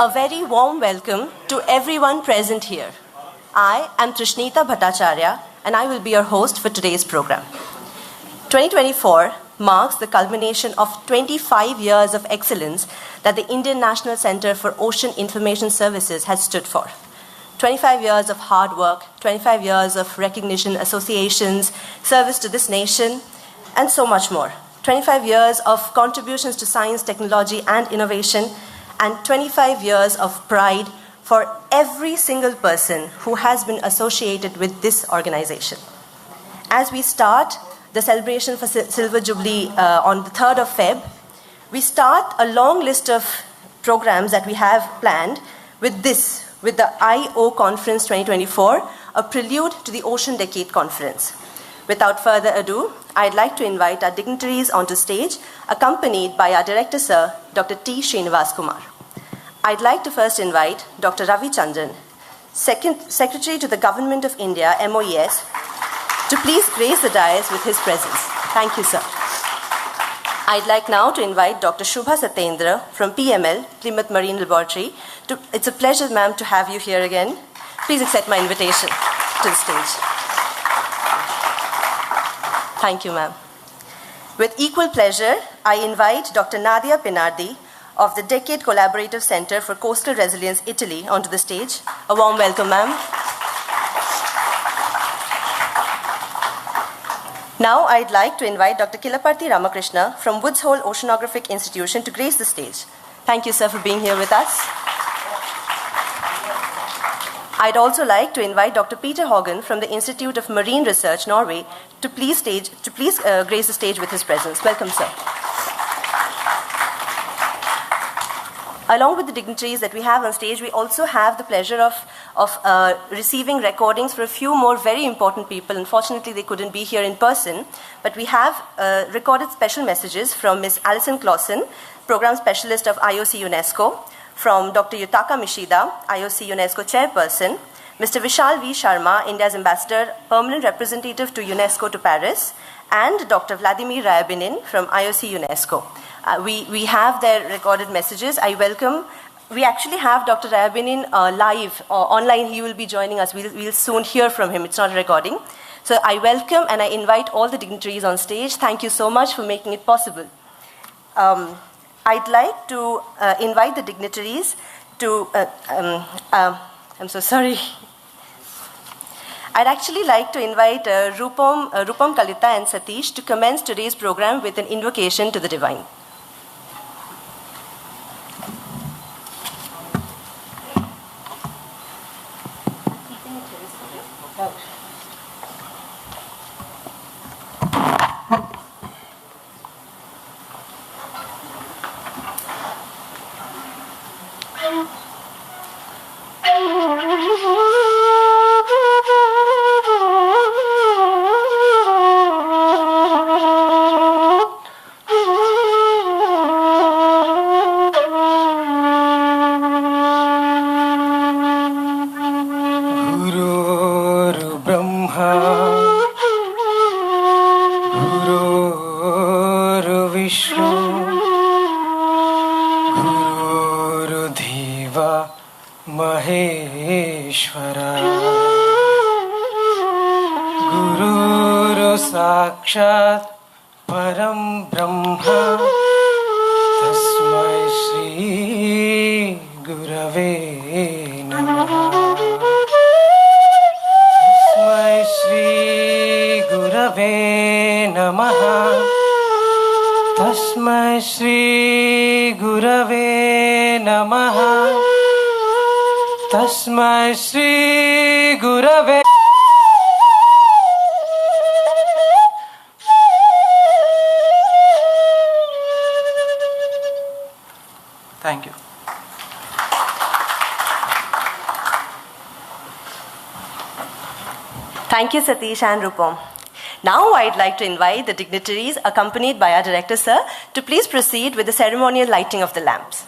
A very warm welcome to everyone present here. I am Trishnita Bhattacharya and I will be your host for today's program. 2024 marks the culmination of 25 years of excellence that the Indian National Centre for Ocean Information Services has stood for. 25 years of hard work, 25 years of recognition, associations, service to this nation, and so much more. 25 years of contributions to science, technology, and innovation, and 25 years of pride for every single person who has been associated with this organization. As we start the celebration for Silver Jubilee on the 3rd of Feb, we start a long list of programs that we have planned with the I.O. Conference 2024, a prelude to the Ocean Decade Conference. Without further ado, I'd like to invite our dignitaries onto stage, accompanied by our Director Sir, Dr. T. Srinivas Kumar. I'd like to first invite Dr. Ravi Chandran, Secretary to the Government of India, MOES, to please grace the dais with his presence. Thank you, sir. I'd like now to invite Dr. Shubha Satyendra from PML, Plymouth Marine Laboratory. It's a pleasure, ma'am, to have you here again. Please accept my invitation to the stage. Thank you, ma'am. With equal pleasure, I invite Dr. Nadia Pinardi of the Decade Collaborative Center for Coastal Resilience, Italy, onto the stage. A warm welcome, ma'am. Now I'd like to invite Dr. Kilaparthi Ramakrishna from Woods Hole Oceanographic Institution to grace the stage. Thank you, sir, for being here with us. I'd also like to invite Dr. Peter Haugen from the Institute of Marine Research, Norway, to please grace the stage with his presence. Welcome, sir. Along with the dignitaries that we have on stage, we also have the pleasure of receiving recordings for a few more very important people. Unfortunately, they couldn't be here in person, but we have recorded special messages from Ms. Alison Clausen, Program Specialist of IOC UNESCO, from Dr. Yutaka Mishida, IOC UNESCO Chairperson, Mr. Vishal V. Sharma, India's Ambassador, Permanent Representative to UNESCO to Paris, and Dr. Vladimir Ryabinin from IOC UNESCO. We have their recorded messages. We actually have Dr. Ryabinin live, online. He will be joining us. We'll soon hear from him. It's not a recording. So I welcome and I invite all the dignitaries on stage. Thank you so much for making it possible. I'd like to invite the dignitaries to, I'm so sorry. I'd actually like to invite Rupam Kalita and Satish to commence today's program with an invocation to the divine. Thank you. Thank you, Satish and Rupam. Now I'd like to invite the dignitaries, accompanied by our Director, Sir, to please proceed with the ceremonial lighting of the lamps.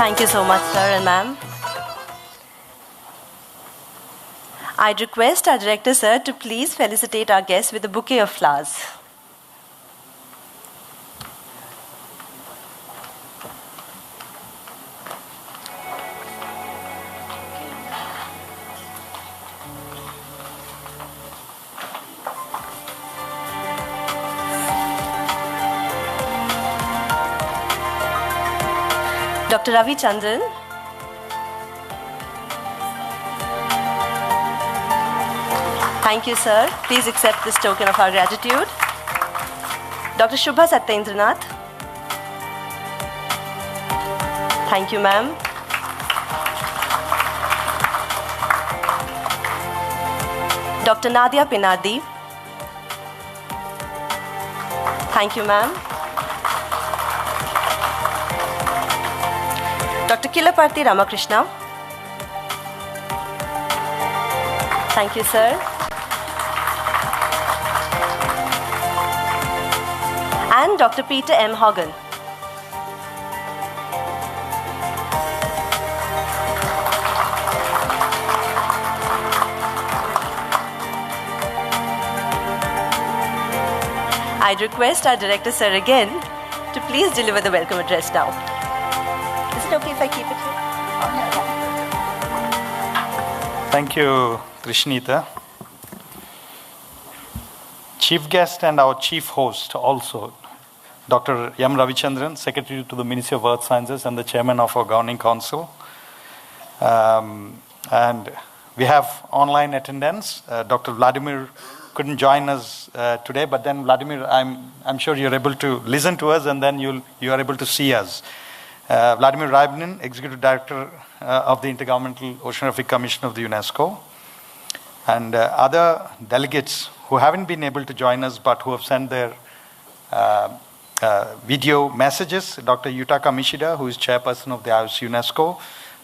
Thank you so much, sir and ma'am. I'd request our director, sir, to please felicitate our guests with a bouquet of flowers. Dr. Ravi Chandran. Thank you, sir. Please accept this token of our gratitude. Dr. Shubha Satyendranath. Thank you, ma'am. Dr. Nadia Pinardi. Thank you, ma'am. Dr. Kilaparthi Ramakrishna. Thank you, sir. And Dr. Peter M. Hogan. I'd request our director, sir, again to please deliver the welcome address now. Is it okay if I keep it here? Thank you, Krishnita. Chief guest and our chief host also, Dr. M. Ravichandran, Secretary to the Ministry of Earth Sciences and the Chairman of our Governing Council. And we have online attendance. Dr. Vladimir couldn't join us today, but then Vladimir, I'm sure you're able to listen to us and then you are able to see us. Vladimir Rybnin, Executive Director of the Intergovernmental Oceanographic Commission of the UNESCO, and other delegates who haven't been able to join us but who have sent their video messages. Dr. Yutaka Mishida, who is Chairperson of the IOC UNESCO.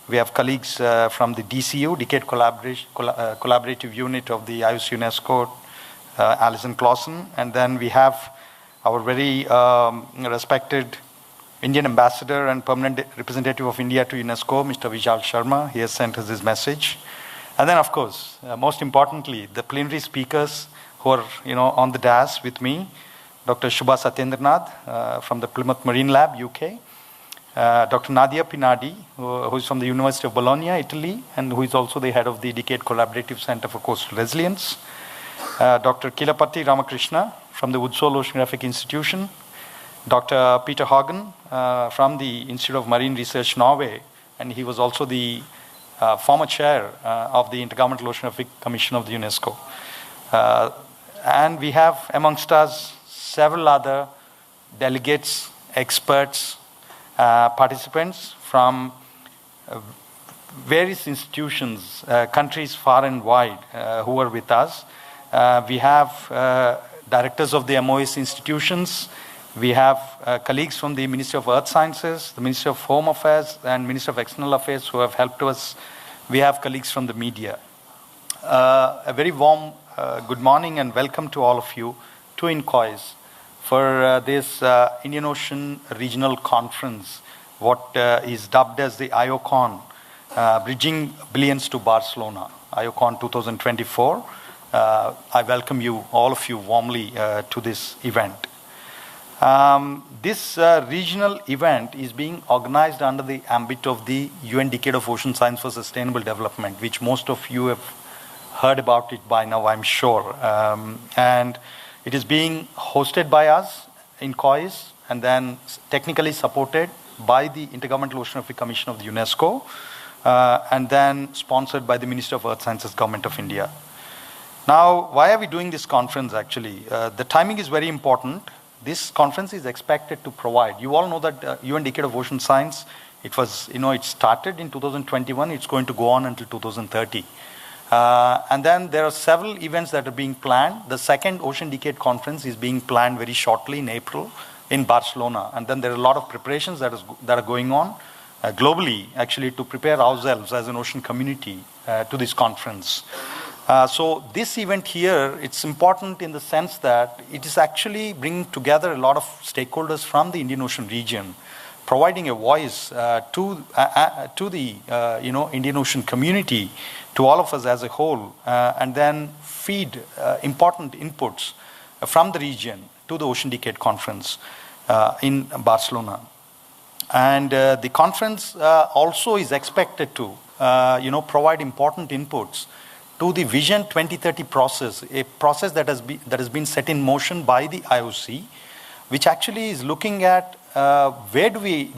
We have colleagues from the DCU, Decade Collaborative Unit of the IOC UNESCO, Alison Clausen, and then we have our very respected Indian Ambassador and Permanent Representative of India to UNESCO, Mr. Vijal Sharma. He has sent us his message. And then, of course, most importantly, the plenary speakers who are on the dais with me, Dr. Shubha Satyendranath from the Plymouth Marine Lab, UK, Dr. Nadia Pinardi, who is from the University of Bologna, Italy, and who is also the head of the Decade Collaborative Center for Coastal Resilience, Dr. Kilaparthi Ramakrishna from the Woodsole Oceanographic Institution, Dr. Peter Hogan from the Institute of Marine Research, Norway, and he was also the former chair of the Intergovernmental Oceanographic Commission of the UNESCO. And we have amongst us several other delegates, experts, participants from various institutions, countries far and wide who are with us. We have directors of the MOS institutions. We have colleagues from the Ministry of Earth Sciences, the Ministry of Home Affairs, and Ministry of External Affairs who have helped us. We have colleagues from the media. A very warm good morning and welcome to all of you to INCOIS for this Indian Ocean Regional Conference, what is dubbed as the IOCON, Bridging Billions to Barcelona, IOCON 2024. I welcome you, all of you, warmly to this event. This regional event is being organized under the ambit of the UN Decade of Ocean Science for Sustainable Development, which most of you have heard about it by now, I'm sure. And it is being hosted by us in COIS and then technically supported by the Intergovernmental Oceanographic Commission of the UNESCO and then sponsored by the Ministry of Earth Sciences, Government of India. Now, why are we doing this conference actually? The timing is very important. This conference is expected to provide, you all know that UN Decade of Ocean Science, it was, it started in 2021, it's going to go on until 2030. And then there are several events that are being planned. The second Ocean Decade Conference is being planned very shortly in April in Barcelona. And then there are a lot of preparations that are going on globally, actually, to prepare ourselves as an ocean community to this conference. So this event here, it's important in the sense that it is actually bringing together a lot of stakeholders from the Indian Ocean region providing a voice to the Indian Ocean community, to all of us as a whole, and then feed important inputs from the region to the Ocean Decade Conference in Barcelona. And the conference also is expected to provide important inputs to the Vision 2030 process, a process that has been set in motion by the IOC, which actually is looking at where do we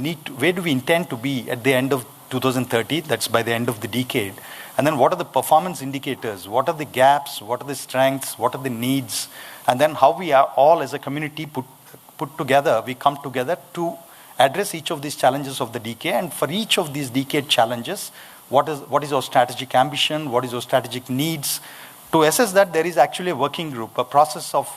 intend to be at the end of 2030, that's by the end of the decade, and then what are the performance indicators, what are the gaps, what are the strengths, what are the needs, and then how we are all as a community we come together to address each of these challenges of the decade, and for each of these decade challenges, what is our strategic ambition, what is our strategic needs. To assess that, there is actually a working group, a process of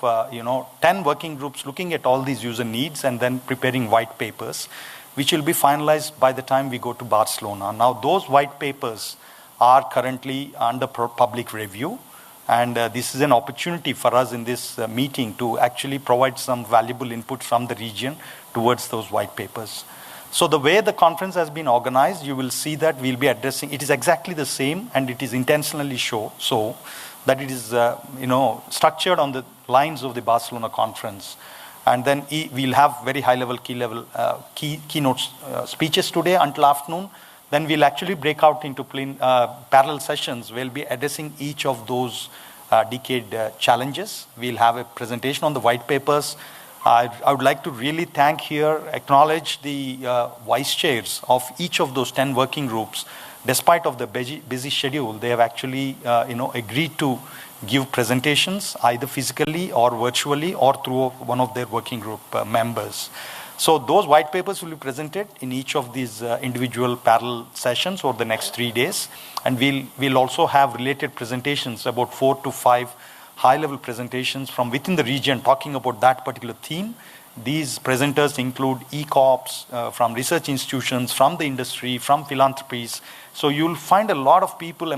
10 working groups looking at all these user needs and then preparing white papers, which will be finalized by the time we go to Barcelona. Now, those white papers are currently under public review, and this is an opportunity for us in this meeting to actually provide some valuable input from the region towards those white papers. So the way the conference has been organized, you will see that we'll be addressing, it is exactly the same, and it is intentionally so that it is structured on the lines of the Barcelona conference. And then we'll have very high-level, keynote speeches today until afternoon. Then we'll actually break out into parallel sessions. We'll be addressing each of those decade challenges. We'll have a presentation on the white papers. I would like to really acknowledge the vice chairs of each of those 10 working groups. Despite of the busy schedule, they have actually agreed to give presentations either physically or virtually or through one of their working group members. So those white papers will be presented in each of these individual parallel sessions over the next 3 days. And we'll also have related presentations, about 4 to 5 high-level presentations from within the region talking about that particular theme. These presenters include e-corps, from research institutions, from the industry, from philanthropies. So you'll find a lot of people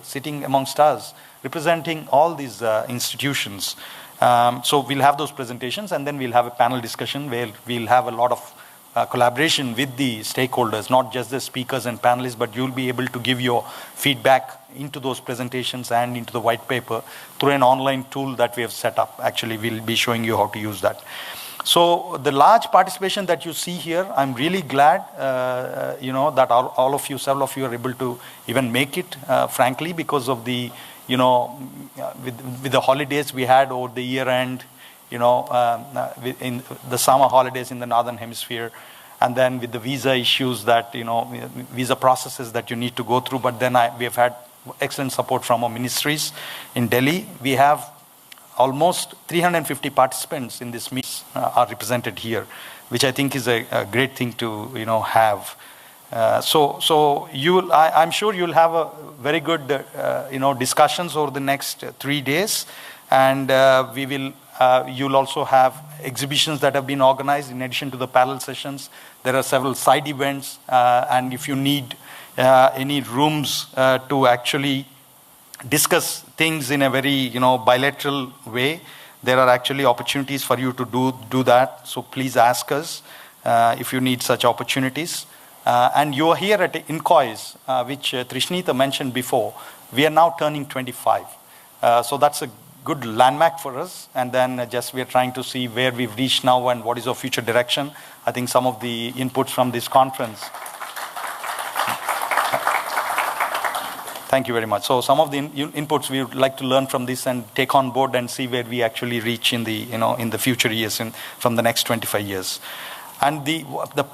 sitting amongst us, representing all these institutions. So we'll have those presentations, and then we'll have a panel discussion where we'll have a lot of collaboration with the stakeholders, not just the speakers and panelists, but you'll be able to give your feedback into those presentations and into the white paper through an online tool that we have set up. Actually, we'll be showing you how to use that. So the large participation that you see here, I'm really glad, that all of you, several of you are able to even make it, frankly, because of the, with the holidays we had over the year end, in the summer holidays in the Northern Hemisphere, and then with the visa issues that, visa processes that you need to go through. But then we have had excellent support from our ministries in Delhi. We have almost 350 participants in this meeting are represented here, which I think is a great thing to have. So I'm sure you'll have a very good discussions over the next 3 days, and you'll also have exhibitions that have been organized in addition to the parallel sessions. There are several side events, and if you need any rooms to actually discuss things in a very bilateral way, there are actually opportunities for you to do that. So please ask us if you need such opportunities. And you are here at INCOIS, which Trishnita mentioned before. We are now turning 25. So that's a good landmark for us. And then we are trying to see where we've reached now and what is our future direction. I think some of the inputs from this conference. Thank you very much. So some of the inputs we would like to learn from this and take on board and see where we actually reach in the in the future years from the next 25 years. And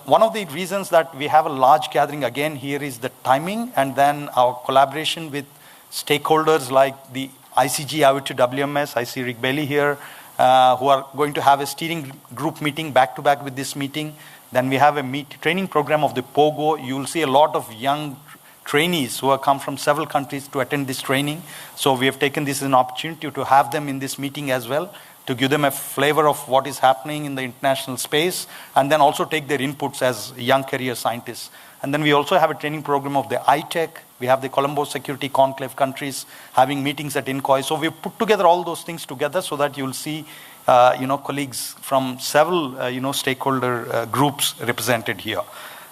one of the reasons that we have a large gathering again here is the timing, and then our collaboration with stakeholders like the ICG, IoT WMS. I see Rick Bailey here, who are going to have a steering group meeting back to back with this meeting. Then we have a training program of the POGO. You will see a lot of young trainees who have come from several countries to attend this training. So we have taken this as an opportunity to have them in this meeting as well, to give them a flavor of what is happening in the international space, and then also take their inputs as young career scientists. And then we also have a training program of the ITEC. We have the Colombo Security Conclave countries having meetings at INCOIS. So we've put together all those things together so that you'll see colleagues from several, stakeholder groups represented here.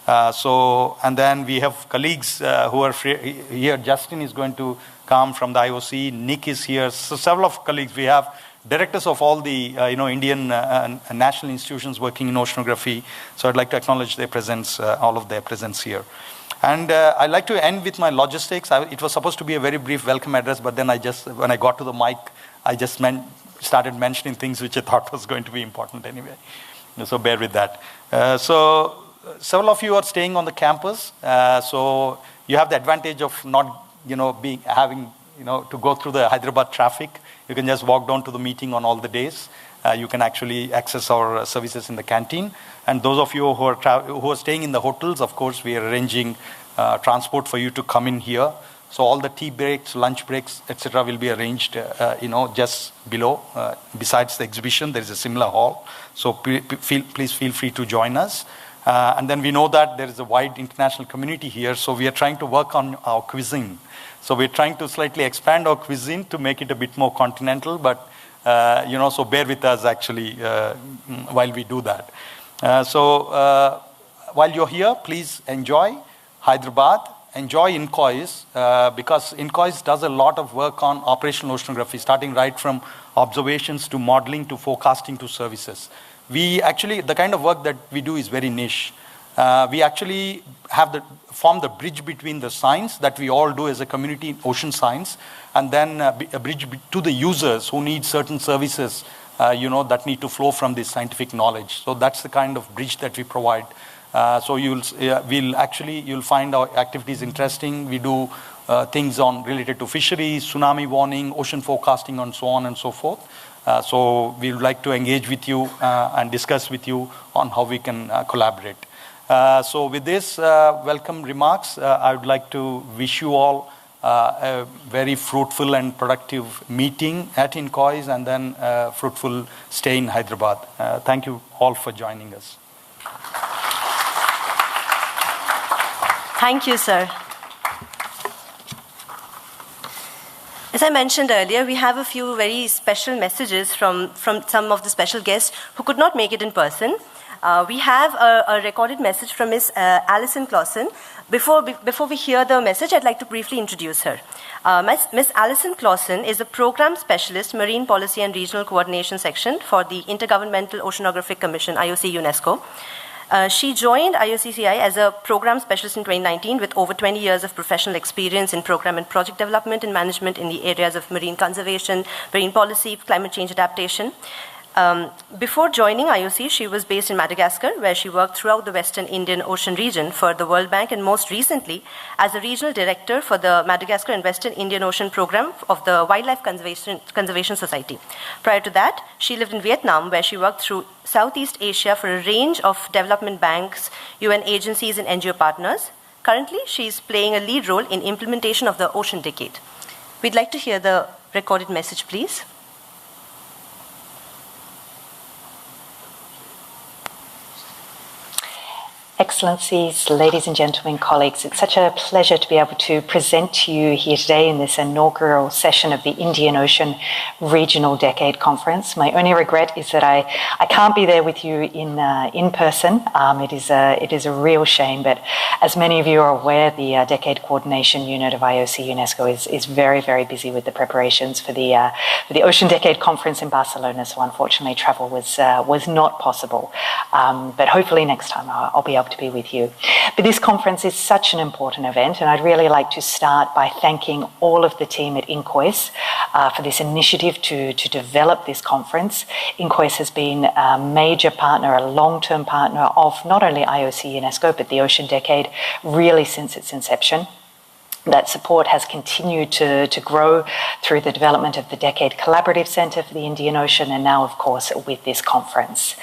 And then we have colleagues who are here. Justin is going to come from the IOC. Nick is here. So several of colleagues. We have directors of all the, Indian national institutions working in oceanography. So I'd like to acknowledge their presence, all of their presence here. And I'd like to end with my logistics. It was supposed to be a very brief welcome address, but then when I got to the mic, I just started mentioning things which I thought was going to be important anyway. So bear with that. Several of you are staying on the campus, so you have the advantage of not, having, to go through the Hyderabad traffic. You can just walk down to the meeting on all the days. You can actually access our services in the canteen. And those of you who are staying in the hotels, of course, we are arranging transport for you to come in here. So all the tea breaks, lunch breaks, etc., will be arranged, just below. Besides the exhibition, there is a similar hall. So please feel free to join us. And then we know that there is a wide international community here, so we are trying to work on our cuisine. So we're trying to slightly expand our cuisine to make it a bit more continental, but, so bear with us actually while we do that. While you're here, please enjoy Hyderabad, enjoy INCOIS, because INCOIS does a lot of work on operational oceanography, starting right from observations to modeling to forecasting to services. The kind of work that we do is very niche. We actually form the bridge between the science that we all do as a community in ocean science, and then a bridge to the users who need certain services, that need to flow from this scientific knowledge. So that's the kind of bridge that we provide. So you'll find our activities interesting. We do things related to fisheries, tsunami warning, ocean forecasting, and so on and so forth. So we would like to engage with you and discuss with you on how we can collaborate. So with this welcome remarks, I would like to wish you all a very fruitful and productive meeting at INCOIS, and then a fruitful stay in Hyderabad. Thank you all for joining us. Thank you, sir. As I mentioned earlier, we have a few very special messages from some of the special guests who could not make it in person. We have a recorded message from Ms. Alison Clausen. Before we hear the message, I'd like to briefly introduce her. Ms. Alison Clausen is a program specialist, Marine Policy and Regional Coordination Section for the Intergovernmental Oceanographic Commission, IOC UNESCO. She joined IOCCI as a program specialist in 2019 with over 20 years of professional experience in program and project development and management in the areas of marine conservation, marine policy, climate change adaptation. Before joining IOC, she was based in Madagascar, where she worked throughout the Western Indian Ocean region for the World Bank, and most recently as a regional director for the Madagascar and Western Indian Ocean program of the Wildlife Conservation Society. Prior to that, she lived in Vietnam, where she worked through Southeast Asia for a range of development banks, UN agencies, and NGO partners. Currently, she is playing a lead role in implementation of the Ocean Decade. We'd like to hear the recorded message, please. Excellencies, ladies and gentlemen, colleagues, it's such a pleasure to be able to present to you here today in this inaugural session of the Indian Ocean Regional Decade Conference. My only regret is that I can't be there with you in person. It is a real shame, but as many of you are aware, the Decade Coordination Unit of IOC UNESCO is very, very busy with the preparations for the Ocean Decade Conference in Barcelona, so unfortunately travel was not possible. But hopefully next time I'll be able to be with you. But this conference is such an important event, and I'd really like to start by thanking all of the team at INCOIS for this initiative to develop this conference. INCOIS has been a major partner, a long-term partner of not only IOC UNESCO, but the Ocean Decade, really since its inception. That support has continued to grow through the development of the Decade Collaborative Centre for the Indian Ocean, and now, of course, with this conference.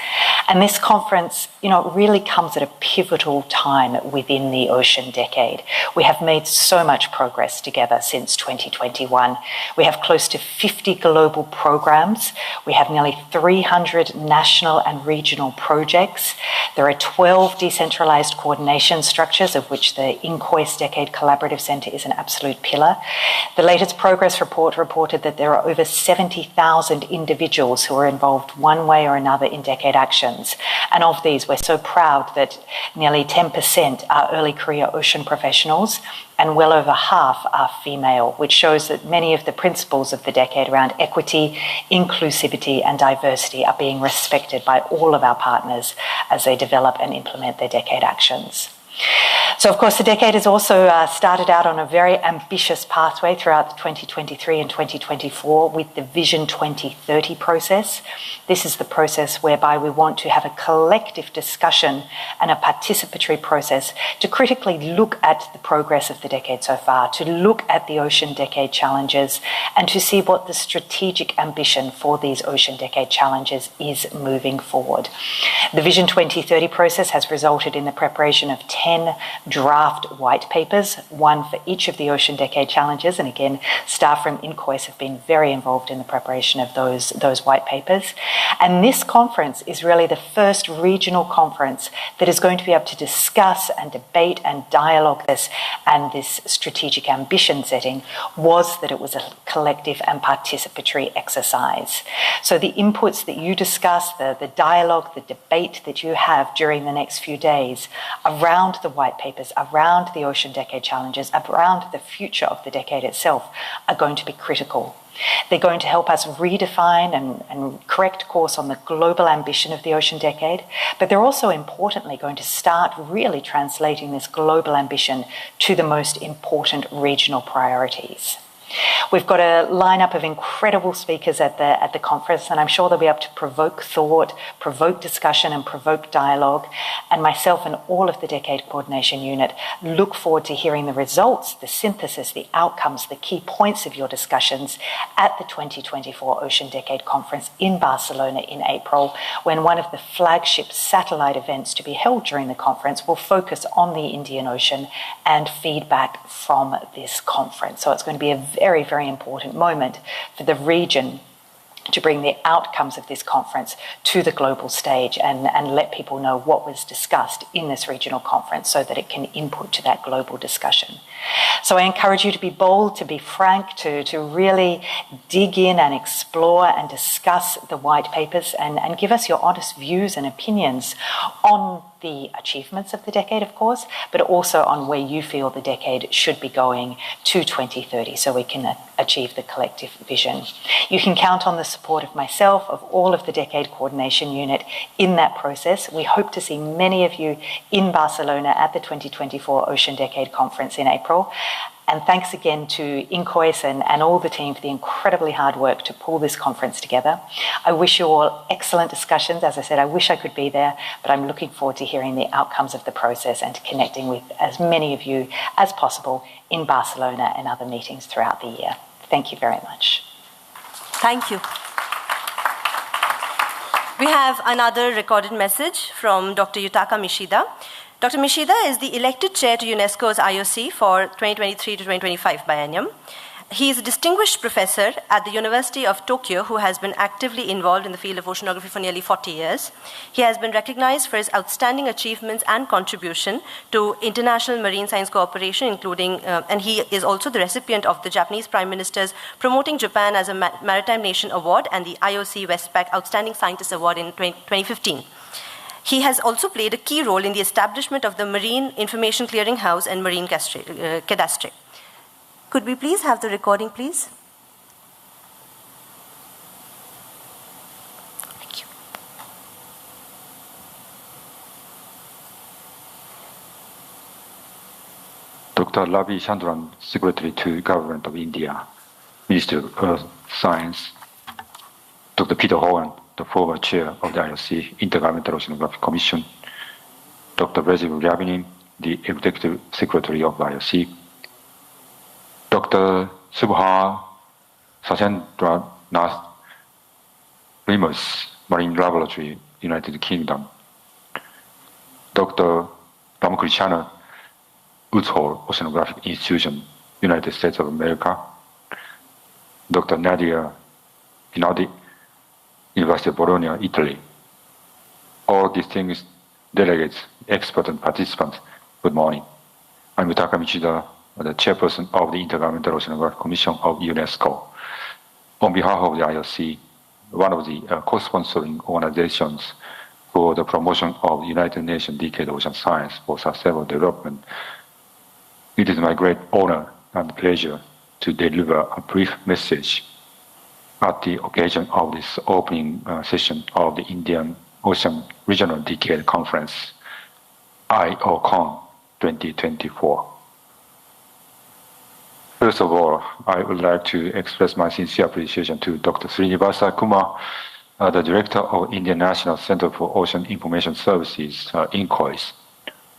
And this conference, really comes at a pivotal time within the Ocean Decade. We have made so much progress together since 2021. We have close to 50 global programs. We have nearly 300 national and regional projects. There are 12 decentralised coordination structures, of which the INCOIS Decade Collaborative Centre environment is an absolute pillar. The latest progress report reported that there are over 70,000 individuals who are involved one way or another in decade actions. And of these, we're so proud that nearly 10% are early career ocean professionals and well over half are female, which shows that many of the principles of the decade around equity, inclusivity and diversity are being respected by all of our partners as they develop and implement their decade actions. So, of course, the decade has also started out on a very ambitious pathway throughout 2023 and 2024 with the Vision 2030 process. This is the process whereby we want to have a collective discussion and a participatory process to critically look at the progress of the decade so far, to look at the Ocean Decade Challenges and to see what the strategic ambition for these Ocean Decade Challenges is moving forward. The Vision 2030 process has resulted in the preparation of 10 draft white papers, one for each of the Ocean Decade Challenges. And again, staff from INCOIS have been very involved in the preparation of those white papers. And this conference is really the first regional conference that is going to be able to discuss and debate and dialogue this, and this strategic ambition setting was that it was a collective and participatory exercise. So the inputs that you discuss, the dialogue, the debate that you have during the next few days around the white papers, around the Ocean Decade Challenges, around the future of the decade itself are going to be critical. They're going to help us redefine and correct course on the global ambition of the Ocean Decade, but they're also importantly going to start really translating this global ambition to the most important regional priorities. We've got a lineup of incredible speakers at the conference, and I'm sure they'll be able to provoke thought, provoke discussion and provoke dialogue. And myself and all of the Decade Coordination Unit look forward to hearing the results, the synthesis, the outcomes, the key points of your discussions at the 2024 Ocean Decade Conference in Barcelona in April, when one of the flagship satellite events to be held during the conference will focus on the Indian Ocean and feedback from this conference. So it's going to be a very, very important moment for the region to bring the outcomes of this conference to the global stage and let people know what was discussed in this regional conference so that it can input to that global discussion. So I encourage you to be bold, to be frank, to really dig in and explore and discuss the white papers and give us your honest views and opinions on the achievements of the decade, of course, but also on where you feel the decade should be going to 2030 so we can achieve the collective vision. You can count on the support of myself, of all of the Decade Coordination Unit in that process. We hope to see many of you in Barcelona at the 2024 Ocean Decade Conference in April. And thanks again to INCOIS and all the team for the incredibly hard work to pull this conference together. I wish you all excellent discussions. As I said, I wish I could be there, but I'm looking forward to hearing the outcomes of the process and to connecting with as many of you as possible in Barcelona and other meetings throughout the year. Thank you very much. Thank you. We have another recorded message from Dr. Yutaka Mishida. Dr. Mishida is the elected chair to UNESCO's IOC for 2023 to 2025 biennium. He is a distinguished professor at the University of Tokyo who has been actively involved in the field of oceanography for nearly 40 years. He has been recognized for his outstanding achievements and contribution to international marine science cooperation, including, and he is also the recipient of the Japanese Prime Minister's Promoting Japan as a Maritime Nation Award and the IOC Westpac Outstanding Scientist Award in 2015. He has also played a key role in the establishment of the Marine Information Clearinghouse and Marine Cadastre. Could we please have the recording, please? Thank you. Dr. Ravi Chandran, Secretary to Government of India, Minister of Earth Science, Dr. Peter Hogan, the former chair of the IOC Intergovernmental Oceanographic Commission, Dr. Vladimir Ryabinin, the Executive Secretary of the IOC, Dr. Subha Sachendra Nath, Remus Marine Laboratory, United Kingdom, Dr. Ramakrishna Woods Hole Oceanographic Institution, United States of America, Dr. Nadia Rinaldi, University of Bologna, Italy. All distinguished delegates, experts, and participants, good morning. I'm Yutaka Mishida, the chairperson of the Intergovernmental Oceanographic Commission of UNESCO. On behalf of the IOC, one of the co-sponsoring organizations for the promotion of United Nations Decade Ocean Science for Sustainable Development, it is my great honor and pleasure to deliver a brief message at the occasion of this opening session of the Indian Ocean Regional Decade Conference, IOCON 2024. First of all, I would like to express my sincere appreciation to Dr. Srinivasa Kumar, the Director of Indian National Center for Ocean Information Services, INCOIS,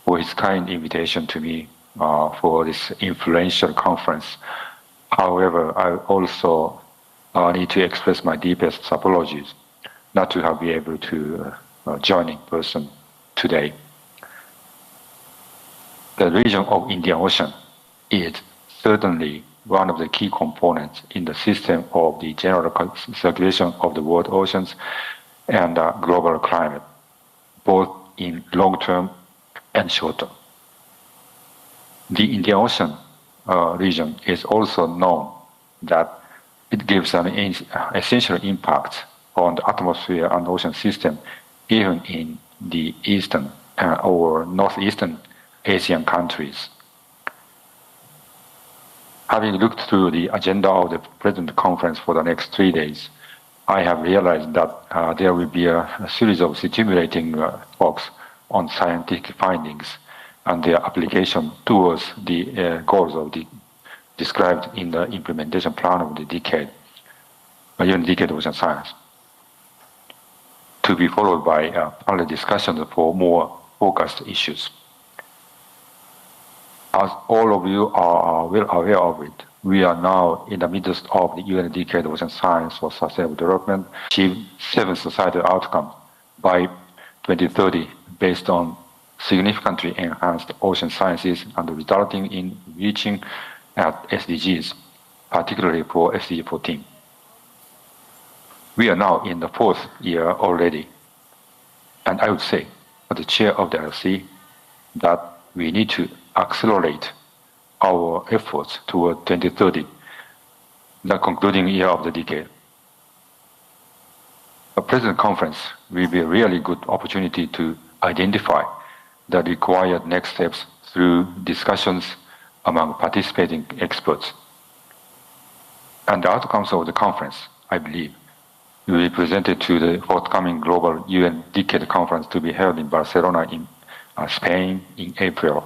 for his kind invitation to me for this influential conference. However, I also need to express my deepest apologies not to have been able to join in person today. The region of Indian Ocean is certainly one of the key components in the system of the general circulation of the world oceans and global climate, both in long term and short term. The Indian Ocean region is also known that it gives an essential impact on the atmosphere and ocean system, even in the eastern or northeastern Asian countries. Having looked through the agenda of the present conference for the next 3 days, I have realized that there will be a series of stimulating talks on scientific findings and their application towards the goals of the described in the implementation plan of the decade, UN Decade Ocean Science, to be followed by panel discussions for more focused issues. As all of you are well aware of it, we are now in the midst of the UN Decade Ocean Science for Sustainable Development, achieve 7 societal outcomes by 2030 based on significantly enhanced ocean sciences and resulting in reaching at SDGs, particularly for SDG 14. We are now in the 4th year already, and I would say, as the chair of the IOC, that we need to accelerate our efforts toward 2030, the concluding year of the decade. The present conference will be a really good opportunity to identify the required next steps through discussions among participating experts. And the outcomes of the conference, I believe, will be presented to the forthcoming Global UN Decade Conference to be held in Barcelona in Spain in April.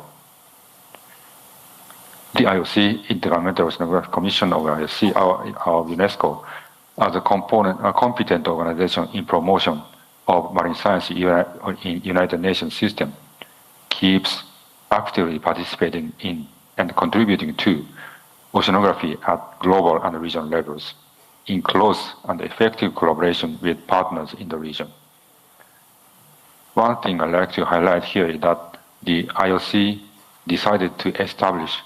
The IOC, Intergovernmental Oceanographic Commission of IOC, of UNESCO, as a competent organization in promotion of marine science in United Nations system, keeps actively participating in and contributing to oceanography at global and regional levels, in close and effective collaboration with partners in the region. One thing I'd like to highlight here is that the IOC decided to establish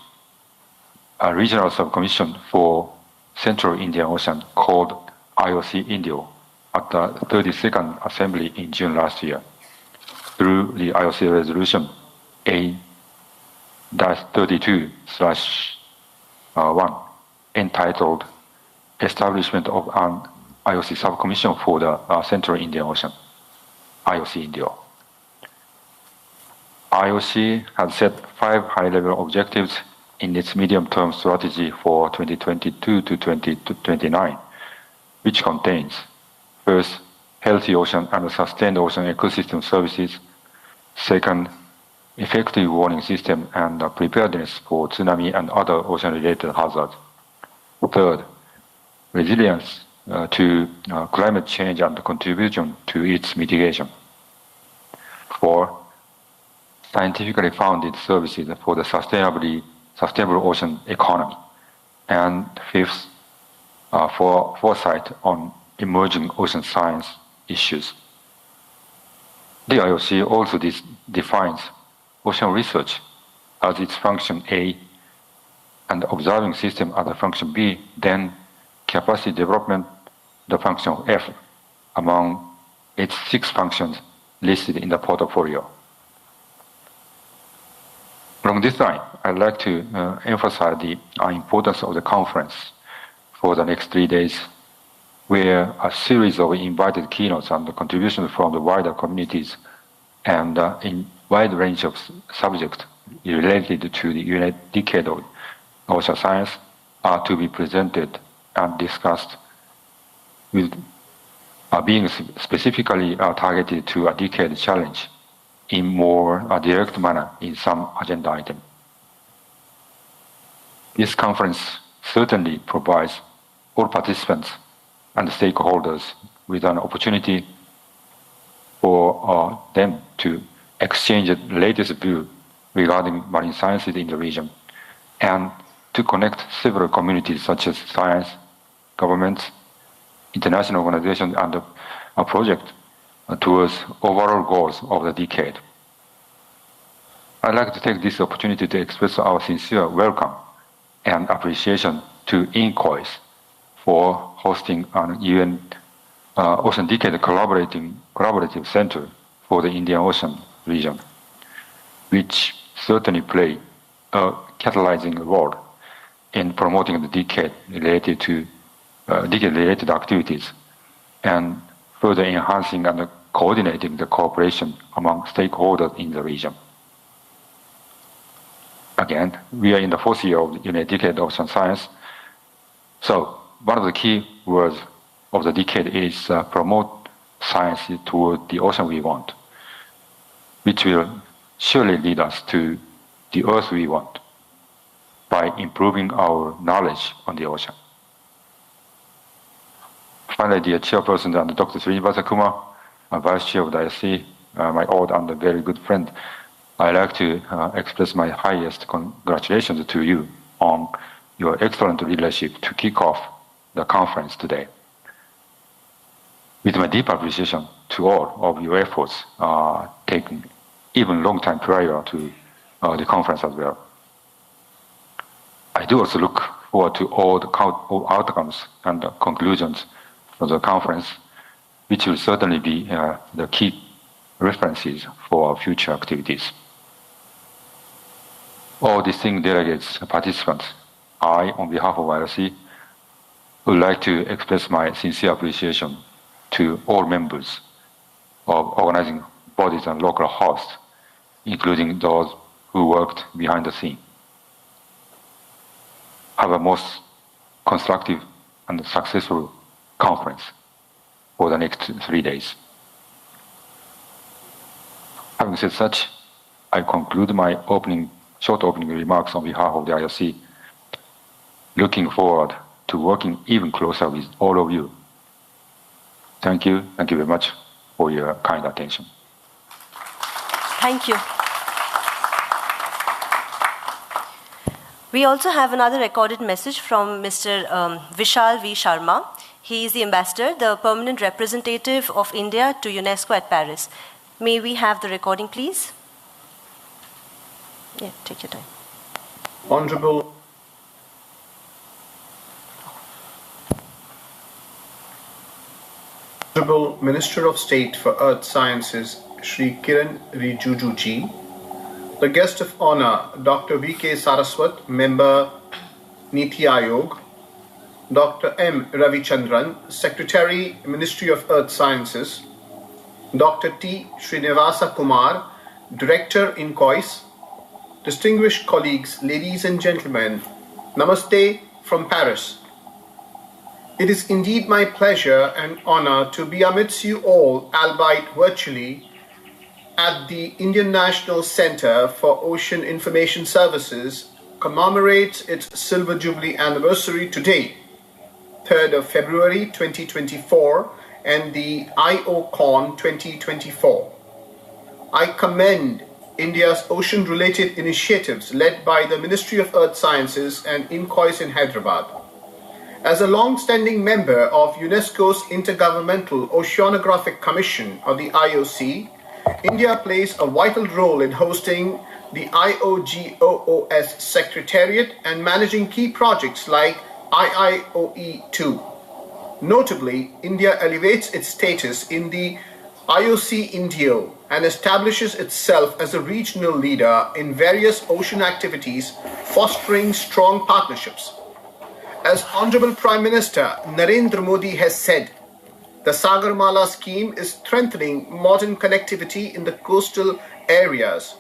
a regional subcommission for Central Indian Ocean called IOC Indio at the 32nd Assembly in June last year through the IOC Resolution A-32/1 entitled Establishment of an IOC Subcommission for the Central Indian Ocean, IOC Indio. IOC has set 5 high-level objectives in its medium-term strategy for 2022 to 2029, which contains, first, healthy ocean and sustained ocean ecosystem services; second, effective warning system and preparedness for tsunami and other ocean-related hazards; third, resilience to climate change and contribution to its mitigation; fourth, scientifically founded services for the sustainable ocean economy; and fifth, for foresight on emerging ocean science issues. The IOC also defines ocean research as its function A and observing system as the function B, then capacity development, the function F, among its 6 functions listed in the portfolio. From Along this line, I'd like to emphasize the importance of the conference for the next 3 days, where a series of invited keynotes and contributions from the wider communities and in wide range of subjects related to the decade of ocean science are to be presented and discussed, with being specifically targeted to a decade challenge in more direct manner in some agenda item. This conference certainly provides all participants and stakeholders with an opportunity for them to exchange the latest view regarding marine sciences in the region and to connect several communities such as science, governments, international organizations, and a project towards overall goals of the decade. I'd like to take this opportunity to express our sincere welcome and appreciation to INCOIS for hosting an UN Ocean Decade collaborative center for the Indian Ocean region, which certainly play a catalyzing role in promoting the decade-related activities and further enhancing and coordinating the cooperation among stakeholders in the region. Again, we are in the 4th year of the Decade of Ocean Science, so one of the key words of the decade is promote science toward the ocean we want, which will surely lead us to the Earth we want by improving our knowledge on the ocean. Finally, dear Chairperson and Dr. Srinivasa Kumar, Vice Chair of the IOC, my old and very good friend, I'd like to express my highest congratulations to you on your excellent leadership to kick off the conference today. With my deep appreciation to all of your efforts taken even long time prior to the conference as well. I do also look forward to all the outcomes and the conclusions of the conference, which will certainly be the key references for our future activities. All distinguished delegates and participants, I, on behalf of IRC, would like to express my sincere appreciation to all members of organizing bodies and local hosts, including those who worked behind the scene. Have a most constructive and successful conference for the next 3 days. Having said such, I conclude my short opening remarks on behalf of the IOC, looking forward to working even closer with all of you. Thank you very much for your kind attention. Thank you. We also have another recorded message from Mr. Vishal V. Sharma. He is the ambassador, the permanent representative of India to UNESCO at Paris. May we have the recording, please? Yeah, take your time. Honorable Minister of State for Earth Sciences, Shri Kiran Rijiju ji, the guest of honor, Dr. V.K. Saraswat, Member, Niti Aayog, Dr. M. Ravichandran, Secretary, Ministry of Earth Sciences, Dr. T. Srinivasa Kumar, Director, INCOIS, distinguished colleagues, ladies and gentlemen, Namaste from Paris. It is indeed my pleasure and honor to be amidst you all, albeit virtually, at the Indian National Center for Ocean Information Services commemorates its Silver Jubilee anniversary today, 3rd of February 2024, and the IOCON 2024. I commend India's ocean-related initiatives led by the Ministry of Earth Sciences and INCOIS in Hyderabad. As a long-standing member of UNESCO's Intergovernmental Oceanographic Commission, or the IOC, India plays a vital role in hosting the IOGOOS Secretariat and managing key projects like IIOE2. Notably, India elevates its status in the IOC Indio and establishes itself as a regional leader in various ocean activities, fostering strong partnerships. As Honorable Prime Minister Narendra Modi has said, the Sagarmala scheme is strengthening modern connectivity in the coastal areas.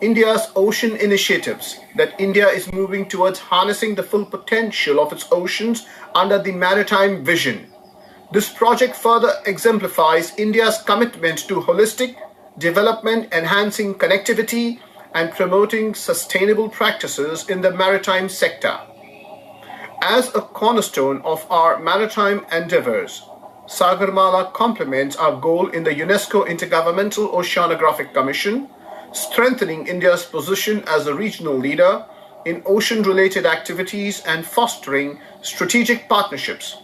India's ocean initiatives that India is moving towards harnessing the full potential of its oceans under the maritime vision. This project further exemplifies India's commitment to holistic development, enhancing connectivity and promoting sustainable practices in the maritime sector. As a cornerstone of our maritime endeavors, Sagarmala complements our goal in the UNESCO Intergovernmental Oceanographic Commission, strengthening India's position as a regional leader in ocean-related activities and fostering strategic partnerships.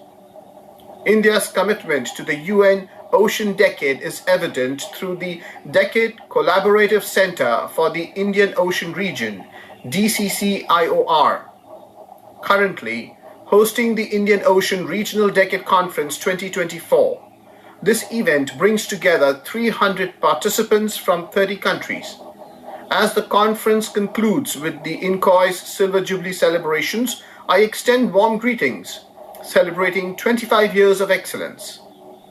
India's commitment to the UN Ocean Decade is evident through the Decade Collaborative Center for the Indian Ocean Region, DCCIOR, currently hosting the Indian Ocean Regional Decade Conference 2024. This event brings together 300 participants from 30 countries. As the conference concludes with the INCOI's Silver Jubilee celebrations, I extend warm greetings, celebrating 25 years of excellence.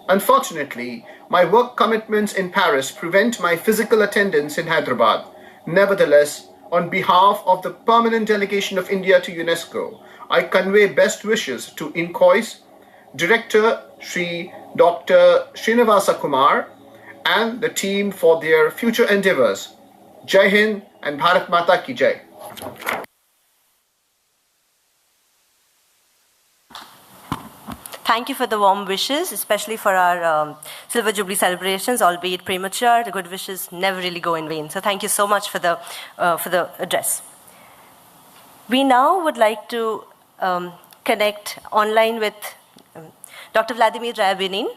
Unfortunately, my work commitments in Paris prevent my physical attendance in Hyderabad. Nevertheless, on behalf of the permanent delegation of India to UNESCO, I convey best wishes to INCOI's Director Shri Dr. Srinivasa Kumar and the team for their future endeavors. Jai Hind and Bharat Mata Ki Jai. Thank you for the warm wishes, especially for our Silver Jubilee celebrations, albeit premature. The good wishes never really go in vain. So thank you so much for the address. We now would like to connect online with Dr. Vladimir Ryabinin.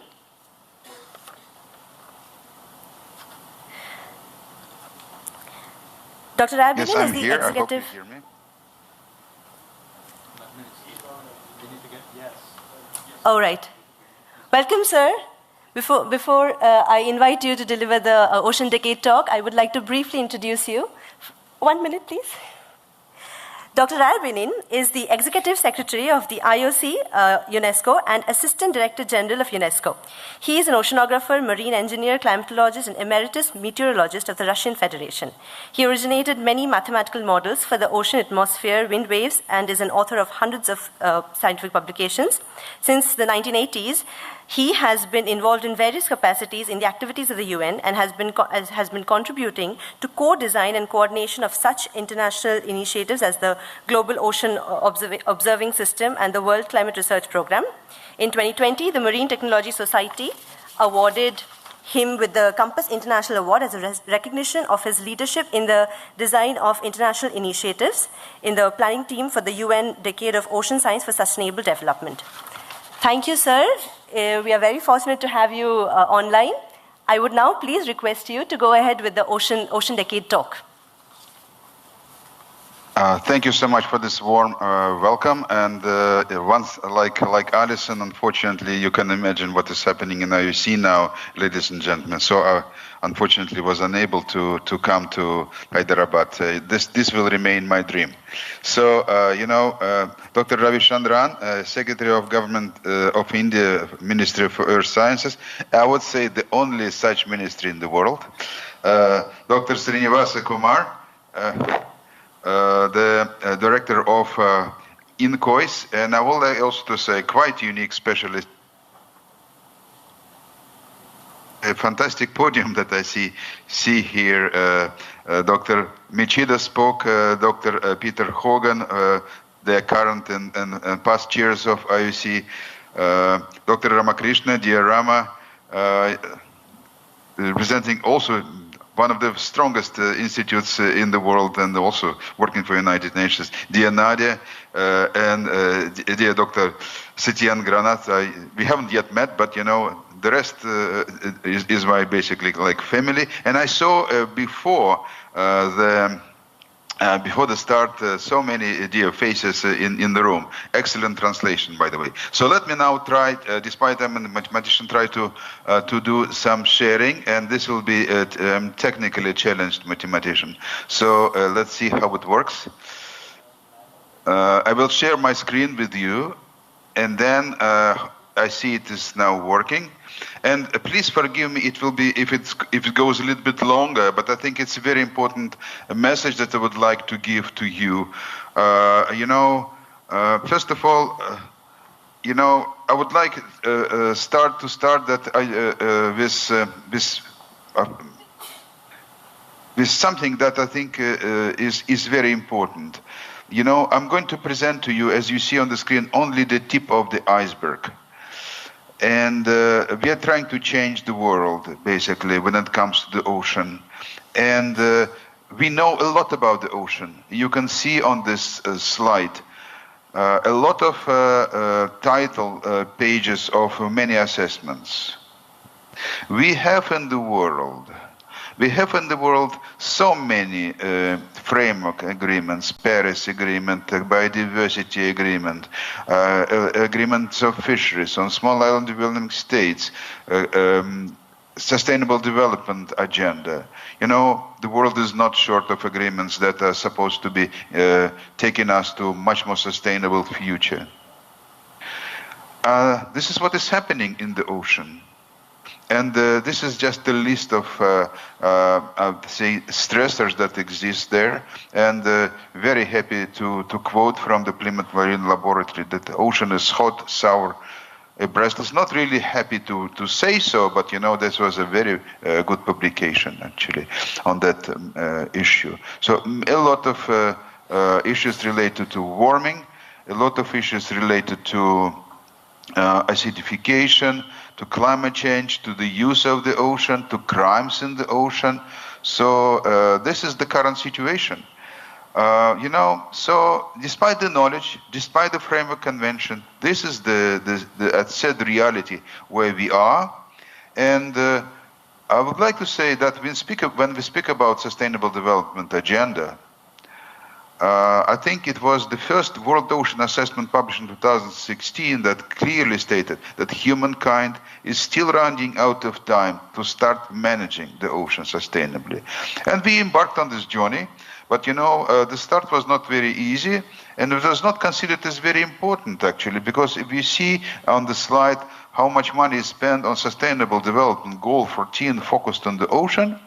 Dr. Ryabinin Yes, I'm is the here. executive. I hope you hear me. All right. Welcome, sir. Before I invite you to deliver the Ocean Decade talk, I would like to briefly introduce you. 1 minute, please. Dr. Ryabinin is the Executive Secretary of the IOC, UNESCO, and Assistant Director General of UNESCO. He is an oceanographer, marine engineer, climatologist, and emeritus meteorologist of the Russian Federation. He originated many mathematical models for the ocean atmosphere, wind waves, and is an author of hundreds of scientific publications. Since the 1980s, he has been involved in various capacities in the activities of the UN and has been contributing to co-design and coordination of such international initiatives as the Global Ocean Observing System and the World Climate Research Program. In 2020, the Marine Technology Society awarded him with the Compass International Award as a recognition of his leadership in the design of international initiatives in the planning team for the UN Decade of Ocean Science for Sustainable Development. Thank you, sir. We are very fortunate to have you online. I would now please request you to go ahead with the Ocean Decade talk. Thank you so much for this warm welcome. And once, like Alison, unfortunately, you can imagine what is happening in IOC now, ladies and gentlemen. So I unfortunately was unable to come to Hyderabad. This will remain my dream. So, Dr. Ravi Chandran, Secretary of Government of India, Ministry for Earth Sciences, I would say the only such ministry in the world. Dr. Srinivasa Kumar, the director of INCOIS, and I would like also to say quite unique specialist. A fantastic podium that I see here. Dr. Michida spoke, Dr. Peter Hogan, the current and past chairs of IOC, Dr. Ramakrishna, dear Rama, representing also one of the strongest institutes in the world and also working for United Nations, dear Nadia, and dear Dr. Setian Granat. We haven't yet met, but the rest is my basically like family. And I saw before the before the start, so many dear faces in the room. Excellent translation, by the way. So let me now try, despite I'm a mathematician, try to do some sharing, and this will be a technically challenged mathematician. So let's see how it works. I will share my screen with you, and then I see it is now working. And please forgive me, it will be if it goes a little bit longer, but I think it's a very important message that I would like to give to you. First of all, I would like start that with something that I think is very important. I'm going to present to you, as you see on the screen, only the tip of the iceberg. And we are trying to change the world, basically, when it comes to the ocean. And we know a lot about the ocean. You can see on this slide a lot of title pages of many assessments. We have in the world so many framework agreements, Paris Agreement, Biodiversity Agreement, agreements of fisheries on small island developing states, Sustainable Development Agenda. The world is not short of agreements that are supposed to be taking us to a much more sustainable future. This is what is happening in the ocean. And this is just a list of, stressors that exist there. And very happy to quote from the Plymouth Marine Laboratory that the ocean is hot, sour. Brest is not really happy to say so, but this was a very good publication actually on that issue. So a lot of issues related to warming, a lot of issues related to acidification, to climate change, to the use of the ocean, to crimes in the ocean. So this is the current situation. So despite the knowledge, despite the framework convention, this is the sad reality where we are. And I would like to say that when we speak about Sustainable Development Agenda, I think it was the first World Ocean Assessment published in 2016 that clearly stated that humankind is still running out of time to start managing the ocean sustainably. And we embarked on this journey, but the start was not very easy, and it was not considered as very important actually, because if you see on the slide how much money is spent on Sustainable Development Goal 14 focused on the ocean,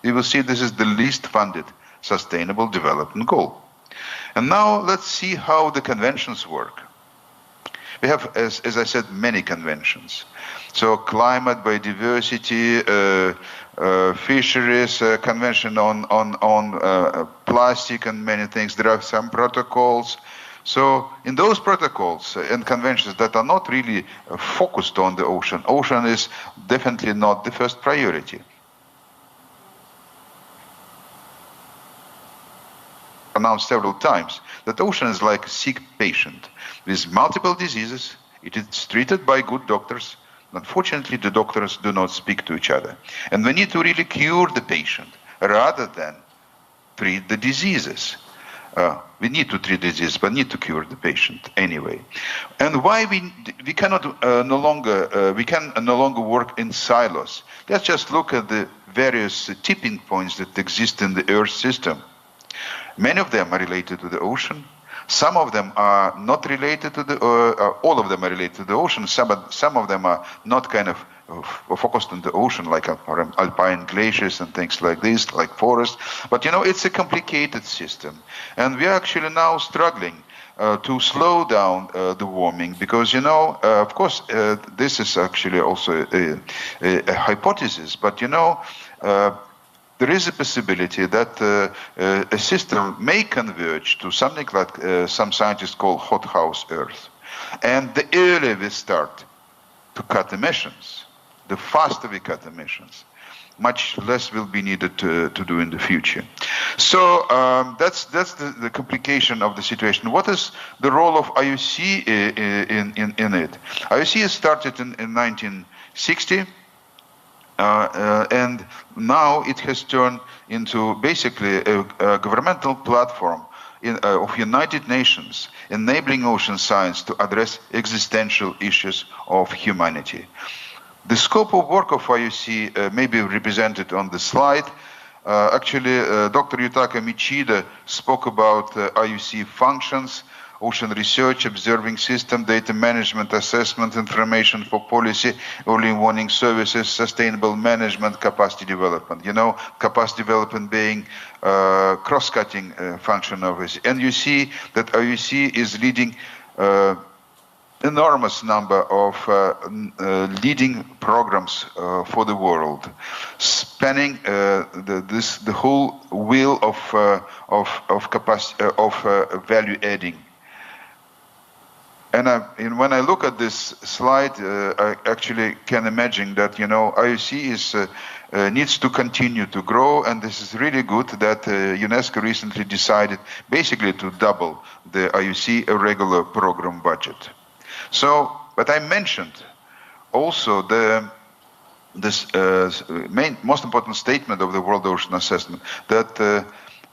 you will see this is the least funded Sustainable Development Goal. And now let's see how the conventions work. We have, as I said, many conventions. So climate, biodiversity, fisheries, convention on plastic and many things. There are some protocols. So in those protocols and conventions that are not really focused on the ocean, ocean is definitely not the first priority. Announced several times that ocean is like a sick patient with multiple diseases. It is treated by good doctors. Unfortunately, the doctors do not speak to each other. And we need to really cure the patient rather than treat the diseases. We need to treat disease, but need to cure the patient anyway. And why we cannot no longer work in silos. Let's just look at the various tipping points that exist in the Earth system. Many of them are related to the ocean. Some of them are not related to all of them are related to the ocean. Some of them are not kind of focused on the ocean, like alpine glaciers and things like this, like forests. But it's a complicated system. And we are actually now struggling to slow down the warming because, of course, this is actually also a hypothesis, but, there is a possibility that a system may converge to something like some scientists call hothouse Earth. And the earlier we start to cut emissions, the faster we cut emissions, much less will be needed to do in the future. So that's the complication of the situation. What is the role of IOC in it? IOC started in 1960. And now it has turned into basically a governmental platform of United Nations, enabling ocean science to address existential issues of humanity. The scope of work of IOC may be represented on the slide. Dr. Yutaka Michida spoke about IOC functions, ocean research, observing system, data management, assessment, information for policy, early warning services, sustainable management, capacity development. You know, capacity development being cross-cutting function of it. And you see that IOC is leading enormous number of leading programs for the world, spanning the whole wheel of capacity of value adding. And when I look at this slide, I actually can imagine that, you know, IOC needs to continue to grow, and this is really good that UNESCO recently decided basically to double the IOC regular program budget. So, but I mentioned also this most important statement of the World Ocean Assessment, that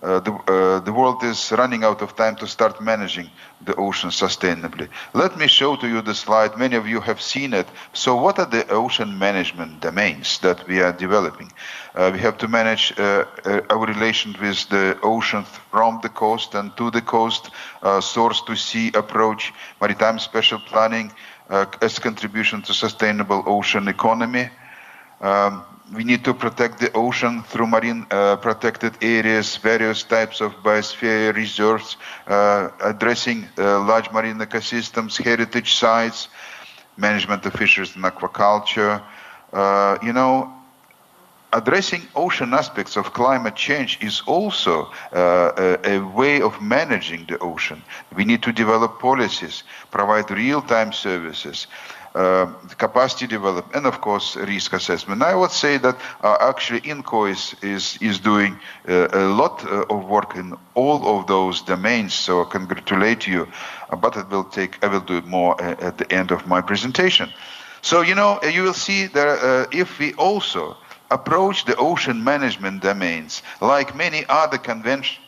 the world is running out of time to start managing the ocean sustainably. Let me show to you the slide. Many of you have seen it. So what are the ocean management domains that we are developing? We have to manage our relation with the ocean from the coast and to the coast, source to sea approach, maritime special planning as contribution to sustainable ocean economy. We need to protect the ocean through marine protected areas, various types of biosphere reserves, addressing large marine ecosystems, heritage sites, management of fisheries and aquaculture. You know, addressing ocean aspects of climate change is also a way of managing the ocean. We need to develop policies, provide real-time services, capacity development, and of course risk assessment. I would say that actually INCO is doing a lot of work in all of those domains, so I congratulate you, but I will do it more at the end of my presentation. So, you know, you will see that if we also approach the ocean management domains like many other conventions,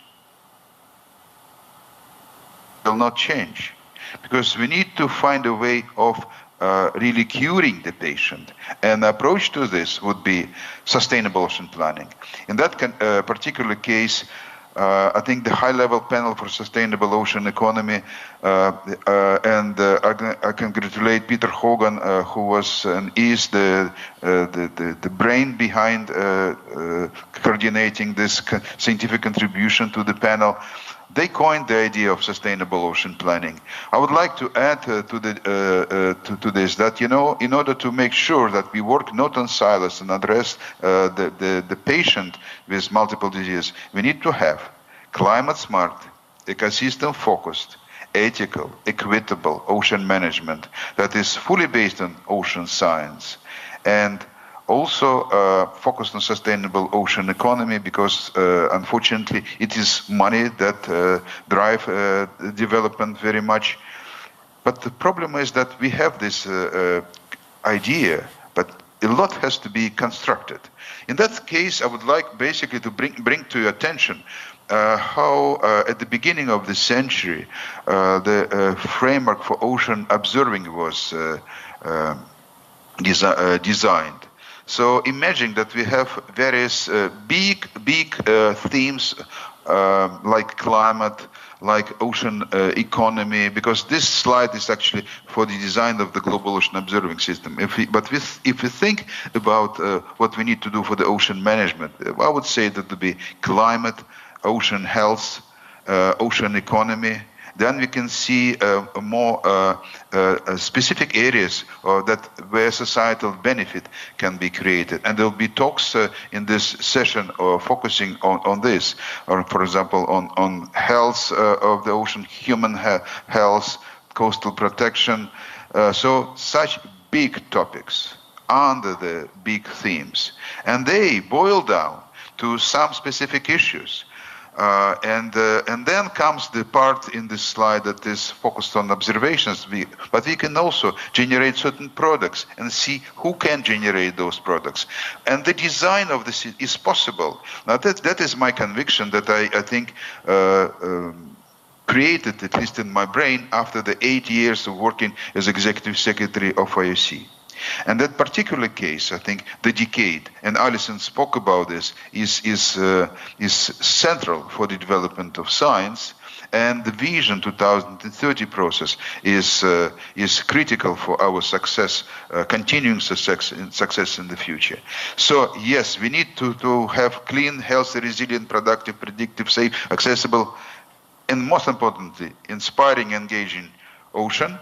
will not change, because we need to find a way of really curing the patient. And the approach to this would be sustainable ocean planning. In that particular case, I think the high-level panel for sustainable ocean economy, and I congratulate Peter Hogan, who was and is the brain behind coordinating this scientific contribution to the panel. They coined the idea of sustainable ocean planning. I would like to add to this that, you know, in order to make sure that we work not on silos and address the patient with multiple diseases, we need to have climate smart, ecosystem focused, ethical, equitable ocean management that is fully based on ocean science, and also focused on sustainable ocean economy, because unfortunately it is money that drive development very much. But the problem is that we have this idea, but a lot has to be constructed. In that case, I would like basically to bring to your attention how at the beginning of the century the framework for ocean observing was designed. So imagine that we have various big themes like climate, like ocean economy, because this slide is actually for the design of the global ocean observing system. If we think about what we need to do for the ocean management, I would say that would be climate, ocean health, ocean economy. Then we can see more specific areas where societal benefit can be created. And there will be talks in this session focusing on this, or for example, on health of the ocean, human health, coastal protection. So such big topics under the big themes. And they boil down to some specific issues. And then comes the part in this slide that is focused on observations. But we can also generate certain products and see who can generate those products. And the design of this is possible. Now that is my conviction that I think created, at least in my brain, after the 8 years of working as executive secretary of IOC. And that particular case, I think, the decade, and Alison spoke about this, is central for the development of science, and the Vision 2030 process is critical for our success, continuing success in the future. So yes, we need to have clean, healthy, resilient, productive, predictive, safe, accessible, and most importantly, inspiring, engaging ocean.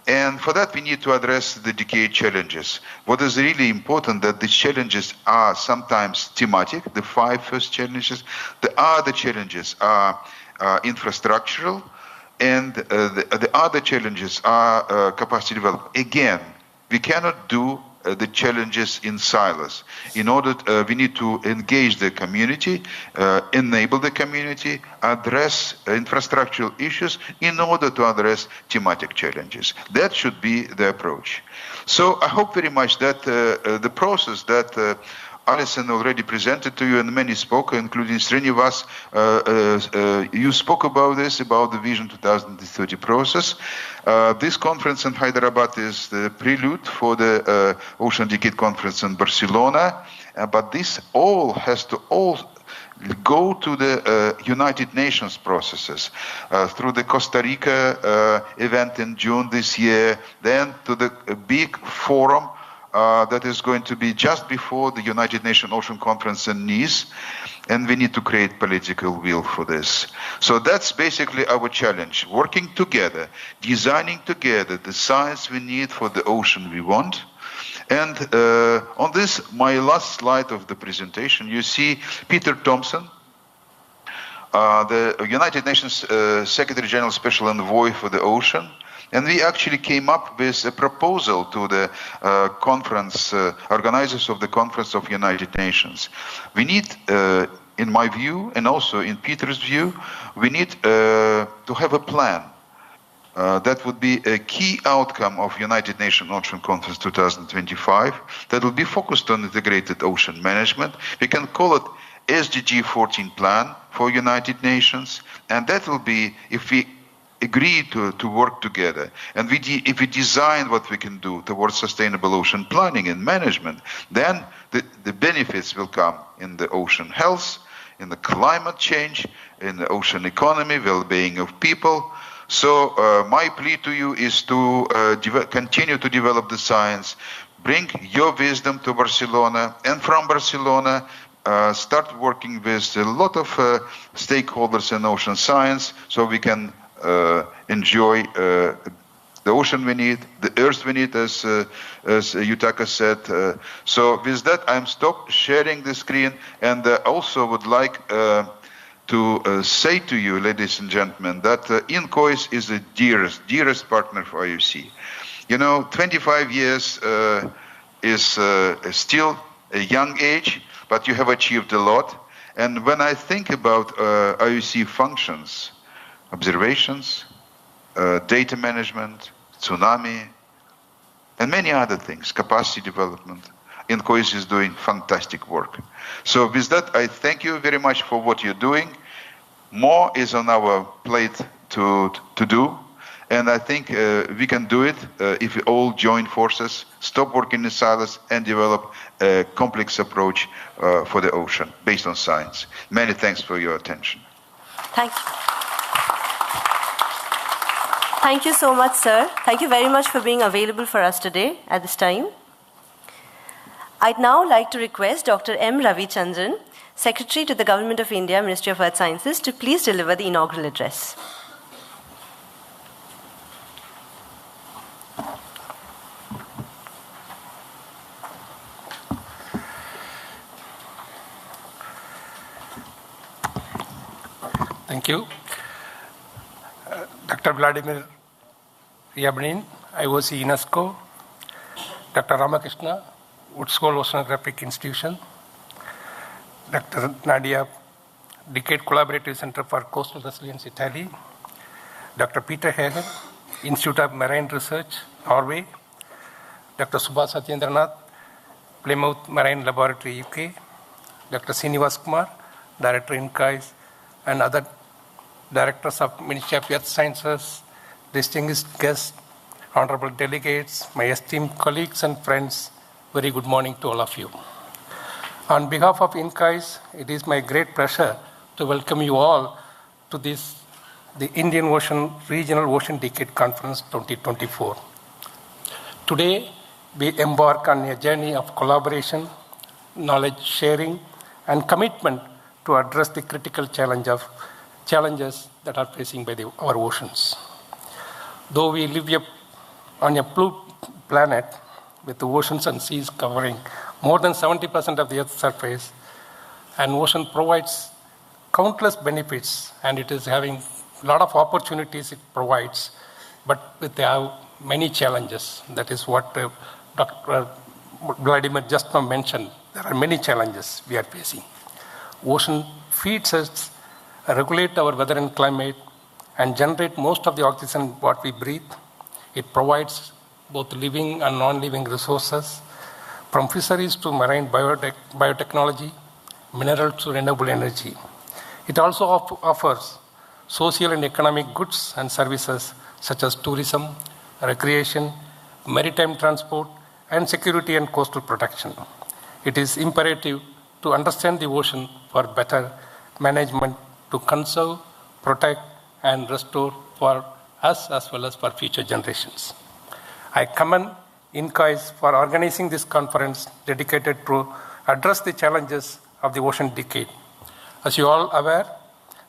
And for that, we need to address the decade challenges. What is really important that these challenges are sometimes thematic, the 5 first challenges. The other challenges are infrastructural, and the other challenges are capacity development. Again, we cannot do the challenges in silos. In order, we need to engage the community, enable the community, address infrastructural issues in order to address thematic challenges. That should be the approach. So I hope very much that the process that Alison already presented to you, and many spoke, including Srinivas. You spoke about this, about the Vision 2030 process. This conference in Hyderabad is the prelude for the Ocean Decade Conference in Barcelona. But this all has to go to the United Nations processes, through the Costa Rica event in June this year, then to the big forum that is going to be just before the United Nations Ocean Conference in Nice, and we need to create political will for this. So that's basically our challenge, working together, designing together the science we need for the ocean we want. And on this, my last slide of the presentation, you see Peter Thompson, the United Nations Secretary General Special Envoy for the Ocean. And we actually came up with a proposal to the conference, organizers of the Conference of United Nations. We need, in my view, and also in Peter's view, we need to have a plan that would be a key outcome of United Nations Ocean Conference 2025 that will be focused on integrated ocean management. We can call it SDG 14 plan for United Nations, and that will be, if we agree to work together, and if we design what we can do towards sustainable ocean planning and management, then the benefits will come in the ocean health, in the climate change, in the ocean economy, well-being of people. So my plea to you is to continue to develop the science, bring your wisdom to Barcelona, and from Barcelona, start working with a lot of stakeholders in ocean science, so we can enjoy the ocean we need, the earth we need, as Yutaka said. So with that, I'm stopped sharing the screen, and also would like to say to you, ladies and gentlemen, that INCOIS is the dearest partner for IOC. You know, 25 years is still a young age, but you have achieved a lot. And when I think about IOC functions, observations, data management, tsunami, and many other things, capacity development, INCOIS is doing fantastic work. So with that, I thank you very much for what you're doing. More is on our plate to do, and I think we can do it if we all join forces, stop working in silos, and develop a complex approach for the ocean based on science. Many thanks for your attention. Thank you. Thank you so much, sir. Thank you very much for being available for us today at this time. I'd now like to request Dr. M. Ravichandran, Secretary to the Government of India, Ministry of Earth Sciences, to please deliver the inaugural address. Thank you. Dr. Vladimir Ryabnin, IOC UNESCO, Dr. Ramakrishna, Wood School Oceanographic Institution, Dr. Nadia Decade Collaborative Center for Coastal Resilience, Italy, Dr. Peter Hagen, Institute of Marine Research, Norway, Dr. Subhash Satyendranath, Plymouth Marine Laboratory, UK, Dr. Srinivas Kumar, Director INCAIS, and other directors of Ministry of Earth Sciences, distinguished guests, honorable delegates, my esteemed colleagues and friends, very good morning to all of you. On behalf of INCAIS, it is my great pleasure to welcome you all to this, the Indian Ocean Regional Ocean Decade Conference 2024. Today, we embark on a journey of collaboration, knowledge sharing, and commitment to address the critical challenges that are facing by our oceans. Though we live on a blue planet with the oceans and seas covering more than 70% of the Earth's surface, an ocean provides countless benefits, and it is having a lot of opportunities it provides, but they have many challenges. That is what Dr. Vladimir just now mentioned. There are many challenges we are facing. Ocean feeds us, regulate our weather and climate, and generate most of the oxygen what we breathe. It provides both living and non-living resources, from fisheries to marine biotechnology, minerals to renewable energy. It also offers social and economic goods and services such as tourism, recreation, maritime transport, and security and coastal protection. It is imperative to understand the ocean for better management, to conserve, protect, and restore for us as well as for future generations. I commend INCAIS for organizing this conference dedicated to address the challenges of the ocean decade. As you all aware,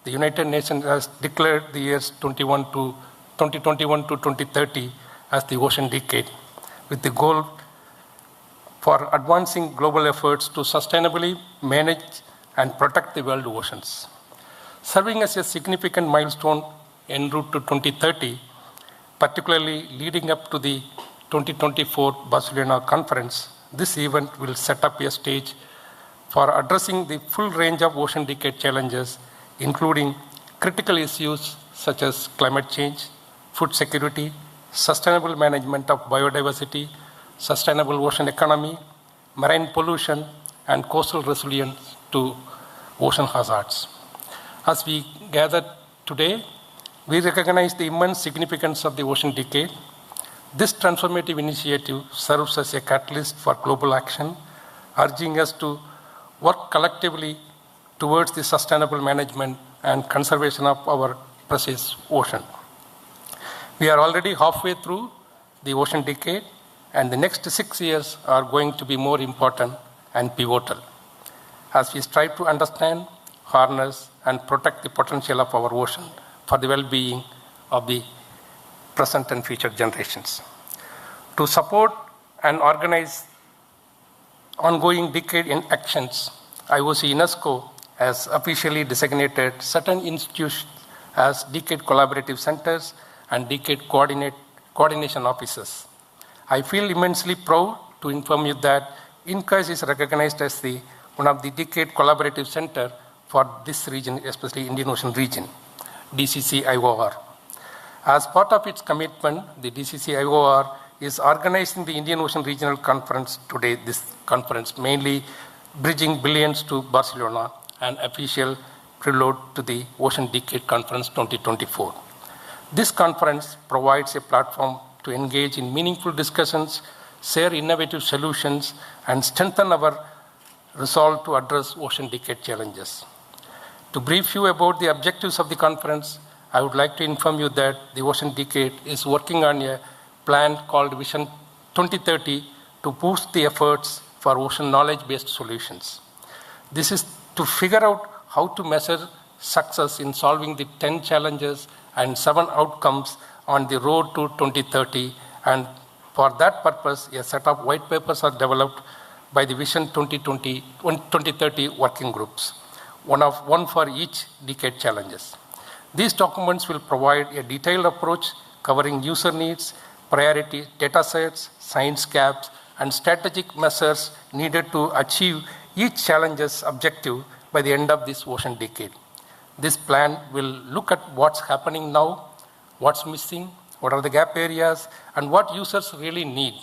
the United Nations has declared the years 2021 to 2030 as the ocean decade, with the goal for advancing global efforts to sustainably manage and protect the world oceans. Serving as a significant milestone en route to 2030, particularly leading up to the 2024 Barcelona conference, this event will set up a stage for addressing the full range of ocean decade challenges, including critical issues such as climate change, food security, sustainable management of biodiversity, sustainable ocean economy, marine pollution, and coastal resilience to ocean hazards. As we gather today, we recognize the immense significance of the ocean decade. This transformative initiative serves as a catalyst for global action, urging us to work collectively towards the sustainable management and conservation of our precious ocean. We are already halfway through the ocean decade, and the next 6 years are going to be more important and pivotal as we strive to understand, harness, and protect the potential of our ocean for the well-being of the present and future generations. To support and organize ongoing decade in actions, IOC UNESCO has officially designated certain institutions as decade collaborative centers and decade coordination offices. I feel immensely proud to inform you that INCAIS is recognized as one of the decade collaborative center for this region, especially Indian Ocean region, DCC-IOR. As part of its commitment, the DCC-IOR is organizing the Indian Ocean Regional Conference today, this conference mainly bridging billions to Barcelona, an official prelude to the Ocean Decade Conference 2024. This conference provides a platform to engage in meaningful discussions, share innovative solutions, and strengthen our resolve to address ocean decade challenges. To brief you about the objectives of the conference, I would like to inform you that the Ocean Decade is working on a plan called Vision 2030 to boost the efforts for ocean knowledge-based solutions. This is to figure out how to measure success in solving the 10 challenges and 7 outcomes on the road to 2030, and for that purpose, a set of white papers are developed by the Vision 2030 working groups, one for each decade challenges. These documents will provide a detailed approach covering user needs, priority data sets, science gaps, and strategic measures needed to achieve each challenge's objective by the end of this ocean decade. This plan will look at what's happening now, what's missing, what are the gap areas, and what users really need.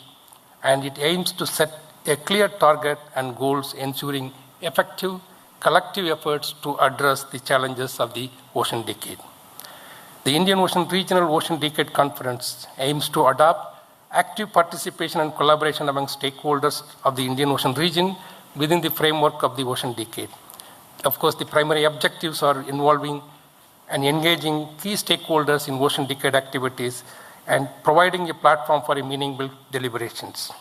And it aims to set a clear target and goals ensuring effective collective efforts to address the challenges of the ocean decade. The Indian Ocean Regional Ocean Decade Conference aims to adopt active participation and collaboration among stakeholders of the Indian Ocean region within the framework of the Ocean Decade. Of course, the primary objectives are involving and engaging key stakeholders in Ocean Decade activities and providing a platform for a meaningful deliberations.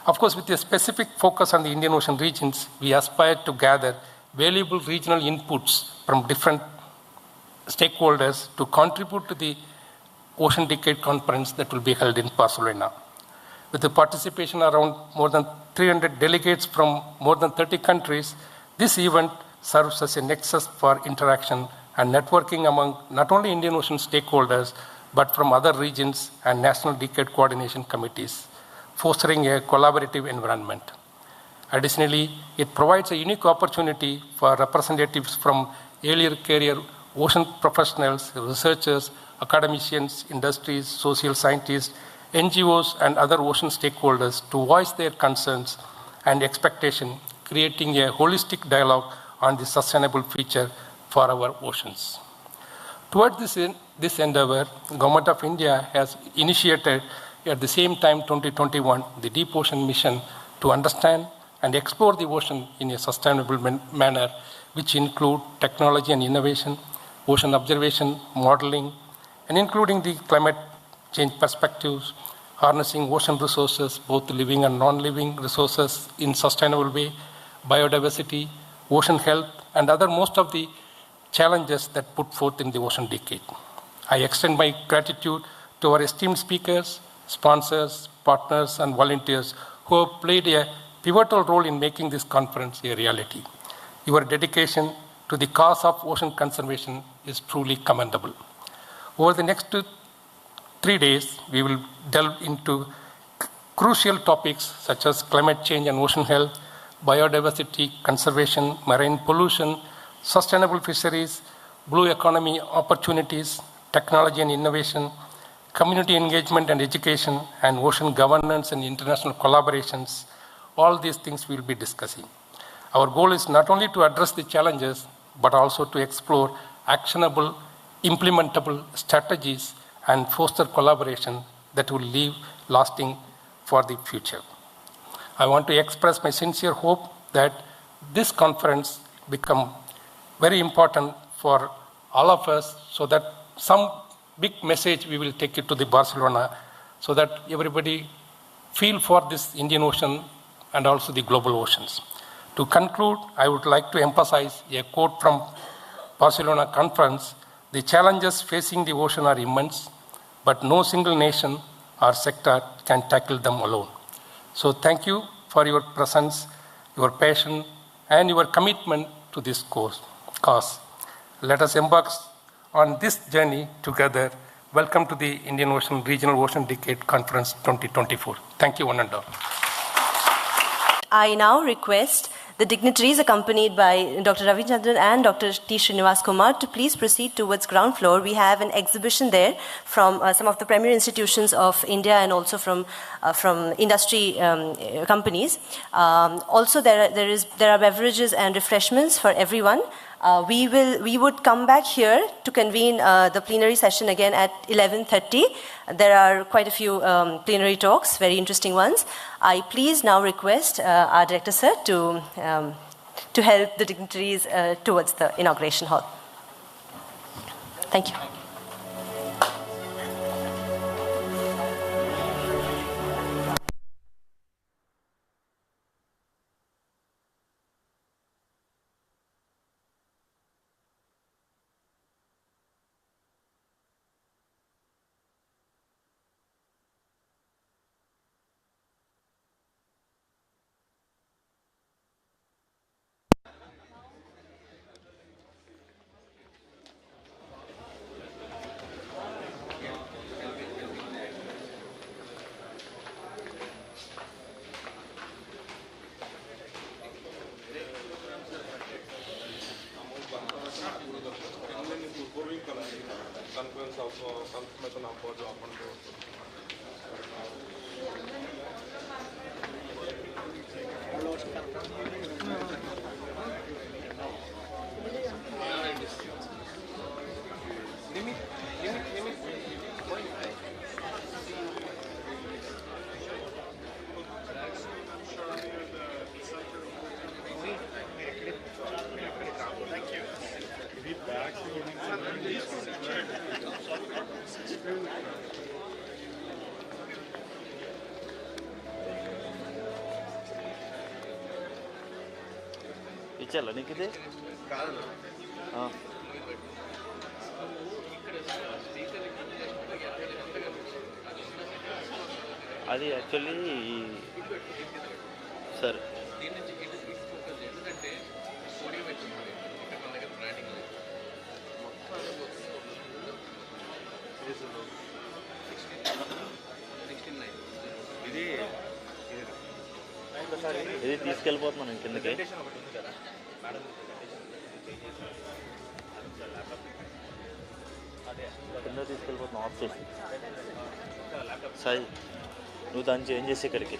Of course, with a specific focus on the Indian Ocean regions, we aspire to gather valuable regional inputs from different stakeholders to contribute to the Ocean Decade Conference that will be held in Barcelona. With the participation around more than 300 delegates from more than 30 countries, this event serves as a nexus for interaction and networking among not only Indian Ocean stakeholders, but from other regions and national decade coordination committees, fostering a collaborative environment. Additionally, it provides a unique opportunity for representatives from earlier career ocean professionals, researchers, academicians, industries, social scientists, NGOs, and other ocean stakeholders to voice their concerns and expectation, creating a holistic dialogue on the sustainable future for our oceans. Towards this endeavor, Government of India has initiated at the same time 2021 the Deep Ocean Mission to understand and explore the ocean in a sustainable manner, which include technology and innovation, ocean observation, modeling, and including the climate change perspectives, harnessing ocean resources, both living and non-living resources in sustainable way, biodiversity, ocean health, and other most of the challenges that put forth in the ocean decade. I extend my gratitude to our esteemed speakers, sponsors, partners, and volunteers who have played a pivotal role in making this conference a reality. Your dedication to the cause of ocean conservation is truly commendable. Over the next 3 days, we will delve into crucial topics such as climate change and ocean health, biodiversity conservation, marine pollution, sustainable fisheries, blue economy opportunities, technology and innovation, community engagement and education, and ocean governance and international collaborations. All these things we will be discussing. Our goal is not only to address the challenges, but also to explore actionable, implementable strategies and foster collaboration that will leave lasting for the future. I want to express my sincere hope that this conference become very important for all of us so that some big message we will take it to the Barcelona so that everybody feel for this Indian Ocean and also the global oceans. To conclude, I would like to emphasize a quote from Barcelona conference: "The challenges facing the ocean are immense, but no single nation or sector can tackle them alone." So thank you for your presence, your passion, and your commitment to this cause. Let us embark on this journey together. Welcome to the Indian Ocean Regional Ocean Decade Conference 2024. Thank you, one and all. I now request the dignitaries accompanied by Dr. Ravichandran and Dr. T. Srinivas Kumar to please proceed towards ground floor. We have an exhibition there from some of the premier institutions of India and also from industry companies. Also, there are beverages and refreshments for everyone. We would come back here to convene the plenary session again at 11:30. There are quite a few plenary talks, very interesting ones. I please now request our director, sir, to help the dignitaries towards the inauguration hall. Thank you. ఇచ్చాలా నీకు ఇది అది actually సరే ఇది తీసుకెళ్ళిపోతున్నాను కిందకి కింద తీసుకెళ్ళిపోతున్నాను of చేసి సాయి నువ్వు దాన్ని చేంజ్ చేసి ఇక్కడికి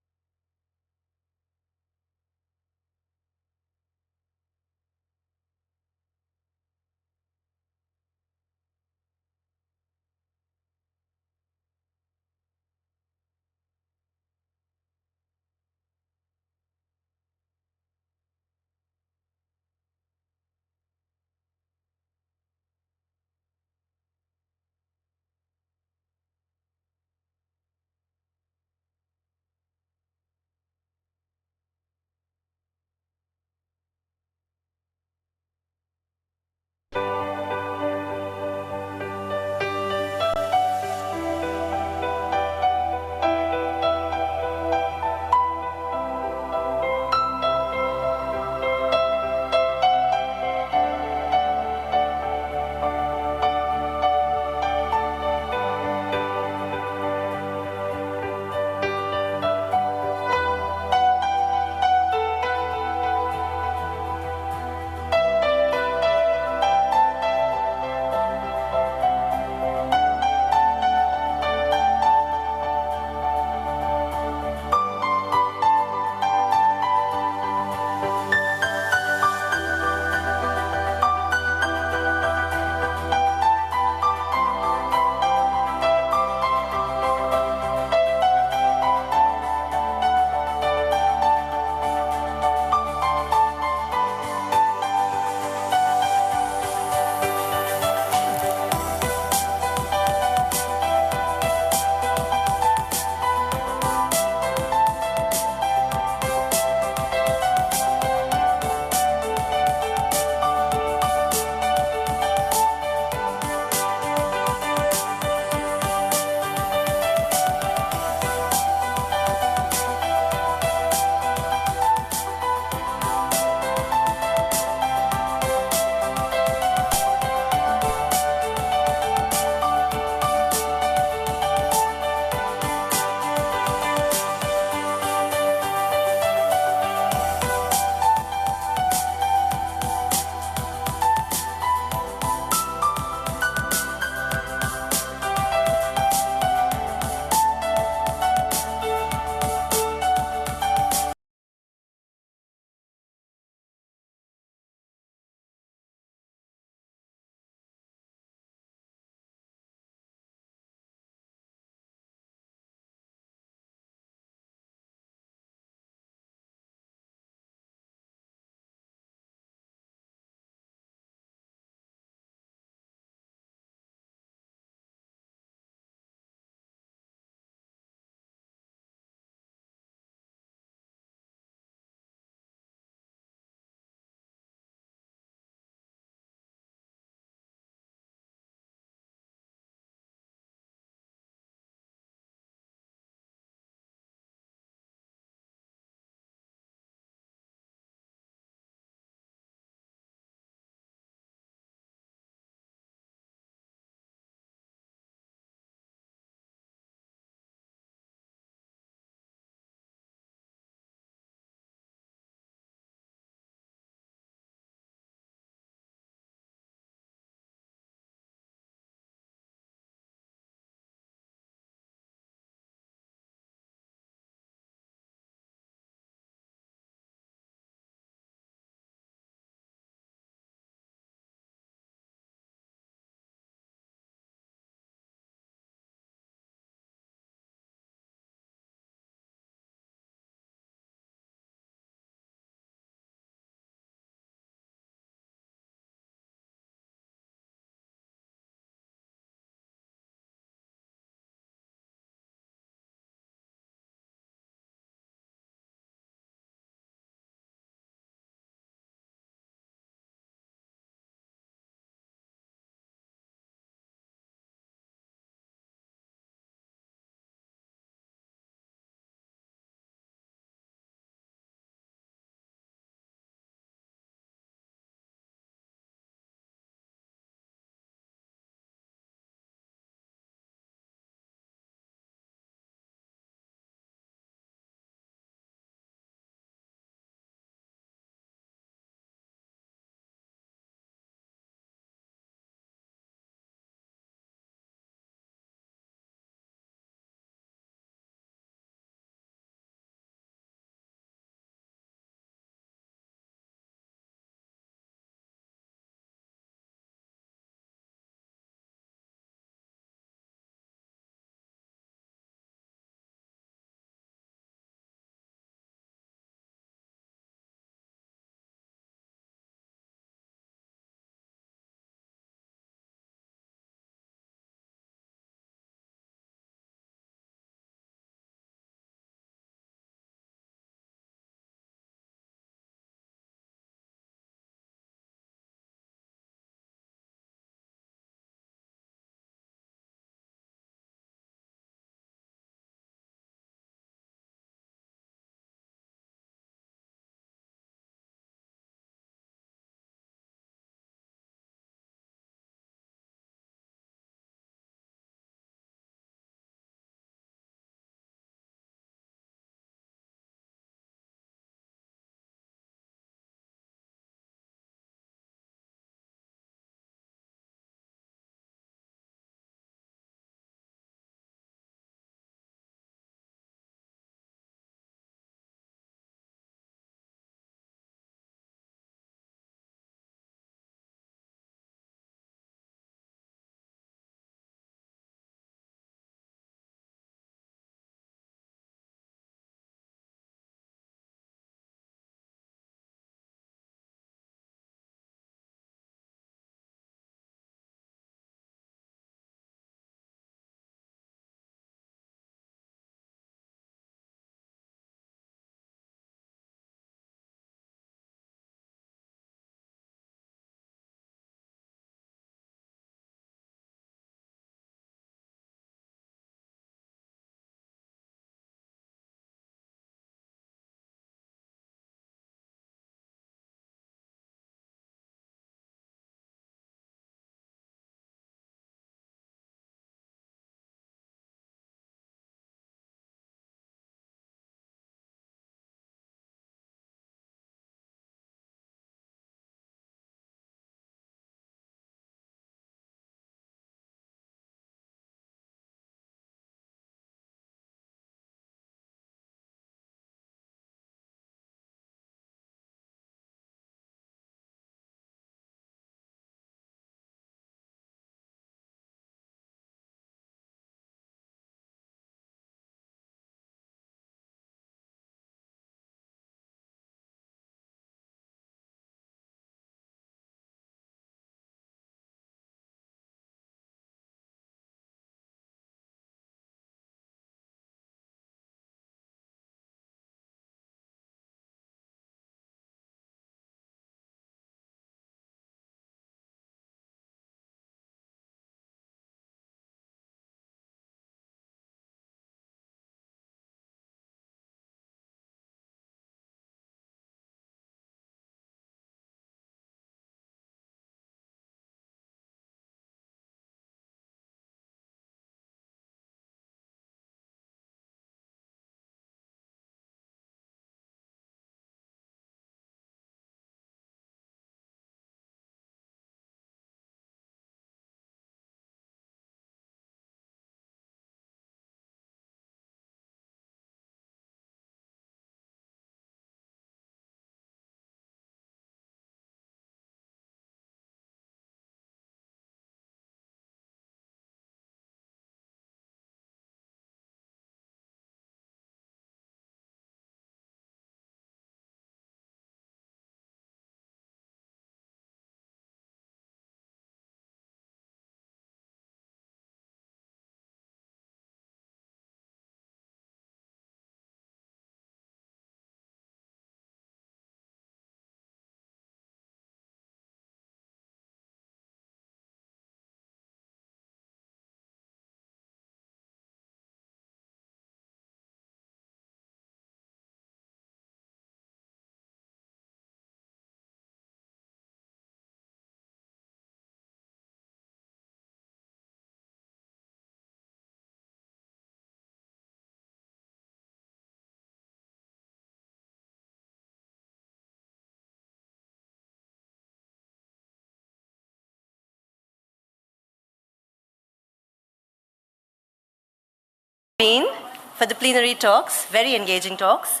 For the plenary talks, very engaging talks.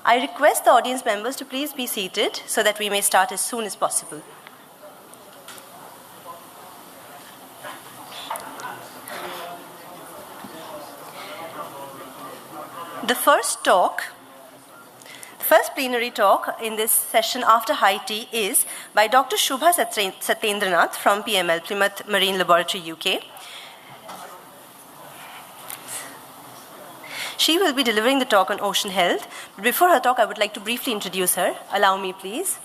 I request the audience members to please be seated so that we may start as soon as possible. The first plenary talk in this session after high tea is by Dr. Shubha Satyendranath from PML, Plymouth Marine Laboratory, UK. She will be delivering the talk on ocean health. But before her talk, I would like to briefly introduce her. Allow me, please.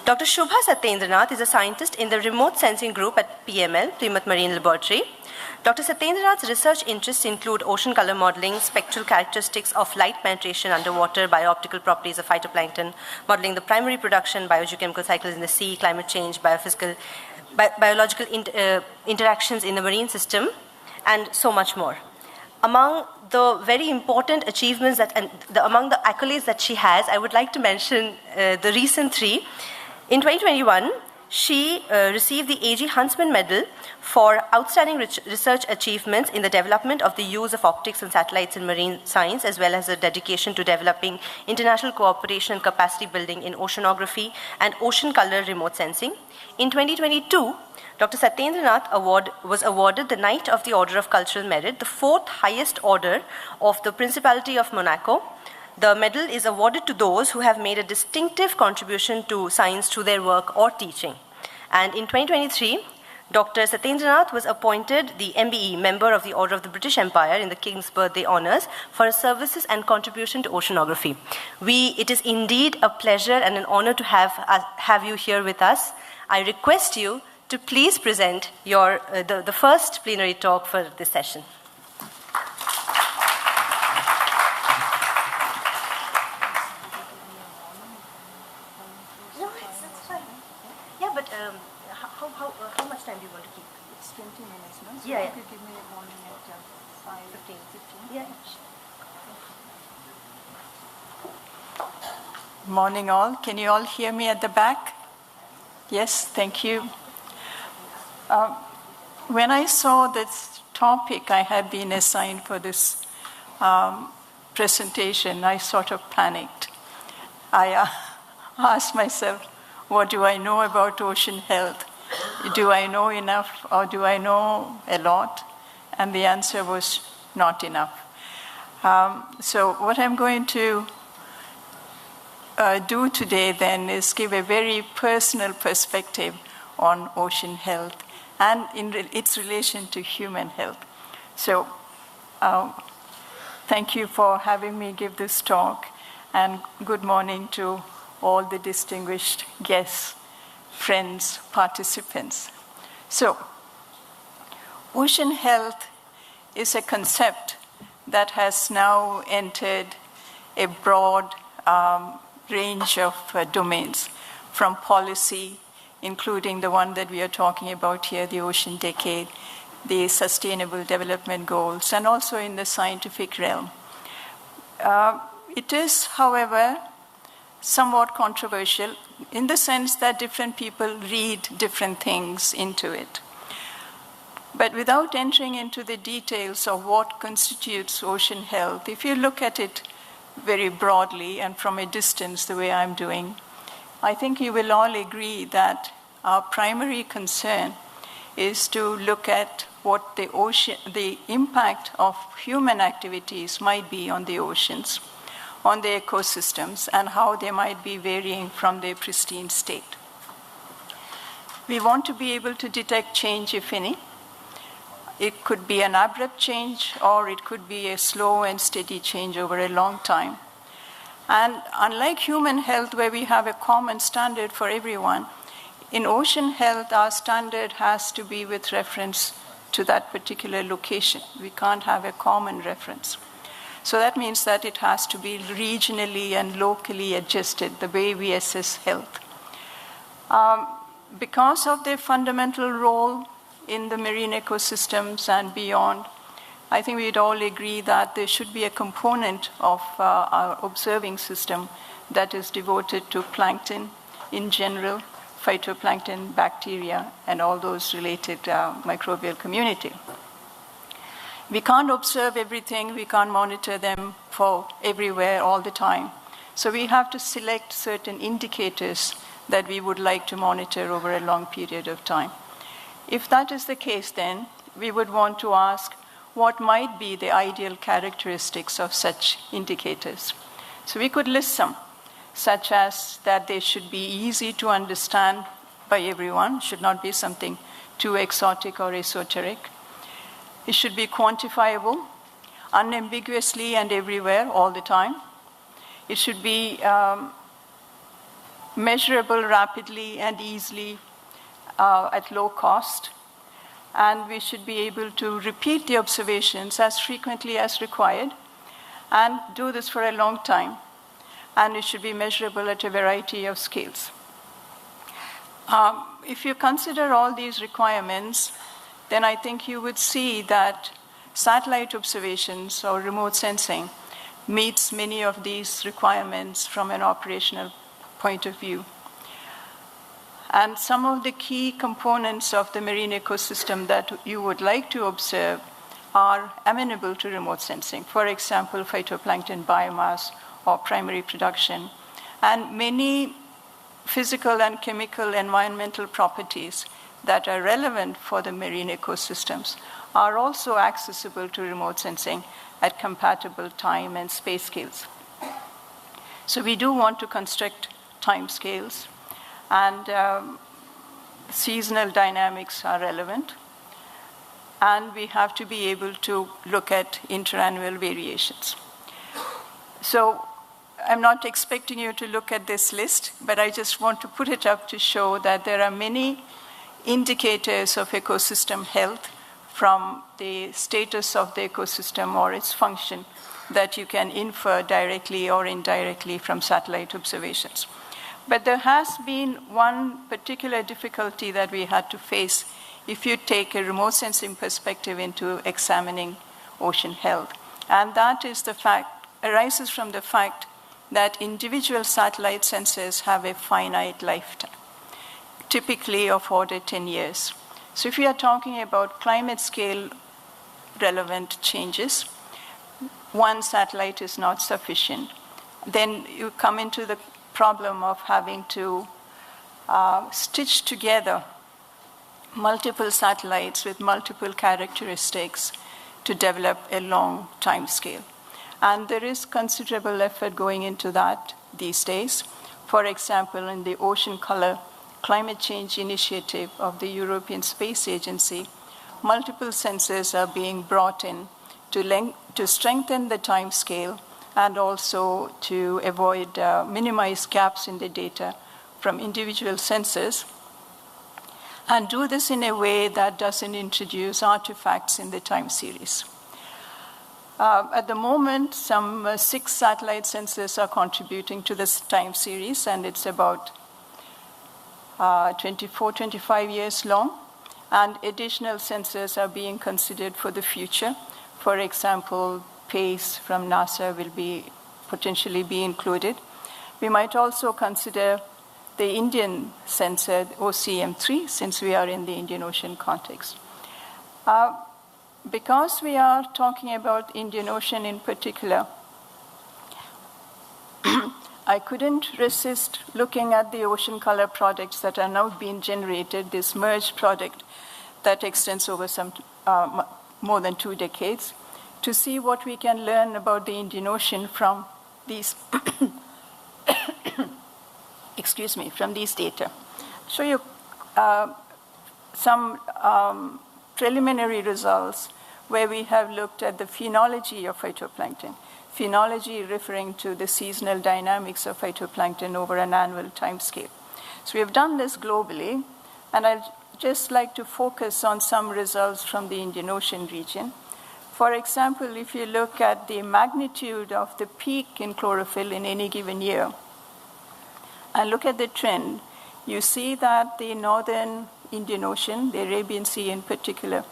Dr. Shubha Satyendranath is a scientist in the remote sensing group at PML, Plymouth Marine Laboratory. Dr. Satyendranath's research interests include ocean color modeling, spectral characteristics of light penetration underwater, biooptical properties of phytoplankton, modeling the primary production, biogeochemical cycles in the sea, climate change, biological interactions in the marine system, and so much more. Among the very important achievements among the accolades that she has, I would like to mention the recent three. In 2021, she received the A.G. Huntsman Medal for outstanding research achievements in the development of the use of optics and satellites in marine science, as well as a dedication to developing international cooperation and capacity building in oceanography and ocean color remote sensing. In 2022, Dr. Satyendranath was awarded the Knight of the Order of Cultural Merit, the fourth highest order of the Principality of Monaco. The medal is awarded to those who have made a distinctive contribution to science through their work or teaching. And in 2023, Dr. Satyendranath was appointed the MBE, Member of the Order of the British Empire, in the King's Birthday Honours for his services and contribution to oceanography. It is indeed a pleasure and an honour to have you here with us. I request you to please present the first plenary talk for this session. No, it's fine. Yeah, but how much time do you want to keep? It's 20 minutes, no? So Yeah, you yeah. could give me a warning at 5, 15. Yeah. Morning all. Can you all hear me at the back? Yes, thank you. When I saw this topic I had been assigned for this presentation, I sort of panicked. I asked myself, what do I know about ocean health? Do I know enough or do I know a lot? And the answer was not enough. So what I'm going to do today then is give a very personal perspective on ocean health and its relation to human health. So thank you for having me give this talk, and good morning to all the distinguished guests, friends, participants. So ocean health is a concept that has now entered a broad range of domains, from policy, including the one that we are talking about here, the Ocean Decade, the Sustainable Development Goals, and also in the scientific realm. It is, however, somewhat controversial in the sense that different people read different things into it. But without entering into the details of what constitutes ocean health, if you look at it very broadly and from a distance the way I'm doing, I think you will all agree that our primary concern is to look at what the impact of human activities might be on the oceans, on the ecosystems, and how they might be varying from their pristine state. We want to be able to detect change, if any. It could be an abrupt change, or it could be a slow and steady change over a long time. And unlike human health, where we have a common standard for everyone, in ocean health, our standard has to be with reference to that particular location. We can't have a common reference. So that means that it has to be regionally and locally adjusted, the way we assess health. Because of their fundamental role in the marine ecosystems and beyond, I think we'd all agree that there should be a component of our observing system that is devoted to plankton in general, phytoplankton, bacteria, and all those related microbial community. We can't observe everything, we can't monitor them for everywhere all the time. So we have to select certain indicators that we would like to monitor over a long period of time. If that is the case, then we would want to ask what might be the ideal characteristics of such indicators. So we could list some, such as that they should be easy to understand by everyone, should not be something too exotic or esoteric. It should be quantifiable, unambiguously and everywhere all the time. It should be measurable rapidly and easily at low cost. And we should be able to repeat the observations as frequently as required and do this for a long time. And it should be measurable at a variety of scales. If you consider all these requirements, then I think you would see that satellite observations or remote sensing meets many of these requirements from an operational point of view. And some of the key components of the marine ecosystem that you would like to observe are amenable to remote sensing. For example, phytoplankton biomass or primary production, and many physical and chemical environmental properties that are relevant for the marine ecosystems are also accessible to remote sensing at compatible time and space scales. So we do want to construct time scales, and seasonal dynamics are relevant, and we have to be able to look at interannual variations. So I'm not expecting you to look at this list, but I just want to put it up to show that there are many indicators of ecosystem health from the status of the ecosystem or its function that you can infer directly or indirectly from satellite observations. But there has been one particular difficulty that we had to face if you take a remote sensing perspective into examining ocean health. And that is arises from the fact that individual satellite sensors have a finite lifetime, typically of order 10 years. So if we are talking about climate scale relevant changes, one satellite is not sufficient. Then you come into the problem of having to stitch together multiple satellites with multiple characteristics to develop a long time scale. And there is considerable effort going into that these days. For example, in the Ocean Color Climate Change Initiative of the European Space Agency, multiple sensors are being brought in to strengthen the time scale and also to avoid, minimize gaps in the data from individual sensors, and do this in a way that doesn't introduce artifacts in the time series. At the moment, some 6 satellite sensors are contributing to this time series, and it's about 24, 25 years long, and additional sensors are being considered for the future. For example, PACE from NASA will potentially be included. We might also consider the Indian sensor, OCM3, since we are in the Indian Ocean context. Because we are talking about Indian Ocean in particular, I couldn't resist looking at the ocean color products that are now being generated, this merged product that extends over some more than 2 decades, to see what we can learn about the Indian Ocean from these from these data. Show you some preliminary results where we have looked at the phenology of phytoplankton. Phenology referring to the seasonal dynamics of phytoplankton over an annual time scale. So we have done this globally, and I'd just like to focus on some results from the Indian Ocean region. For example, if you look at the magnitude of the peak in chlorophyll in any given year, and look at the trend, you see that the northern Indian Ocean, the Arabian Sea in particular,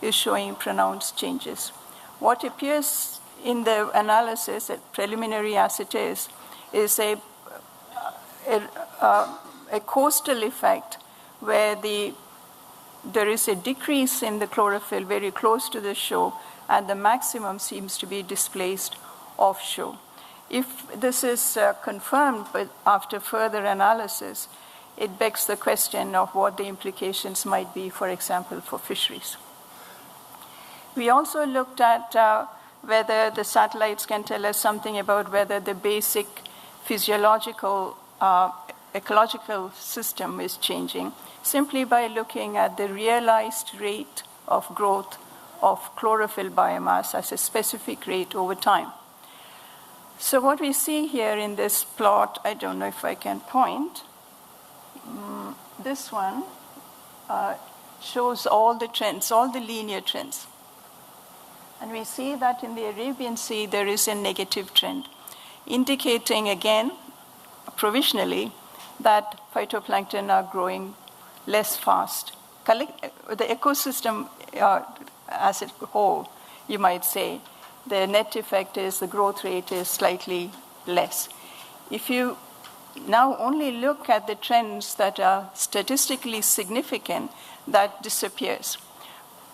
is showing pronounced changes. What appears in the analysis, preliminary as it is a coastal effect where there is a decrease in the chlorophyll very close to the shore, and the maximum seems to be displaced offshore. If this is confirmed after further analysis, it begs the question of what the implications might be, for example, for fisheries. We also looked at whether the satellites can tell us something about whether the basic physiological, ecological system is changing, simply by looking at the realized rate of growth of chlorophyll biomass as a specific rate over time. So what we see here in this plot, I don't know if I can point, this one shows all the trends, all the linear trends. And we see that in the Arabian Sea, there is a negative trend, indicating again, provisionally, that phytoplankton are growing less fast. The ecosystem as a whole, you might say, the net effect is the growth rate is slightly less. If you now only look at the trends that are statistically significant, that disappears.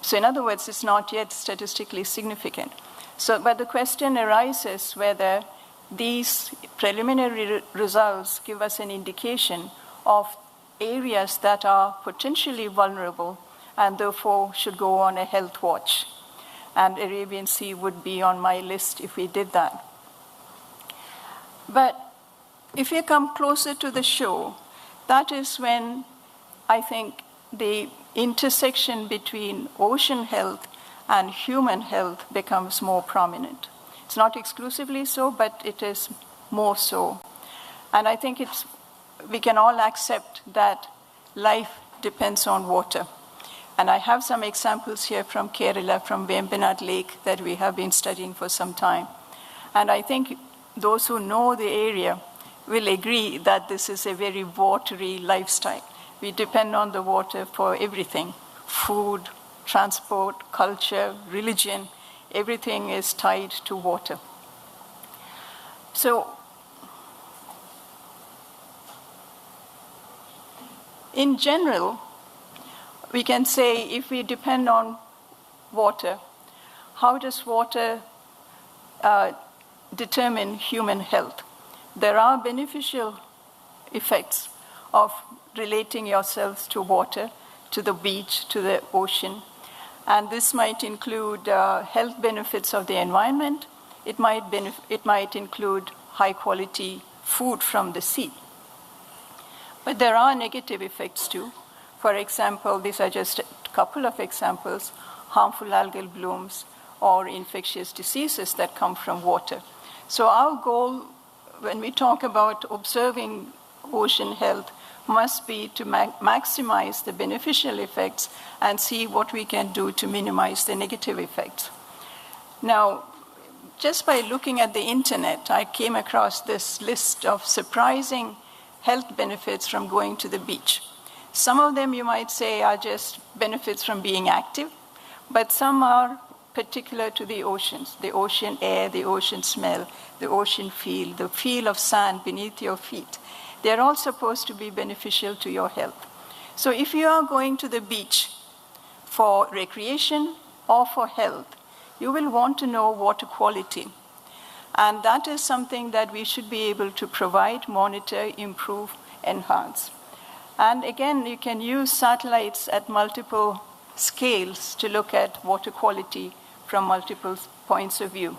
So in other words, it's not yet statistically significant. But the question arises whether these preliminary results give us an indication of areas that are potentially vulnerable and therefore should go on a health watch. And Arabian Sea would be on my list if we did that. But if you come closer to the shore, that is when I think the intersection between ocean health and human health becomes more prominent. It's not exclusively so, but it is more so. And I think we can all accept that life depends on water. And I have some examples here from Kerala, from Vembanad Lake, that we have been studying for some time. And I think those who know the area will agree that this is a very watery lifestyle. We depend on the water for everything: food, transport, culture, religion. Everything is tied to water. So, in general, we can say if we depend on water, how does water determine human health? There are beneficial effects of relating yourselves to water, to the beach, to the ocean. And this might include health benefits of the environment. It might include high-quality food from the sea. But there are negative effects too. For example, these are just a couple of examples: harmful algal blooms or infectious diseases that come from water. So our goal, when we talk about observing ocean health, must be to maximize the beneficial effects and see what we can do to minimize the negative effects. Now, just by looking at the internet, I came across this list of surprising health benefits from going to the beach. Some of them, you might say, are just benefits from being active, but some are particular to the oceans: the ocean air, the ocean smell, the ocean feel, the feel of sand beneath your feet. They're all supposed to be beneficial to your health. So if you are going to the beach for recreation or for health, you will want to know water quality. And that is something that we should be able to provide, monitor, improve, enhance. And again, you can use satellites at multiple scales to look at water quality from multiple points of view.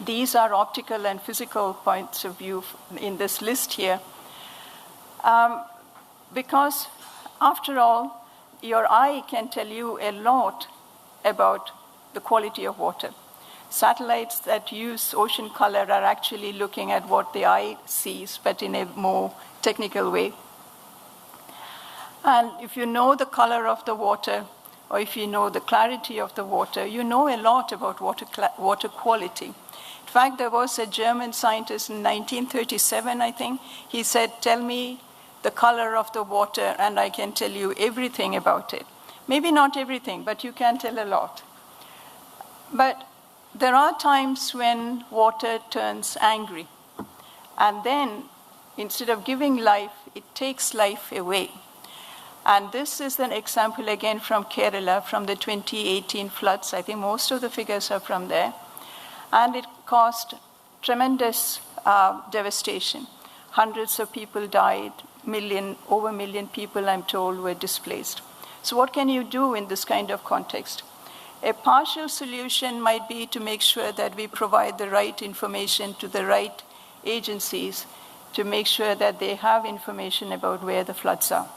These are optical and physical points of view in this list here. Because, after all, your eye can tell you a lot about the quality of water. Satellites that use ocean color are actually looking at what the eye sees, but in a more technical way. And if you know the color of the water, or if you know the clarity of the water, you know a lot about water quality. In fact, there was a German scientist in 1937, I think. He said, "Tell me the color of the water and I can tell you everything about it." Maybe not everything, but you can tell a lot. But there are times when water turns angry. And then, instead of giving life, it takes life away. And this is an example again from Kerala, from the 2018 floods. I think most of the figures are from there. And it caused tremendous devastation. Hundreds of people died, over a million people, I'm told, were displaced. So what can you do in this kind of context? A partial solution might be to make sure that we provide the right information to the right agencies to make sure that they have information about where the floods are.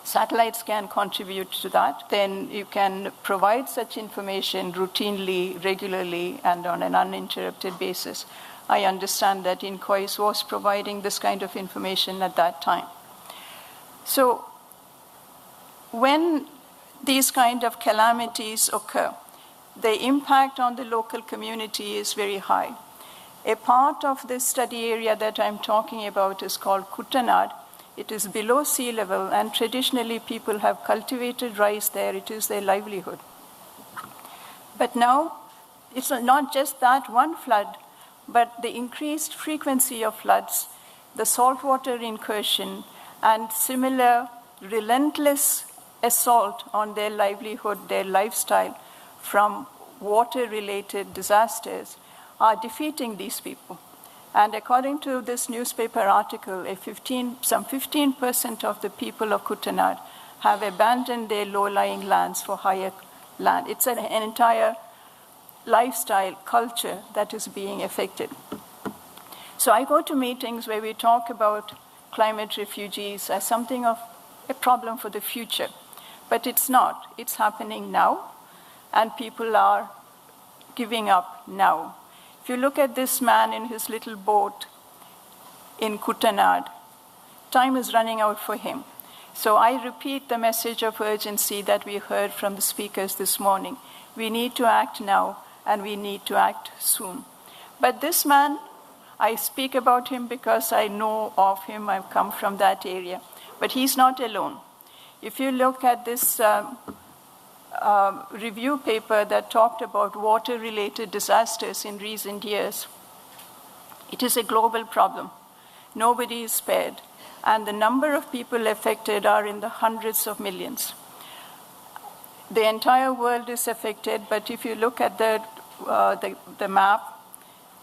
Satellites can contribute to that. Then you can provide such information routinely, regularly, and on an uninterrupted basis. I understand that INCOIS was providing this kind of information at that time. So when these kind of calamities occur, the impact on the local community is very high. A part of this study area that I'm talking about is called Kuttanad. It is below sea level, and traditionally people have cultivated rice there. It is their livelihood. But now, it's not just that one flood, but the increased frequency of floods, the saltwater incursion, and similar relentless assault on their livelihood, their lifestyle, from water-related disasters are defeating these people. And according to this newspaper article, some 15% of the people of Kuttanad have abandoned their low-lying lands for higher land. It's an entire lifestyle, culture that is being affected. So I go to meetings where we talk about climate refugees as something of a problem for the future. But it's not. It's happening now, and people are giving up now. If you look at this man in his little boat in Kuttanad, time is running out for him. So I repeat the message of urgency that we heard from the speakers this morning. We need to act now, and we need to act soon. But this man, I speak about him because I know of him. I've come from that area. But he's not alone. If you look at this review paper that talked about water-related disasters in recent years, it is a global problem. Nobody is spared. And the number of people affected are in the hundreds of millions. The entire world is affected, but if you look at the map,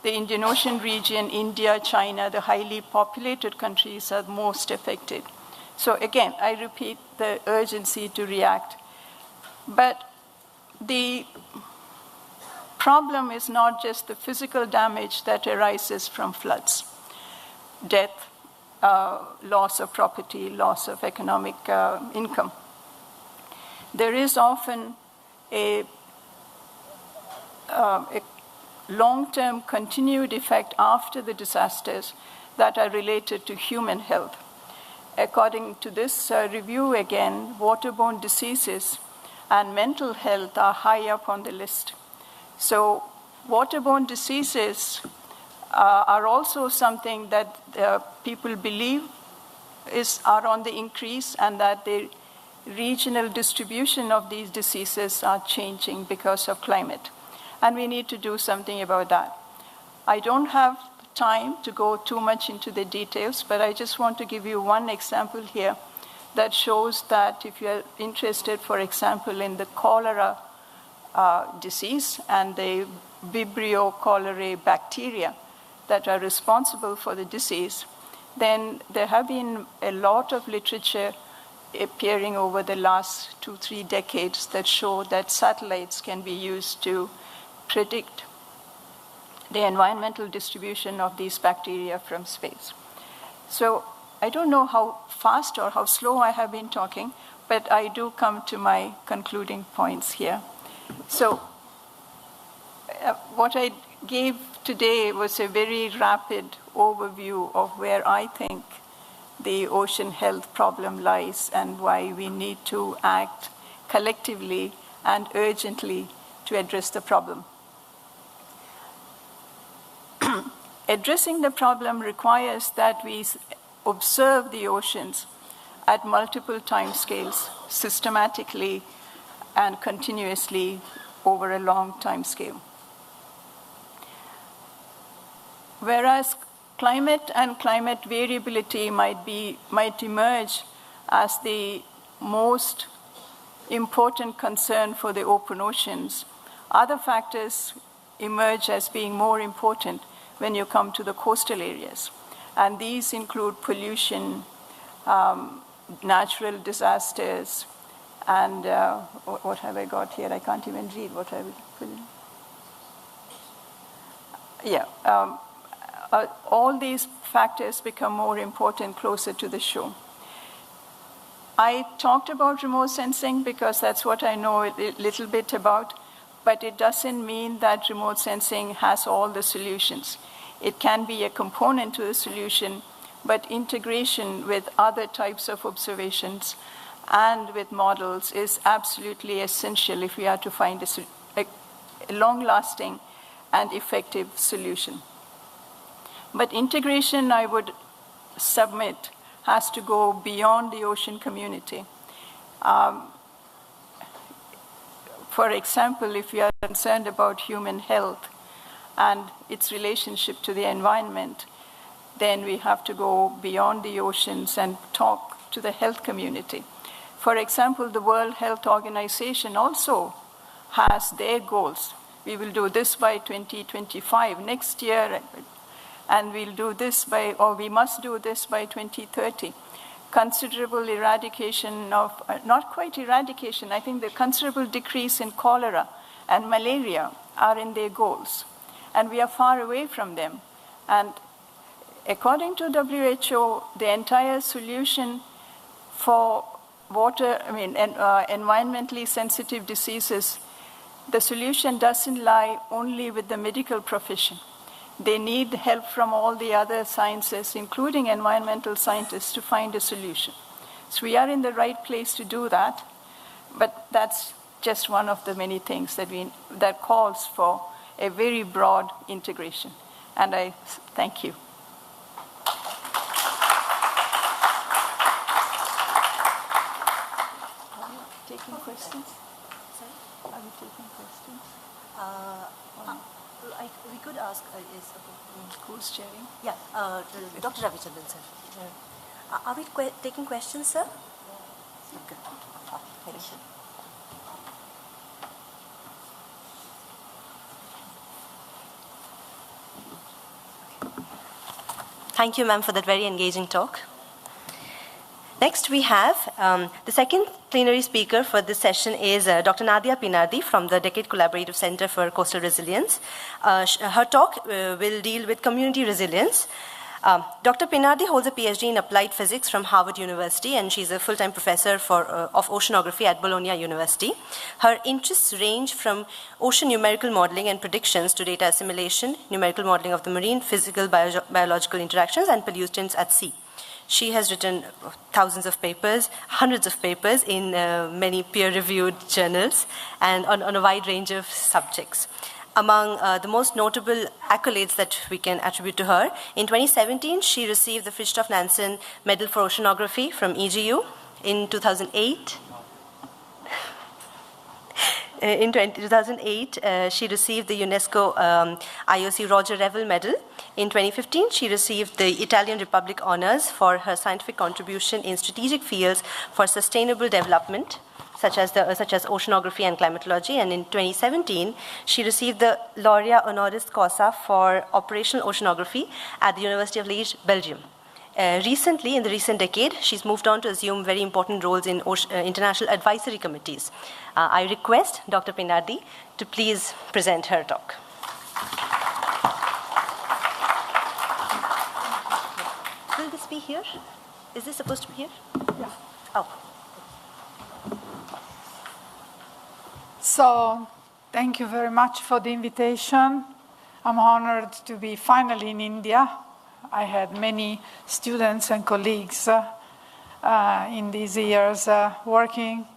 the Indian Ocean region, India, China, the highly populated countries are most affected. So again, I repeat the urgency to react. But the problem is not just the physical damage that arises from floods, death, loss of property, loss of economic income. There is often a long-term continued effect after the disasters that are related to human health. According to this review again, waterborne diseases and mental health are high up on the list. So waterborne diseases are also something that people believe are on the increase, and that the regional distribution of these diseases are changing because of climate. And we need to do something about that. I don't have time to go too much into the details, but I just want to give you one example here that shows that if you're interested, for example, in the cholera disease and the Vibrio cholerae bacteria that are responsible for the disease, then there have been a lot of literature appearing over the last 2-3 decades that show that satellites can be used to predict the environmental distribution of these bacteria from space. So I don't know how fast or how slow I have been talking, but I do come to my concluding points here. So what I gave today was a very rapid overview of where I think the ocean health problem lies and why we need to act collectively and urgently to address the problem. Addressing the problem requires that we observe the oceans at multiple time scales, systematically and continuously over a long time scale. Whereas climate and climate variability might emerge as the most important concern for the open oceans, other factors emerge as being more important when you come to the coastal areas. And these include pollution, natural disasters, and what have I got here? I can't even read what I would put in. Yeah, all these factors become more important closer to the shore. I talked about remote sensing because that's what I know a little bit about, but it doesn't mean that remote sensing has all the solutions. It can be a component to the solution, but integration with other types of observations and with models is absolutely essential if we are to find a long-lasting and effective solution. But integration, I would submit, has to go beyond the ocean community. For example, if we are concerned about human health and its relationship to the environment, then we have to go beyond the oceans and talk to the health community. For example, the World Health Organization also has their goals. We will do this by 2025 next year, and we'll do this by, or we must do this by 2030. Considerable eradication of, not quite eradication, I think the considerable decrease in cholera and malaria are in their goals. And we are far away from them. And according to WHO, the entire solution for environmentally sensitive diseases, the solution doesn't lie only with the medical profession. They need help from all the other sciences, including environmental scientists, to find a solution. So we are in the right place to do that, but that's just one of the many things that calls for a very broad integration. And I thank you. Are you taking questions? Sorry? Are you taking questions? We could ask, Who's chairing? Yeah, Dr. Ravichandran, sir. Are we taking questions, sir? Okay. Thank you. Thank you, ma'am, for that very engaging talk. Next, we have the second plenary speaker for this session is Dr. Nadia Pinardi from the Decade Collaborative Center for Coastal Resilience. Her talk will deal with community resilience. Dr. Pinardi holds a PhD in applied physics from Harvard University, and she's a full-time professor of oceanography at Bologna University. Her interests range from ocean numerical modeling and predictions to data assimilation, numerical modeling of the marine, physical, biological interactions, and pollutants at sea. She has written thousands of papers, hundreds of papers in many peer-reviewed journals and on a wide range of subjects. Among the most notable accolades that we can attribute to her, in 2017, she received the Fridtjof Nansen Medal for Oceanography from EGU. In 2008, she received the UNESCO IOC Roger Revel Medal. In 2015, she received the Italian Republic Honours for her scientific contribution in strategic fields for sustainable development, such as oceanography and climatology. And in 2017, she received the Laurea Honoris Causa for operational oceanography at the University of Liège, Belgium. Recently, in the recent decade, she's moved on to assume very important roles in international advisory committees. I request Dr. Pinardi to please present her talk. Will this be here? Is this supposed to be here? Yeah. Oh. So, thank you very much for the invitation. I'm honored to be finally in India. I had many students and colleagues in these years working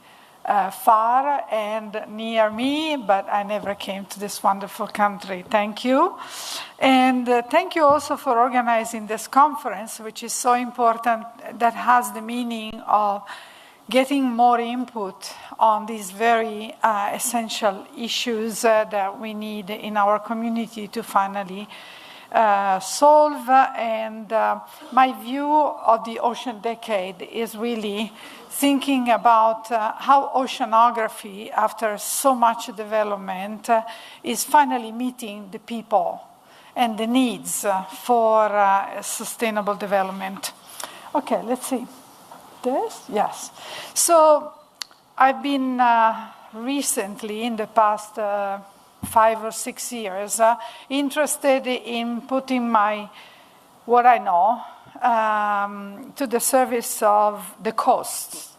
far and near me, but I never came to this wonderful country. Thank you. And thank you also for organizing this conference, which is so important, that has the meaning of getting more input on these very essential issues that we need in our community to finally solve. And my view of the ocean decade is really thinking about how oceanography, after so much development, is finally meeting the people and the needs for sustainable development. Okay, let's see. This? Yes. So I've been recently, in the past 5 or 6 years, interested in putting what I know to the service of the coasts.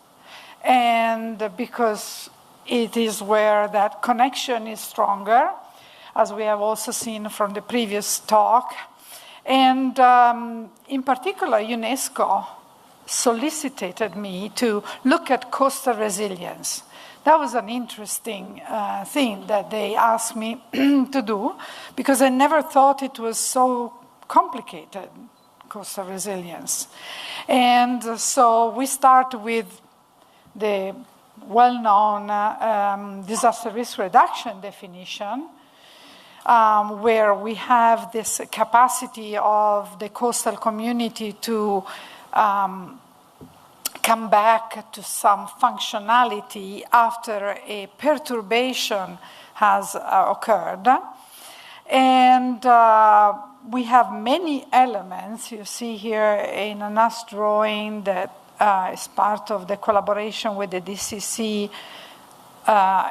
And because it is where that connection is stronger, as we have also seen from the previous talk. And in particular, UNESCO solicited me to look at coastal resilience. That was an interesting thing that they asked me to do, because I never thought it was so complicated, coastal resilience. And so we start with the well-known disaster risk reduction definition, where we have this capacity of the coastal community to come back to some functionality after a perturbation has occurred. And we have many elements. You see here in a nice drawing that is part of the collaboration with the DCC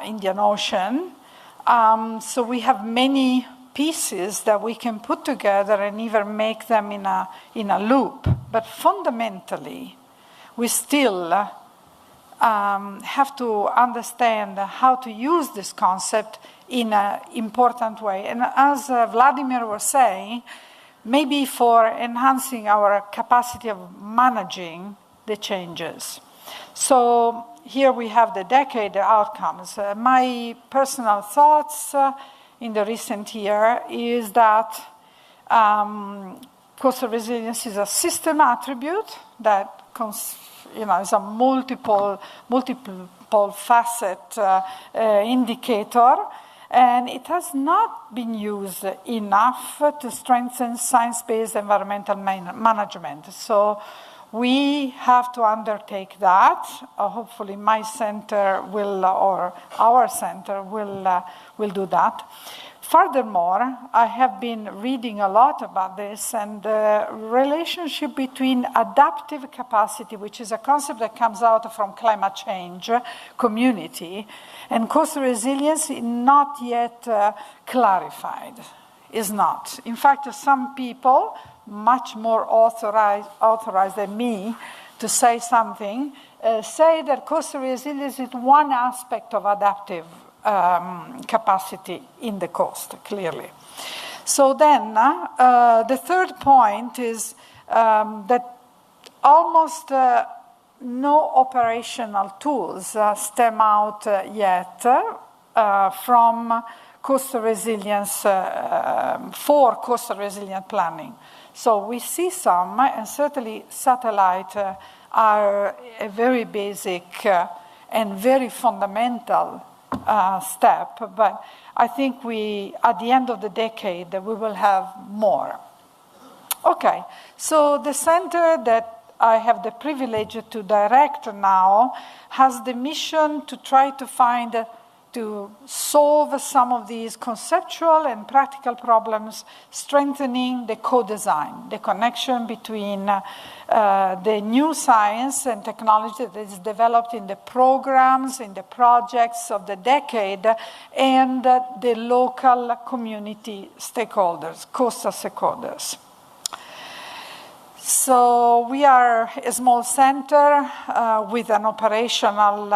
Indian Ocean. So we have many pieces that we can put together and even make them in a loop. But fundamentally, we still have to understand how to use this concept in an important way. And as Vladimir was saying, maybe for enhancing our capacity of managing the changes. So here we have the decade outcomes. My personal thoughts in the recent year is that coastal resilience is a system attribute that is a multiple facet indicator, and it has not been used enough to strengthen science-based environmental management. So we have to undertake that. Hopefully my center will, or our center will do that. Furthermore, I have been reading a lot about this and the relationship between adaptive capacity, which is a concept that comes out from climate change community, and coastal resilience is not yet clarified. Is not. In fact, some people, much more authorized than me to say something, say that coastal resilience is one aspect of adaptive capacity in the coast, clearly. So then, the third point is that almost no operational tools stem out yet from coastal resilience, for coastal resilient planning. So we see some, and certainly satellite are a very basic and very fundamental step, but I think at the end of the decade, we will have more. Okay, so the center that I have the privilege to direct now has the mission to try to solve some of these conceptual and practical problems, strengthening the co-design, the connection between the new science and technology that is developed in the programs, in the projects of the decade, and the local community stakeholders, coastal stakeholders. So we are a small center with an operational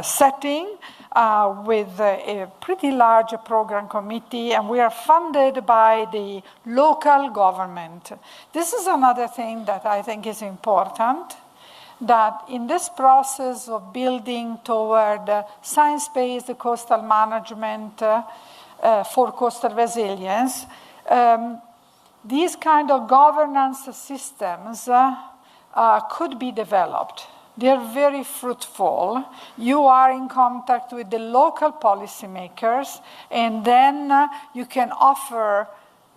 setting with a pretty large program committee, and we are funded by the local government. This is another thing that I think is important, that in this process of building toward science-based coastal management for coastal resilience, these kind of governance systems could be developed. They are very fruitful. You are in contact with the local policymakers, and then you can offer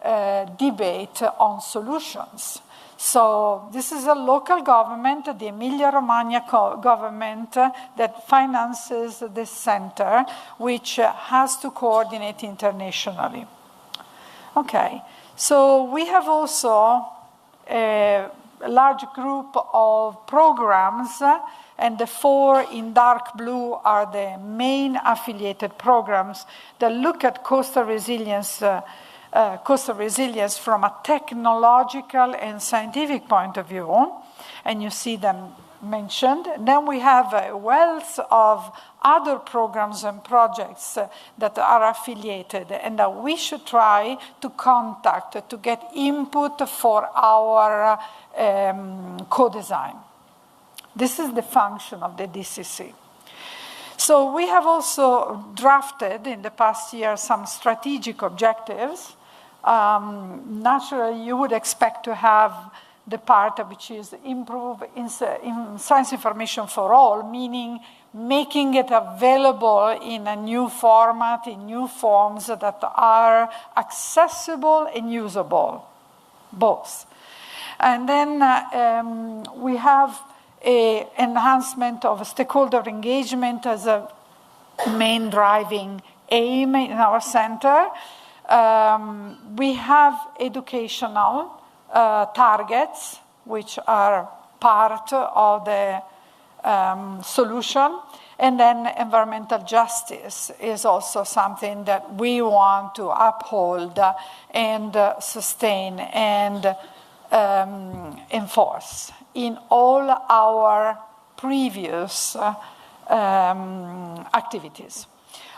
debate on solutions. So this is a local government, the Emilia-Romagna government, that finances this center, which has to coordinate internationally. Okay, so we have also a large group of programs, and the 4 in dark blue are the main affiliated programs that look at coastal resilience from a technological and scientific point of view, and you see them mentioned. Then we have a wealth of other programs and projects that are affiliated and that we should try to contact to get input for our co-design. This is the function of the DCC. So we have also drafted in the past year some strategic objectives. Naturally, you would expect to have the part which is improve in science information for all, meaning making it available in a new format, in new forms that are accessible and usable, both. And then we have an enhancement of stakeholder engagement as a main driving aim in our center. We have educational targets, which are part of the solution. And then environmental justice is also something that we want to uphold and sustain and enforce in all our previous activities.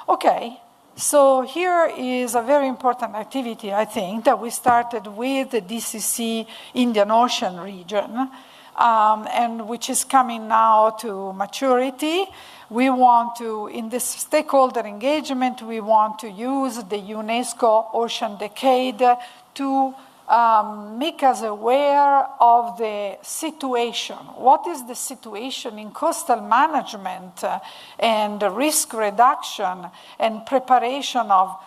Okay. So here is a very important activity, I think, that we started with the DCC Indian Ocean region, and which is coming now to maturity. We want to, in this stakeholder engagement, we want to use the UNESCO Ocean Decade to make us aware of the situation. What is the situation in coastal management and risk reduction and preparation of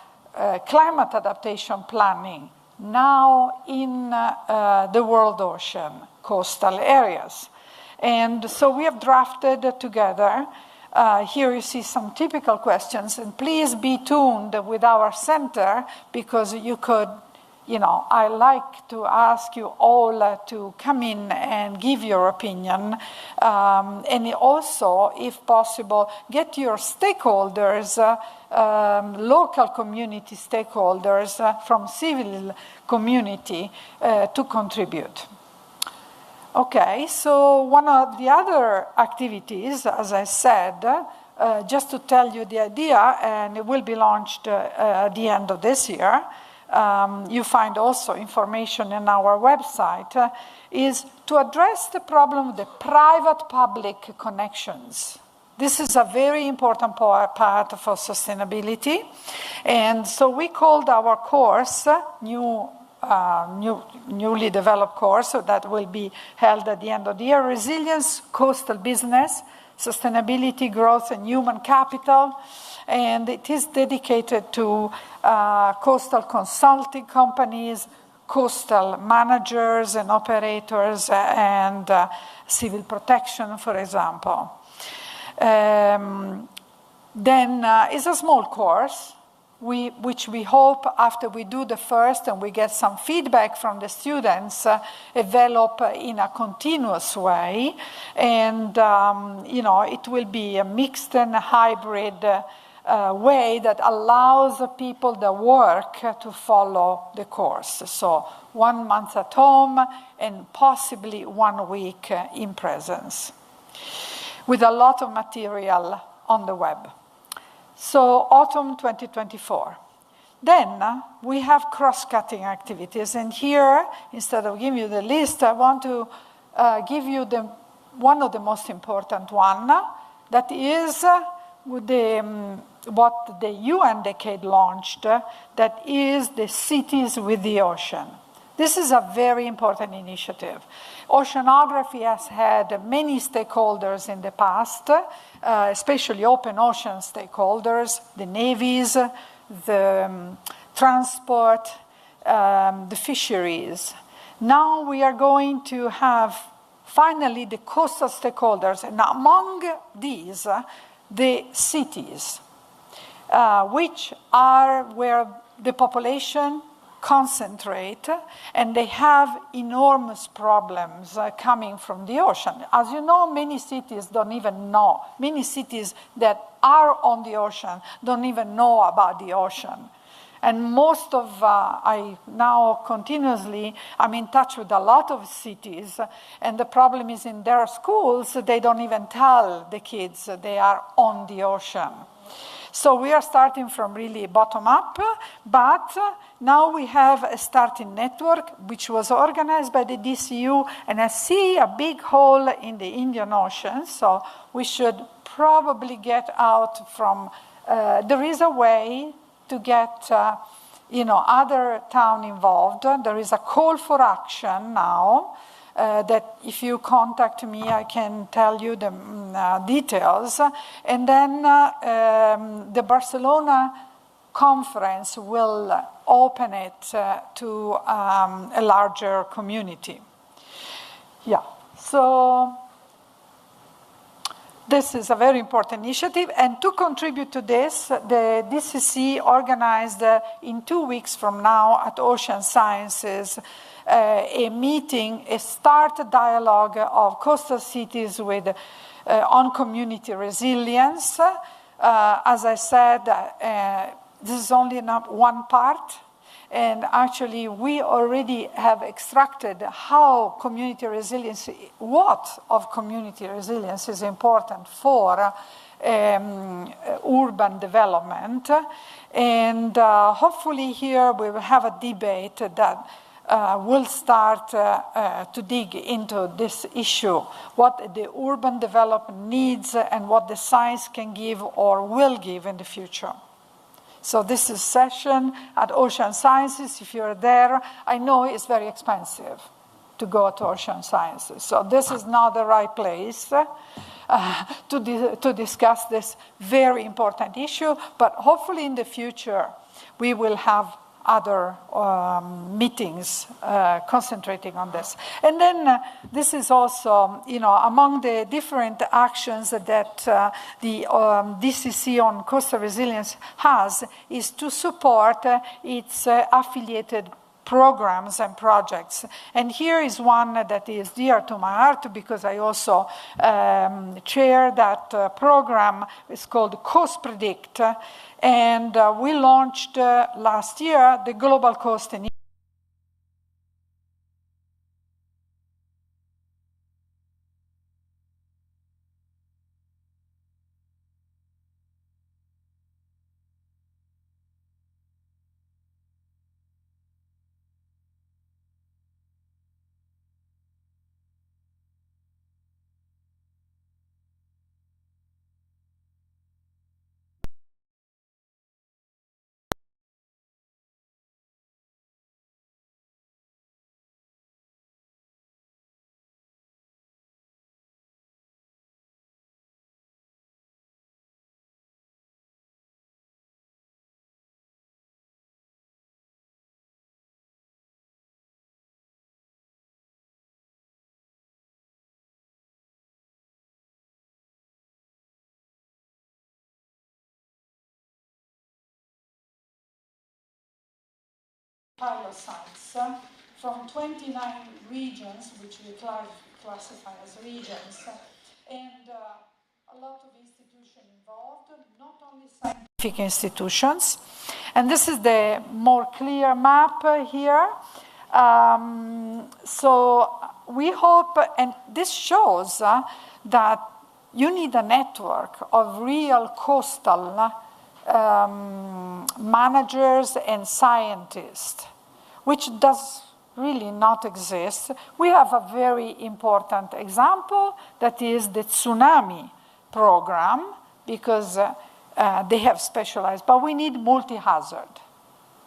climate adaptation planning now in the world ocean coastal areas? And so we have drafted together. Here you see some typical questions, and please be tuned with our center because you could, I like to ask you all to come in and give your opinion. And also, if possible, get your stakeholders, local community stakeholders from civil community to contribute. Okay, so one of the other activities, as I said, just to tell you the idea, and it will be launched at the end of this year, you find also information in our website, is to address the problem of the private-public connections. This is a very important part for sustainability. And so we called our course, newly developed course, so that will be held at the end of the year, Resilience, Coastal Business, Sustainability, Growth, and Human Capital. And it is dedicated to coastal consulting companies, coastal managers and operators, and civil protection, for example. Then it's a small course, which we hope after we do the first and we get some feedback from the students, develop in a continuous way. And, it will be a mixed and hybrid way that allows the people that work to follow the course. So 1 month at home and possibly 1 week in presence, with a lot of material on the web. So autumn 2024. Then we have cross-cutting activities. And here, instead of giving you the list, I want to give you one of the most important one, that is what the UN Decade launched, that is the cities with the ocean. This is a very important initiative. Oceanography has had many stakeholders in the past, especially open ocean stakeholders, the navies, the transport, the fisheries. Now we are going to have finally the coastal stakeholders, and among these, the cities, which are where the population concentrate, and they have enormous problems coming from the ocean. As you know, many cities don't even know. Many cities that are on the ocean don't even know about the ocean. And most of, I now continuously, I'm in touch with a lot of cities, and the problem is in their schools, they don't even tell the kids they are on the ocean. So we are starting from really bottom up, but now we have a starting network which was organized by the DCU, and I see a big hole in the Indian Ocean, so we should probably get out from, there is a way to get other town involved. There is a call for action now, that if you contact me, I can tell you the details. And then the Barcelona conference will open it to a larger community. Yeah, so this is a very important initiative. And to contribute to this, the DCC organized in 2 weeks from now at Ocean Sciences a meeting, a start dialogue of coastal cities with on community resilience. As I said, this is only not one part, and actually we already have extracted how community resilience, what of community resilience is important for urban development. And hopefully here we will have a debate that will start to dig into this issue, what the urban development needs and what the science can give or will give in the future. So this is a session at Ocean Sciences. If you're there, I know it's very expensive to go to Ocean Sciences. So this is not the right place to discuss this very important issue, but hopefully in the future we will have other meetings concentrating on this. And then this is also, among the different actions that the DCC on coastal resilience has is to support its affiliated programs and projects. And here is one that is dear to my heart because I also chair that program. It's called Coast Predict. And we launched last year the Global Coast Initiative. Pilot sites from 29 regions, which we classify as regions, and a lot of institutions involved, not only scientific institutions. And this is the more clear map here. So we hope, and this shows that you need a network of real coastal managers and scientists, which does really not exist. We have a very important example that is the tsunami program, because they have specialized, but we need multi-hazard.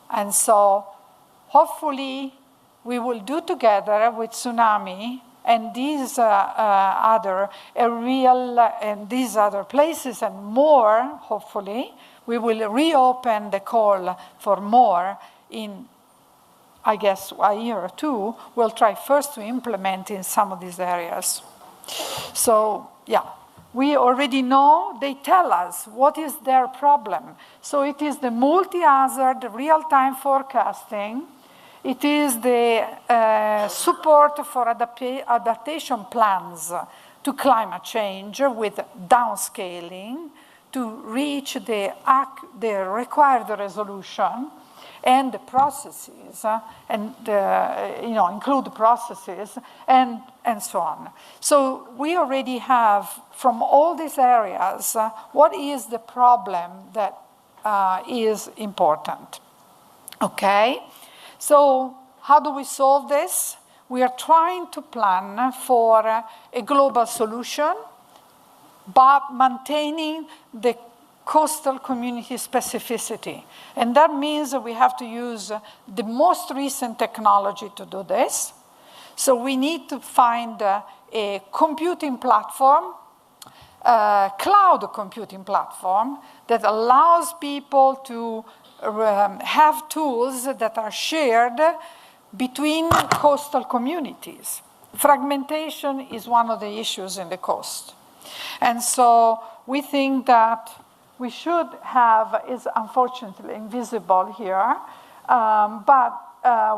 And so hopefully we will do together with tsunami and these other and these other places and more, hopefully, we will reopen the call for more in, I guess, a year or two. We'll try first to implement in some of these areas. So, yeah, we already know, they tell us what is their problem. So it is the multi-hazard real-time forecasting. It is the support for adaptation plans to climate change with downscaling to reach the required resolution, and the processes, include the processes, and so on. So we already have, from all these areas, what is the problem that is important, okay? So how do we solve this? We are trying to plan for a global solution, but maintaining the coastal community specificity. And that means that we have to use the most recent technology to do this. So we need to find a computing platform, a cloud computing platform that allows people to have tools that are shared between coastal communities. Fragmentation is one of the issues in the coast. And so we think that we should have, is unfortunately invisible here, but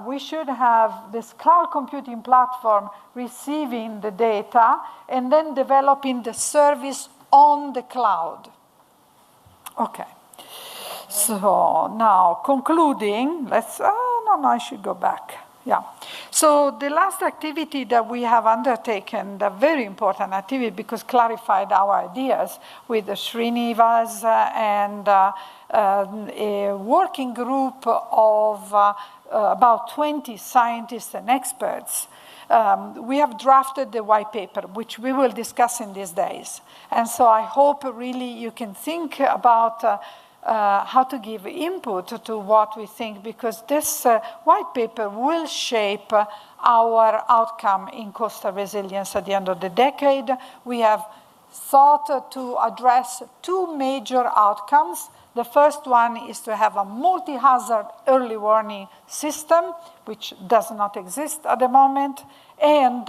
we should have this cloud computing platform receiving the data and then developing the service on the cloud. Okay. So now concluding, I should go back. Yeah. So the last activity that we have undertaken, the very important activity because clarified our ideas with Srinivas and a working group of about 20 scientists and experts. We have drafted the white paper, which we will discuss in these days. And so I hope really you can think about how to give input to what we think, because this white paper will shape our outcome in coastal resilience at the end of the decade. We have thought to address two major outcomes. The first one is to have a multi-hazard early warning system, which does not exist at the moment, and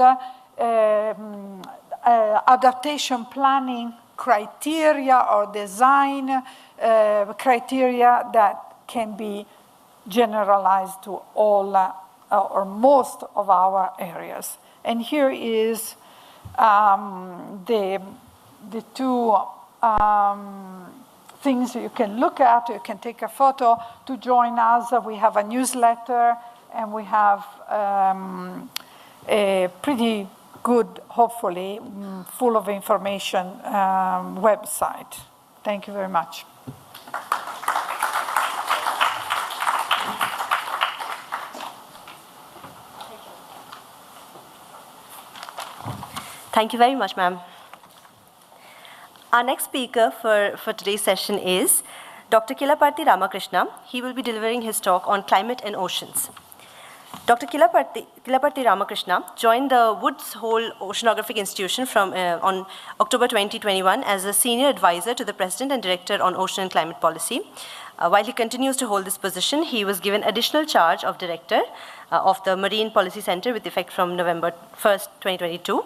adaptation planning criteria or design criteria that can be generalized to all or most of our areas. And here is the two things you can look at. You can take a photo to join us. We have a newsletter, and we have a pretty good, hopefully, full of information website. Thank you very much. Thank you very much, ma'am. Our next speaker for today's session is Dr. Kilaparthi Ramakrishna. He will be delivering his talk on climate and oceans. Dr. Kilaparthi Ramakrishna joined the Woods Hole Oceanographic Institution on October 2021 as a senior advisor to the President and Director on Ocean and Climate Policy. While he continues to hold this position, he was given additional charge of Director of the Marine Policy Center with effect from November 1st, 2022.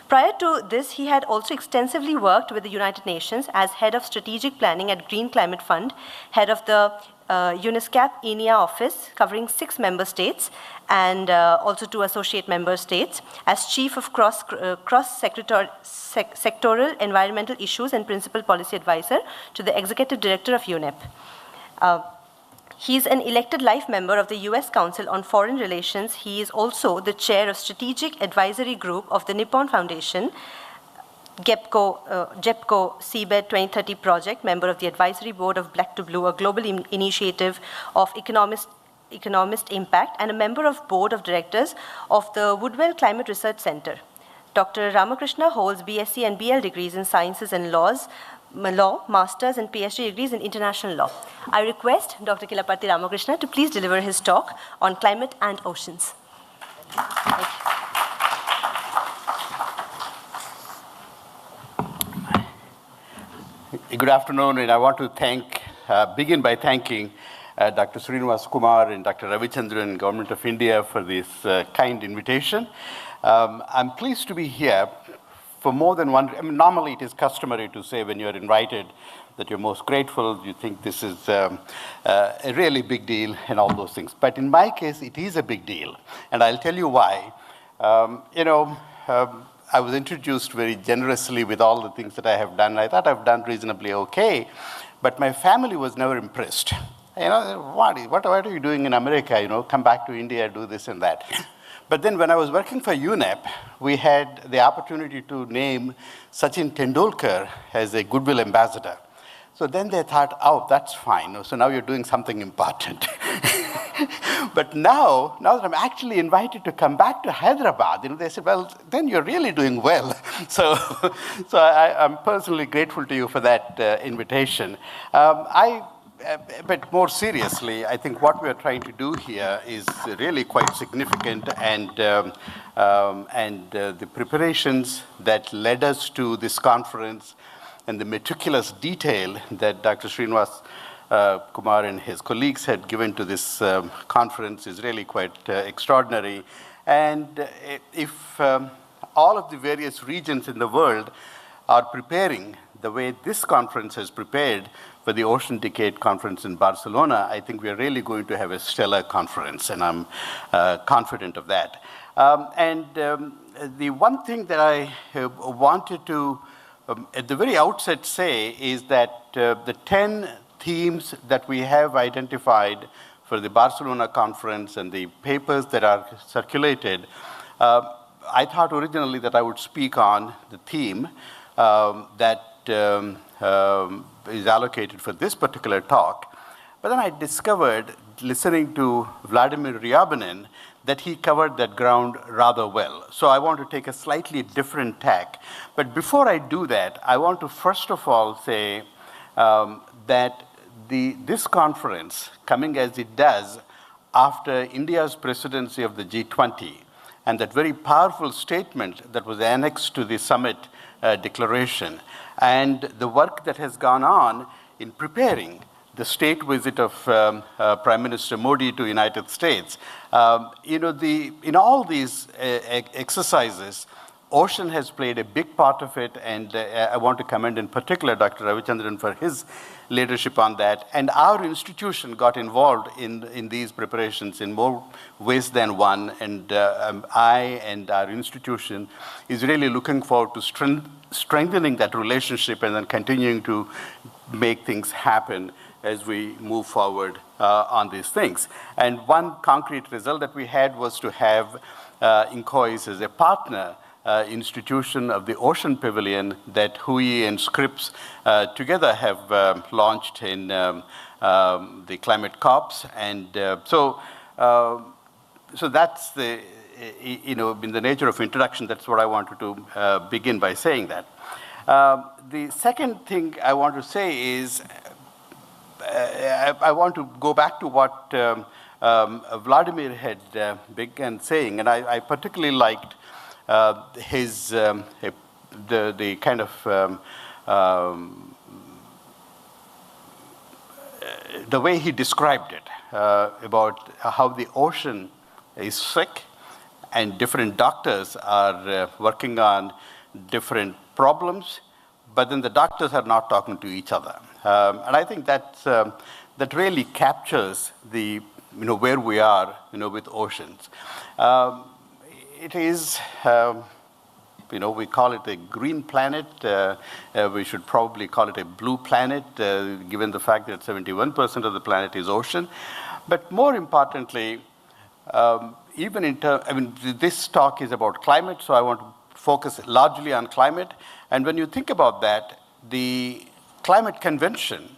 Prior to this, he had also extensively worked with the United Nations as Head of Strategic Planning at Green Climate Fund, Head of the UNESCAP ENIA office covering 6 member states and also 2 associate member states, as Chief of Cross-Sectoral Environmental Issues and Principal Policy Advisor to the Executive Director of UNEP. He is an elected life member of the US Council on Foreign Relations. He is also the chair of Strategic Advisory Group of the Nippon Foundation, JEPCO Seabed 2030 project, member of the Advisory Board of Black to Blue, a global initiative of economist impact, and a member of Board of Directors of the Woodwell Climate Research Center. Dr. Ramakrishna holds BSc and BL degrees in Sciences and Law, Masters and PhD degrees in International Law. I request Dr. Kilaparthi Ramakrishna to please deliver his talk on climate and oceans. Good afternoon, and I want to begin by thanking Dr. Srinivas Kumar and Dr. Ravichandran, Government of India, for this kind invitation. I'm pleased to be here for more than one. I mean, normally it is customary to say when you're invited that you're most grateful, you think this is a really big deal and all those things. But in my case, it is a big deal, and I'll tell you why. I was introduced very generously with all the things that I have done. I thought I've done reasonably okay, but my family was never impressed. What are you doing in America? Come back to India, do this and that. But then when I was working for UNEP, we had the opportunity to name Sachin Tendulkar as a goodwill ambassador. So then they thought, oh, that's fine. So now you're doing something important. But now that I'm actually invited to come back to Hyderabad, they said, well, then you're really doing well. So I'm personally grateful to you for that invitation. But more seriously, I think what we are trying to do here is really quite significant, and the preparations that led us to this conference and the meticulous detail that Dr. Srinivas Kumar and his colleagues had given to this conference is really quite extraordinary. And if all of the various regions in the world are preparing the way this conference has prepared for the Ocean Decade Conference in Barcelona, I think we are really going to have a stellar conference, and I'm confident of that. The one thing that I wanted to, at the very outset, say is that the 10 themes that we have identified for the Barcelona conference and the papers that are circulated, I thought originally that I would speak on the theme that is allocated for this particular talk. But then I discovered, listening to Vladimir Ryabinin, that he covered that ground rather well. So I want to take a slightly different tack. But before I do that, I want to first of all say that this conference, coming as it does after India's presidency of the G20, and that very powerful statement that was annexed to the summit declaration, and the work that has gone on in preparing the state visit of Prime Minister Modi to the United States. In all these exercises, ocean has played a big part of it, and I want to commend in particular Dr. Ravichandran for his leadership on that. And our institution got involved in these preparations in more ways than one, and I and our institution is really looking forward to strengthening that relationship and then continuing to make things happen as we move forward on these things. And one concrete result that we had was to have INCOIS as a partner institution of the Ocean Pavilion that Hui and Scripps together have launched in the Climate COPs. And so that's the, in the nature of introduction, that's what I wanted to begin by saying that. The second thing I want to say is, I want to go back to what Vladimir had begun saying, and I particularly liked his the kind of the way he described it about how the ocean is sick and different doctors are working on different problems, but then the doctors are not talking to each other. And I think that really captures the where we are with oceans. It is we call it a green planet. We should probably call it a blue planet, given the fact that 71% of the planet is ocean. But more importantly, even in terms, this talk is about climate, so I want to focus largely on climate. And when you think about that, the Climate Convention,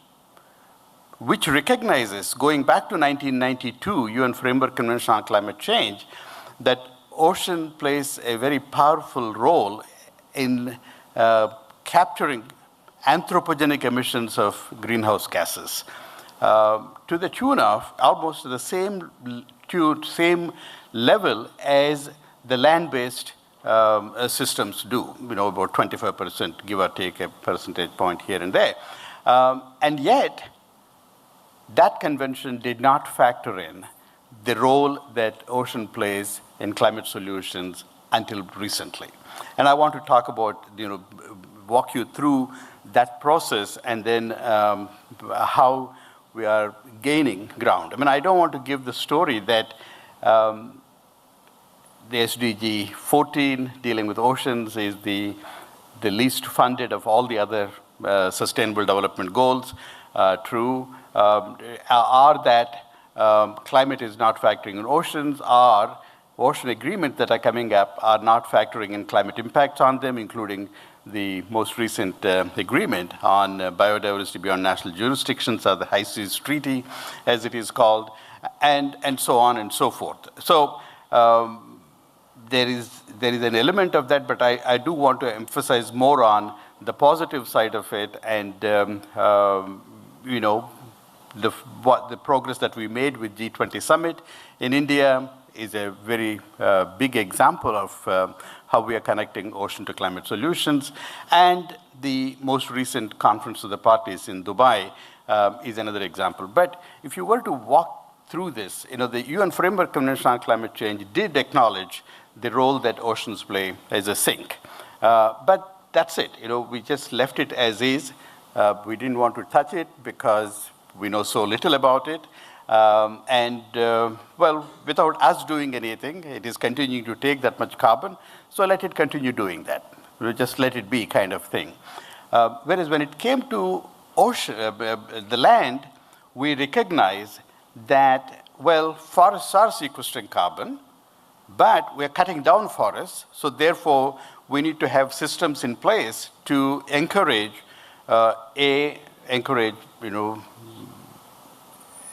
which recognizes, going back to 1992, UN Framework Convention on Climate Change, that ocean plays a very powerful role in capturing anthropogenic emissions of greenhouse gases. to the tune of almost the same level as the land-based systems do, about 25%, give or take a percentage point here and there. And yet, that convention did not factor in the role that ocean plays in climate solutions until recently. And I want to talk about, walk you through that process and then how we are gaining ground. I don't want to give the story that the SDG 14, dealing with oceans, is the least funded of all the other sustainable development goals. True. Are that climate is not factoring in oceans, or ocean agreements that are coming up are not factoring in climate impacts on them, including the most recent agreement on biodiversity beyond national jurisdictions, or the High Seas Treaty, as it is called, and so on and so forth. So there is an element of that, but I do want to emphasize more on the positive side of it, and the progress that we made with G20 Summit in India is a very big example of how we are connecting ocean to climate solutions. And the most recent conference of the parties in Dubai is another example. But if you were to walk through this, the UN Framework Convention on Climate Change did acknowledge the role that oceans play as a sink. But that's it. We just left it as is. We didn't want to touch it because we know so little about it. Well, without us doing anything, it is continuing to take that much carbon, so let it continue doing that. We'll just let it be, kind of thing. Whereas when it came to the land, we recognize that, well, forests are sequestering carbon, but we're cutting down forests, so therefore we need to have systems in place to encourage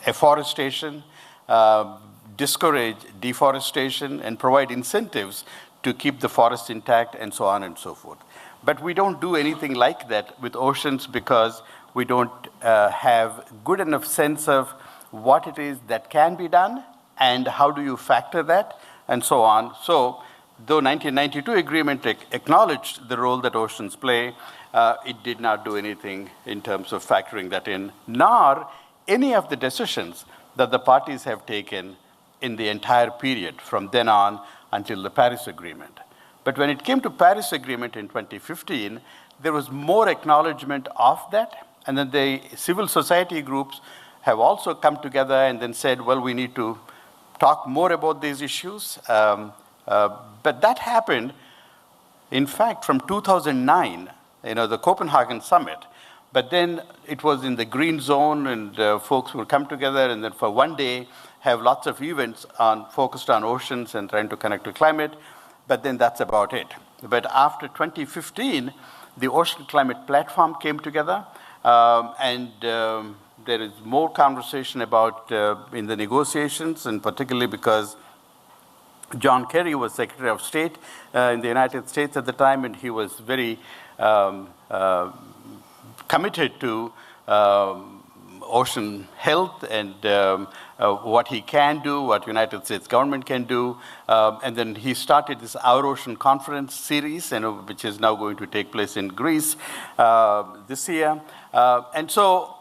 afforestation, discourage deforestation, and provide incentives to keep the forests intact, and so on and so forth. But we don't do anything like that with oceans because we don't have good enough sense of what it is that can be done and how do you factor that, and so on. So though 1992 agreement acknowledged the role that oceans play, it did not do anything in terms of factoring that in, nor any of the decisions that the parties have taken in the entire period from then on until the Paris Agreement. But when it came to Paris Agreement in 2015, there was more acknowledgement of that, and then the civil society groups have also come together and then said, well, we need to talk more about these issues. But that happened, in fact, from 2009, the Copenhagen Summit. But then it was in the green zone, and folks would come together and then for one day have lots of events focused on oceans and trying to connect to climate, but then that's about it. But after 2015, the Ocean Climate Platform came together, and there is more conversation about in the negotiations, and particularly because John Kerry was Secretary of State in the United States at the time, and he was very committed to ocean health and what he can do, what United States government can do. And then he started this Our Ocean Conference series, which is now going to take place in Greece this year. And so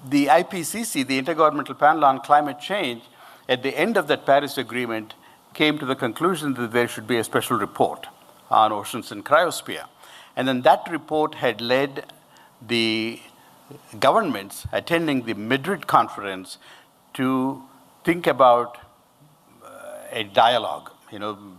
the IPCC, the Intergovernmental Panel on Climate Change, at the end of that Paris Agreement, came to the conclusion that there should be a special report on oceans and cryosphere. And then that report had led the governments attending the Madrid conference to think about a dialogue.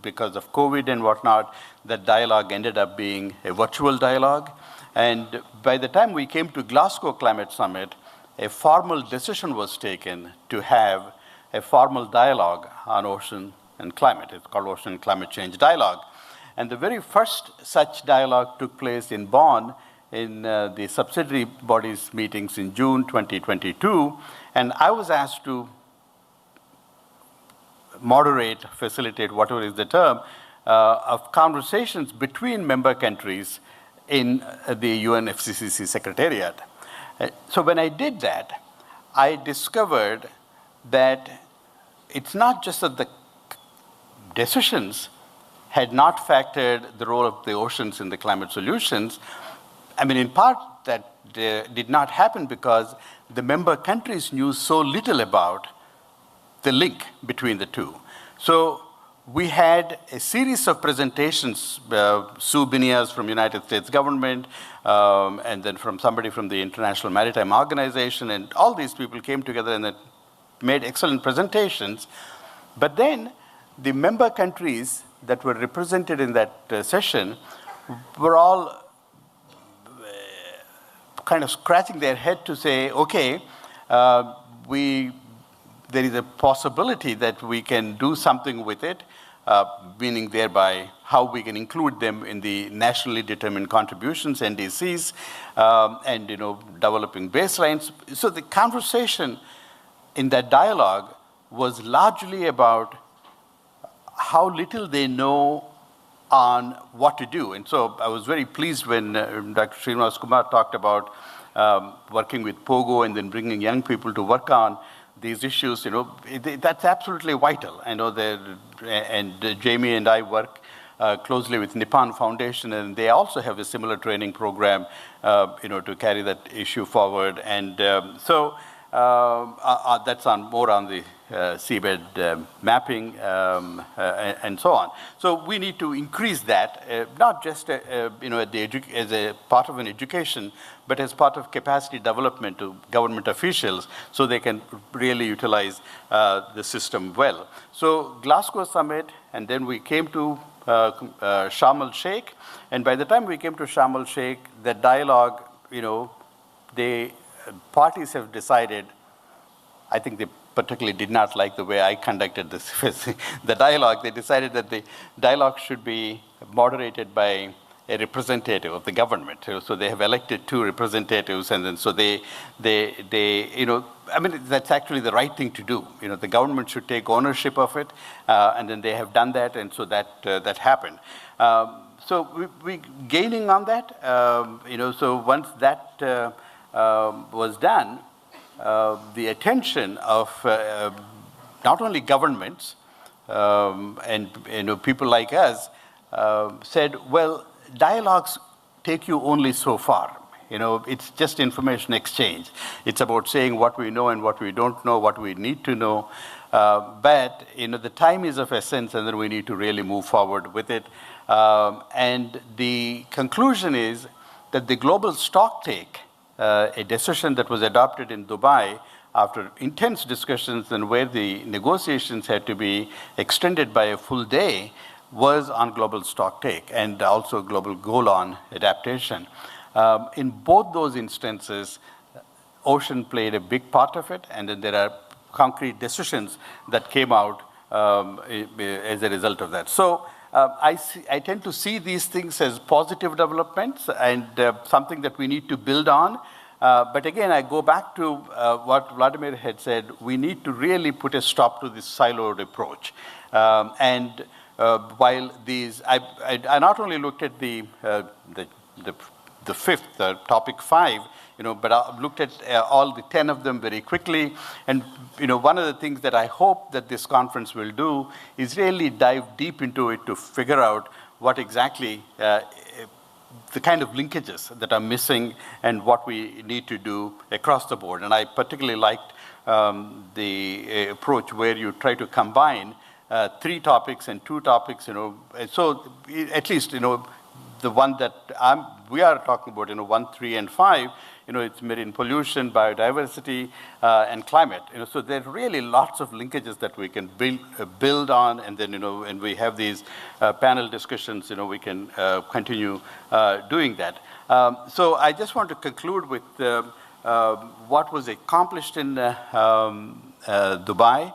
Because of COVID and whatnot, that dialogue ended up being a virtual dialogue. And by the time we came to Glasgow Climate Summit, a formal decision was taken to have a formal dialogue on ocean and climate. It's called Ocean and Climate Change Dialogue. And the very first such dialogue took place in Bonn in the subsidiary bodies meetings in June 2022. And I was asked to moderate, facilitate, whatever is the term, of conversations between member countries in the UNFCCC Secretariat. So when I did that, I discovered that it's not just that the decisions had not factored the role of the oceans in the climate solutions. I mean, in part, that did not happen because the member countries knew so little about the link between the two. So we had a series of presentations, Sue Binias from United States government, and then from somebody from the International Maritime Organization, and all these people came together and they made excellent presentations. But then the member countries that were represented in that session were all kind of scratching their head to say, okay, there is a possibility that we can do something with it, meaning thereby how we can include them in the nationally determined contributions, NDCs, and developing baselines. So the conversation in that dialogue was largely about how little they know on what to do. And so I was very pleased when Dr. Srinivas Kumar talked about working with POGO and then bringing young people to work on these issues. That's absolutely vital. I know that, and Jamie and I work closely with Nippon Foundation, and they also have a similar training program, to carry that issue forward. And so that's more on the seabed mapping and so on. So we need to increase that, not just as a part of an education, but as part of capacity development to government officials, so they can really utilize the system well. So Glasgow Summit, and then we came to Sharm el-Sheikh, and by the time we came to Sharm el-Sheikh, the dialogue, the parties have decided, I think they particularly did not like the way I conducted this, the dialogue. They decided that the dialogue should be moderated by a representative of the government. So they have elected 2 representatives, and then so they I mean, that's actually the right thing to do. The government should take ownership of it, and then they have done that, and so that happened. So we gaining on that, so once that was done, the attention of not only governments and people like us said, well, dialogues take you only so far. It's just information exchange. It's about saying what we know and what we don't know, what we need to know. But the time is of essence, and then we need to really move forward with it. And the conclusion is that the global stocktake, a decision that was adopted in Dubai after intense discussions and where the negotiations had to be extended by a full day, was on global stocktake and also global goal on adaptation. In both those instances, ocean played a big part of it, and then there are concrete decisions that came out as a result of that. So I tend to see these things as positive developments and something that we need to build on. But again, I go back to what Vladimir had said. We need to really put a stop to this siloed approach. While these, I not only looked at the fifth, topic 5, but I looked at all the 10 of them very quickly. And one of the things that I hope that this conference will do is really dive deep into it to figure out what exactly the kind of linkages that are missing and what we need to do across the board. And I particularly liked the approach where you try to combine 3 topics and 2 topics, so at least, the one that we are talking about, 1, 3, and 5, it's marine pollution, biodiversity, and climate. So there are really lots of linkages that we can build on, and then, when we have these panel discussions, we can continue doing that. So I just want to conclude with what was accomplished in Dubai,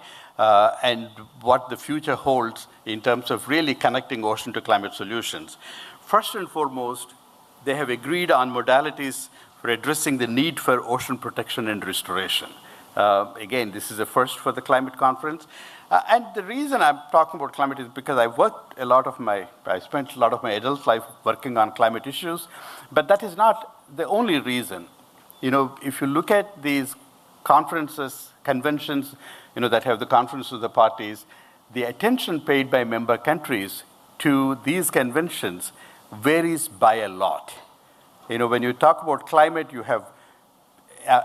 and what the future holds in terms of really connecting ocean to climate solutions. First and foremost, they have agreed on modalities for addressing the need for ocean protection and restoration. Again, this is a first for the climate conference. And the reason I'm talking about climate is because I spent a lot of my adult life working on climate issues, but that is not the only reason if you look at these conferences, conventions, that have the conferences of the parties, the attention paid by member countries to these conventions varies by a lot. When you talk about climate, you have,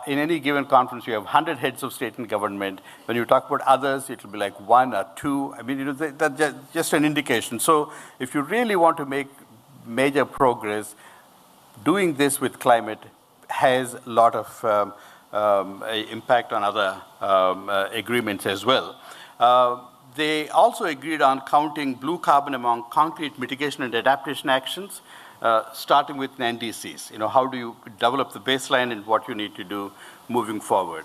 in any given conference, you have 100 heads of state and government. When you talk about others, it will be like 1 or 2. I mean, that's just an indication. So if you really want to make major progress, doing this with climate has a lot of impact on other agreements as well. They also agreed on counting blue carbon among concrete mitigation and adaptation actions, starting with NDCs. How do you develop the baseline and what you need to do moving forward?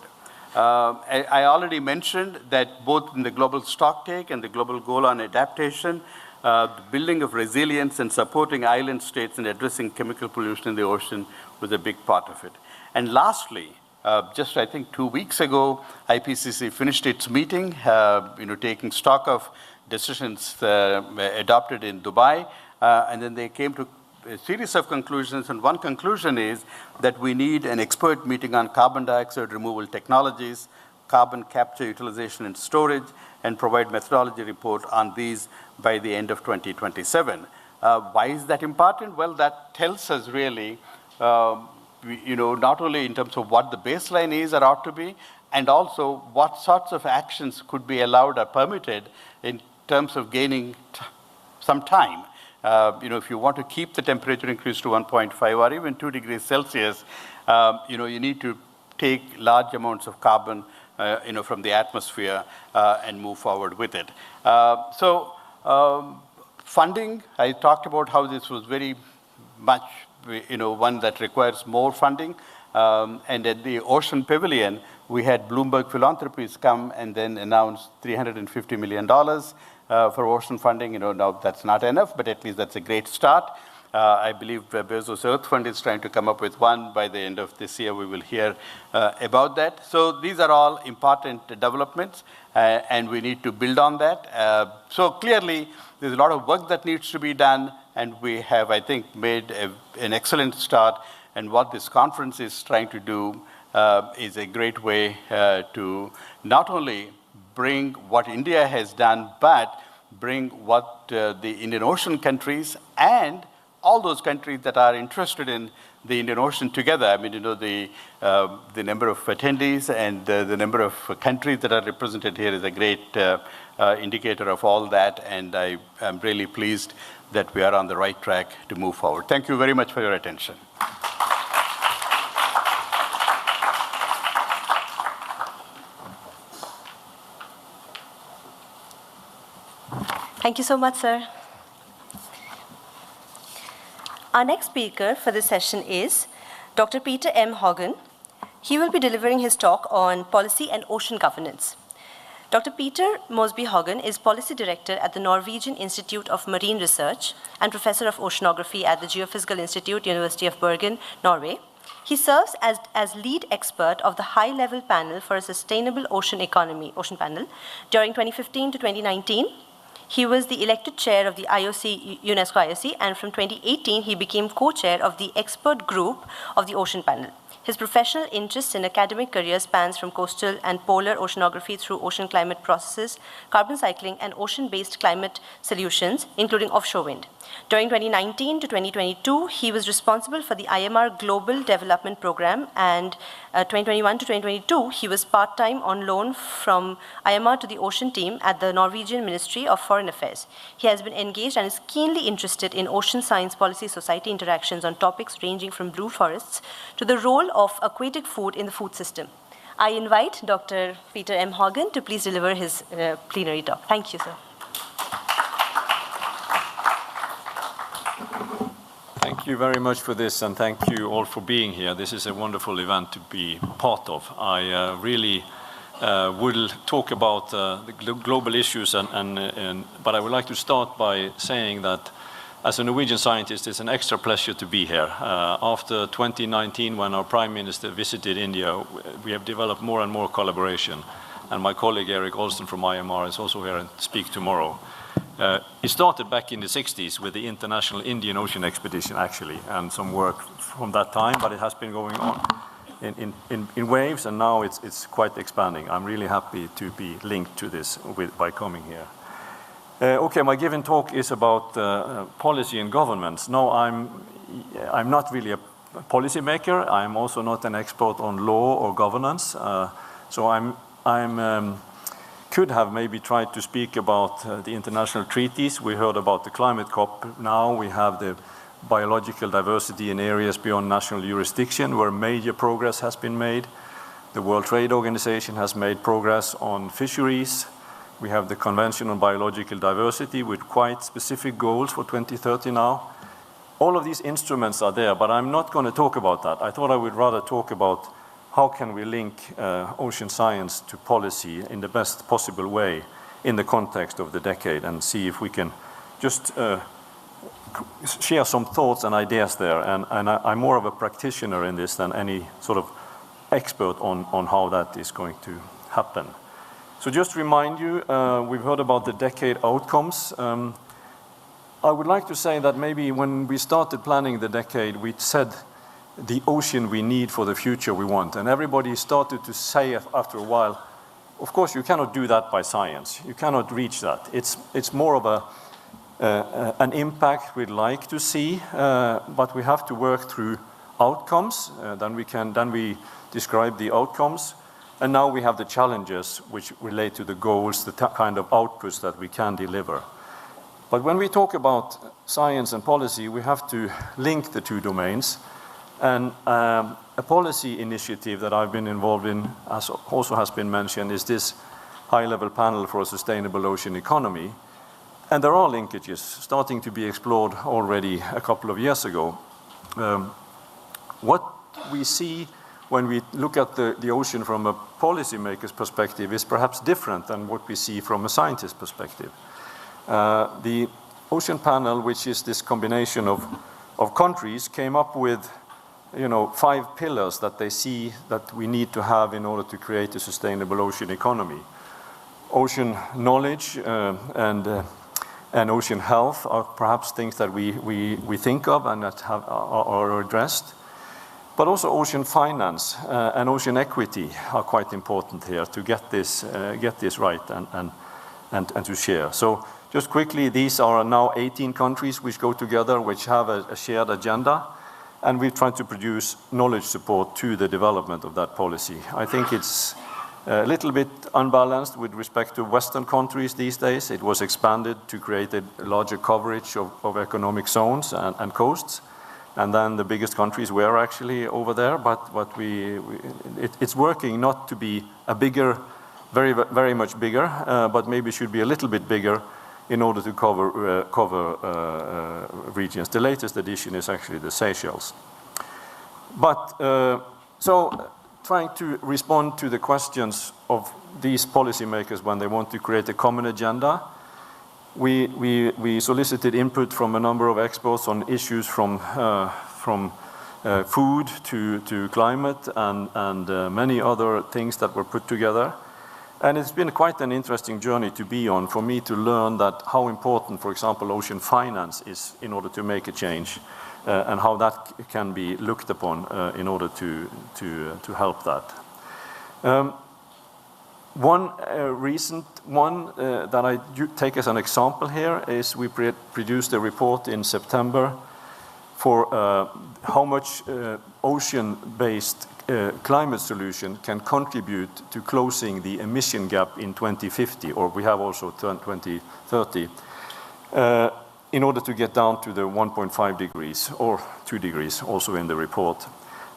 I already mentioned that both in the global stocktake and the global goal on adaptation, the building of resilience and supporting island states and addressing chemical pollution in the ocean was a big part of it. And lastly, just I think 2 weeks ago, IPCC finished its meeting, taking stock of decisions adopted in Dubai, and then they came to a series of conclusions, and one conclusion is that we need an expert meeting on carbon dioxide removal technologies, carbon capture, utilization, and storage, and provide methodology report on these by the end of 2027. Why is that important? Well, that tells us really not only in terms of what the baseline is or ought to be, and also what sorts of actions could be allowed or permitted in terms of gaining some time. If you want to keep the temperature increase to 1.5 or even 2 degrees Celsius, you need to take large amounts of carbon, from the atmosphere and move forward with it. Funding, I talked about how this was very much one that requires more funding. And at the Ocean Pavilion, we had Bloomberg Philanthropies come and then announce $350 million for ocean funding. Now that's not enough, but at least that's a great start. I believe Bezos Earth Fund is trying to come up with one. By the end of this year, we will hear about that. So these are all important developments, and we need to build on that. So clearly, there's a lot of work that needs to be done, and we have, I think, made an excellent start. And what this conference is trying to do is a great way to not only bring what India has done, but bring what the Indian Ocean countries and all those countries that are interested in the Indian Ocean together. I mean, the number of attendees and the number of countries that are represented here is a great indicator of all that, and I am really pleased that we are on the right track to move forward. Thank you very much for your attention. Thank you so much, sir. Our next speaker for this session is Dr. Peter M. Hogan. He will be delivering his talk on policy and ocean governance. Dr. Peter Mosby Hogan is Policy Director at the Norwegian Institute of Marine Research and Professor of Oceanography at the Geophysical Institute, University of Bergen, Norway. He serves as lead expert of the high-level panel for a sustainable ocean economy, Ocean Panel, during 2015 to 2019. He was the elected chair of the IOC, UNESCO IOC, and from 2018, he became co-chair of the expert group of the Ocean Panel. His professional interests and academic career spans from coastal and polar oceanography through ocean climate processes, carbon cycling, and ocean-based climate solutions, including offshore wind. During 2019 to 2022, he was responsible for the IMR Global Development Program, and 2021 to 2022, he was part-time on loan from IMR to the ocean team at the Norwegian Ministry of Foreign Affairs. He has been engaged and is keenly interested in ocean science policy society interactions on topics ranging from blue forests to the role of aquatic food in the food system. I invite Dr. Peter M. Hogan to please deliver his plenary talk. Thank you, sir. Thank you very much for this, and thank you all for being here. This is a wonderful event to be part of. I really will talk about the global issues, but I would like to start by saying that as a Norwegian scientist, it's an extra pleasure to be here. After 2019, when our Prime Minister visited India, we have developed more and more collaboration, and my colleague Eric Olsen from IMR is also here and speak tomorrow. It started back in the 60s with the International Indian Ocean Expedition, actually, and some work from that time, but it has been going on. in waves, and now it's quite expanding. I'm really happy to be linked to this by coming here. Okay, my given talk is about policy and governments. No, I'm not really a policy maker. I'm also not an expert on law or governance. So could have maybe tried to speak about the international treaties. We heard about the climate COP. Now we have the biological diversity in areas beyond national jurisdiction, where major progress has been made. The World Trade Organization has made progress on fisheries. We have the Convention on Biological Diversity with quite specific goals for 2030 now. All of these instruments are there, but I'm not going to talk about that. I thought I would rather talk about how can we link ocean science to policy in the best possible way in the context of the decade, and see if we can just share some thoughts and ideas there. And I'm more of a practitioner in this than any sort of expert on how that is going to happen. So just to remind you, we've heard about the decade outcomes. I would like to say that maybe when we started planning the decade, we said the ocean we need for the future we want. And everybody started to say after a while, of course you cannot do that by science. You cannot reach that. It's more of an impact we'd like to see, but we have to work through outcomes. Then we describe the outcomes. And now we have the challenges which relate to the goals, the kind of outputs that we can deliver. But when we talk about science and policy, we have to link the two domains. And a policy initiative that I've been involved in, as also has been mentioned, is this high-level panel for a sustainable ocean economy. And there are linkages starting to be explored already a couple of years ago. What we see when we look at the ocean from a policymaker's perspective is perhaps different than what we see from a scientist's perspective. The Ocean Panel, which is this combination of countries, came up with 5 pillars that they see that we need to have in order to create a sustainable ocean economy. Ocean knowledge and ocean health are perhaps things that we think of and that are addressed. But also ocean finance and ocean equity are quite important here to get this right and to share. So just quickly, these are now 18 countries which go together, which have a shared agenda, and we've tried to produce knowledge support to the development of that policy. I think it's a little bit unbalanced with respect to Western countries these days. It was expanded to create a larger coverage of economic zones and coasts. And then the biggest countries were actually over there, but it's working not to be a bigger, very, very much bigger, but maybe should be a little bit bigger in order to cover regions. The latest edition is actually the Seychelles. But so trying to respond to the questions of these policymakers when they want to create a common agenda, we solicited input from a number of experts on issues from food to climate and many other things that were put together. And it's been quite an interesting journey to be on for me to learn that how important, for example, ocean finance is in order to make a change, and how that can be looked upon in order to help that. One recent one that I take as an example here is we produced a report in September for how much ocean-based climate solution can contribute to closing the emission gap in 2050, or we have also 2030, in order to get down to the 1.5 degrees or 2 degrees also in the report.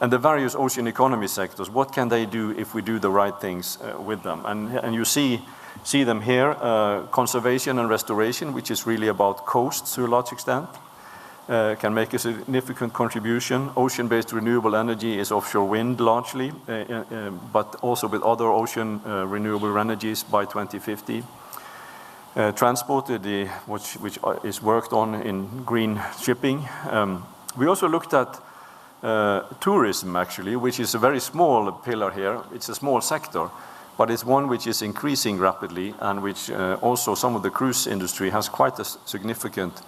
And the various ocean economy sectors, what can they do if we do the right things with them? And you see them here, conservation and restoration, which is really about coasts to a large extent, can make a significant contribution. Ocean-based renewable energy is offshore wind largely, but also with other ocean renewable energies by 2050. Transport, which is worked on in green shipping. We also looked at tourism, actually, which is a very small pillar here. It's a small sector, but it's one which is increasing rapidly, and which also some of the cruise industry has quite a significant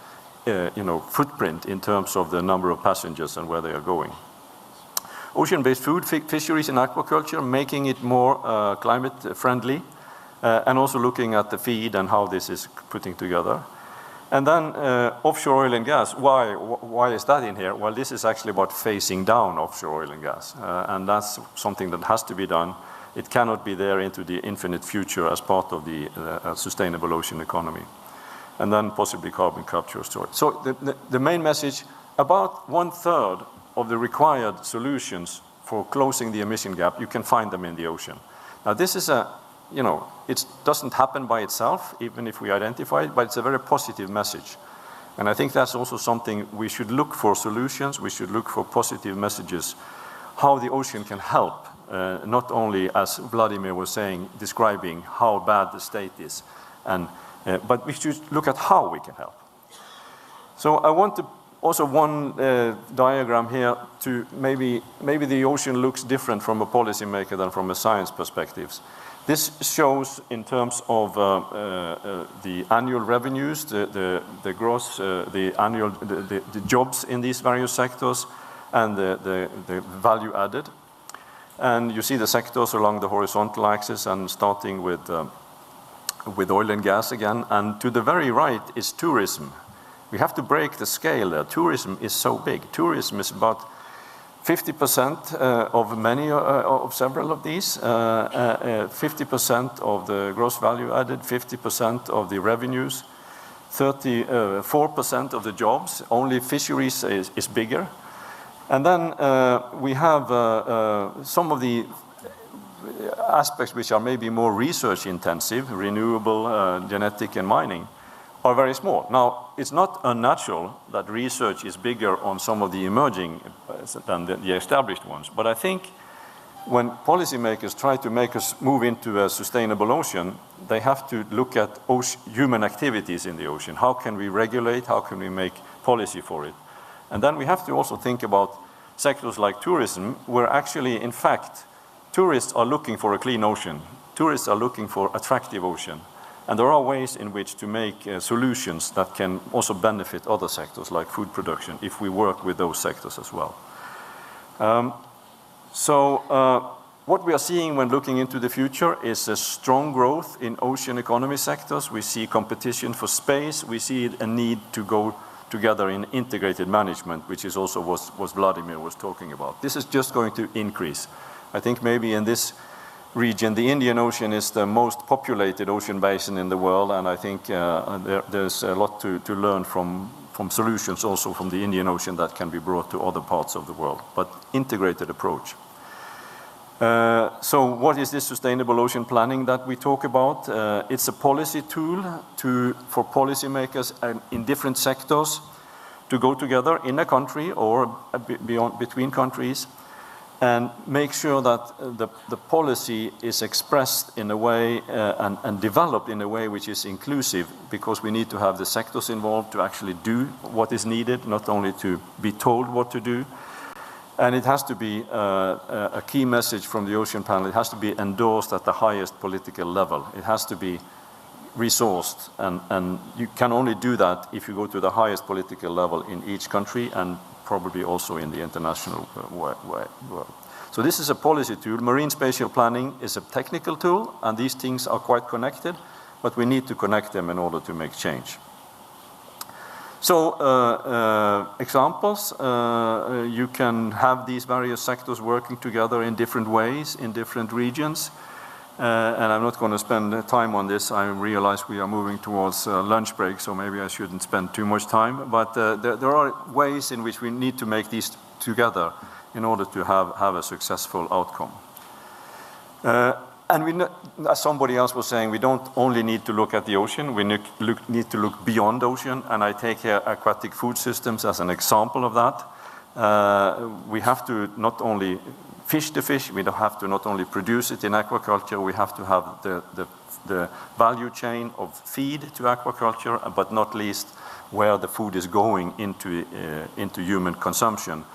footprint in terms of the number of passengers and where they are going. Ocean-based food, fisheries and aquaculture, making it more climate friendly, and also looking at the feed and how this is putting together. And then offshore oil and gas. Why is that in here? Well, this is actually about phasing down offshore oil and gas. And that's something that has to be done. It cannot be there into the infinite future as part of the sustainable ocean economy. And then possibly carbon capture storage. So the main message, about 1/3 of the required solutions for closing the emission gap, you can find them in the ocean. Now this is it doesn't happen by itself, even if we identify it, but it's a very positive message. And I think that's also something we should look for solutions, we should look for positive messages, how the ocean can help, not only, as Vladimir was saying, describing how bad the state is, but we should look at how we can help. So I want to also one diagram here to maybe the ocean looks different from a policymaker than from a science perspective. This shows in terms of the annual revenues, the gross, the jobs in these various sectors, and the value added. And you see the sectors along the horizontal axis, and starting with oil and gas again. And to the very right is tourism. We have to break the scale there. Tourism is so big. Tourism is about 50% of several of these, 50% of the gross value added, 50% of the revenues, 34% of the jobs. Only fisheries is bigger. And then we have some of the aspects which are maybe more research intensive, renewable, genetic and mining, are very small. Now, it's not unnatural that research is bigger on some of the emerging than the established ones. But I think when policymakers try to make us move into a sustainable ocean, they have to look at human activities in the ocean. How can we regulate? How can we make policy for it? And then we have to also think about sectors like tourism, where actually, in fact, tourists are looking for a clean ocean. Tourists are looking for attractive ocean. And there are ways in which to make solutions that can also benefit other sectors like food production if we work with those sectors as well. What we are seeing when looking into the future is a strong growth in ocean economy sectors. We see competition for space. We see a need to go together in integrated management, which is also what Vladimir was talking about. This is just going to increase. I think maybe in this region, the Indian Ocean is the most populated ocean basin in the world, and I think there's a lot to learn from solutions also from the Indian Ocean that can be brought to other parts of the world, but integrated approach. So what is this sustainable ocean planning that we talk about? It's a policy tool for policymakers in different sectors to go together in a country or between countries and make sure that the policy is expressed in a way and developed in a way which is inclusive, because we need to have the sectors involved to actually do what is needed, not only to be told what to do. And it has to be a key message from the Ocean Panel. It has to be endorsed at the highest political level. It has to be resourced, and you can only do that if you go to the highest political level in each country and probably also in the international world. So this is a policy tool. Marine spatial planning is a technical tool, and these things are quite connected, but we need to connect them in order to make change. So examples, you can have these various sectors working together in different ways in different regions. And I'm not going to spend time on this. I realize we are moving towards lunch break, so maybe I shouldn't spend too much time. But there are ways in which we need to make these together in order to have a successful outcome. And as somebody else was saying, we don't only need to look at the ocean, we need to look beyond ocean. And I take here aquatic food systems as an example of that. We have to not only fish the fish, we have to not only produce it in aquaculture, we have to have the value chain of feed to aquaculture, but not least where the food is going into human consumption.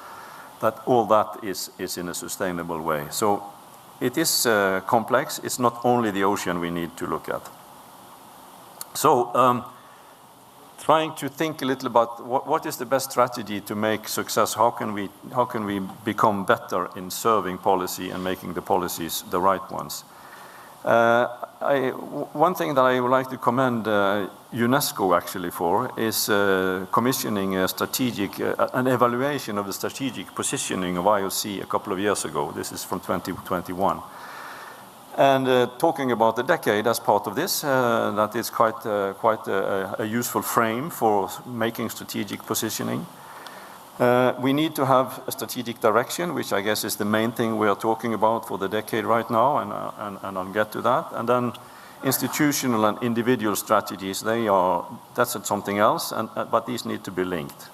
That all that is in a sustainable way. So it is complex. It's not only the ocean we need to look at. So trying to think a little about what is the best strategy to make success. How can we become better in serving policy and making the policies the right ones? One thing that I would like to commend UNESCO actually for is commissioning an evaluation of the strategic positioning of IOC a couple of years ago. This is from 2021. And talking about the decade as part of this, that is quite a useful frame for making strategic positioning. We need to have a strategic direction, which I guess is the main thing we are talking about for the decade right now, and I'll get to that. And then institutional and individual strategies, that's something else, but these need to be linked.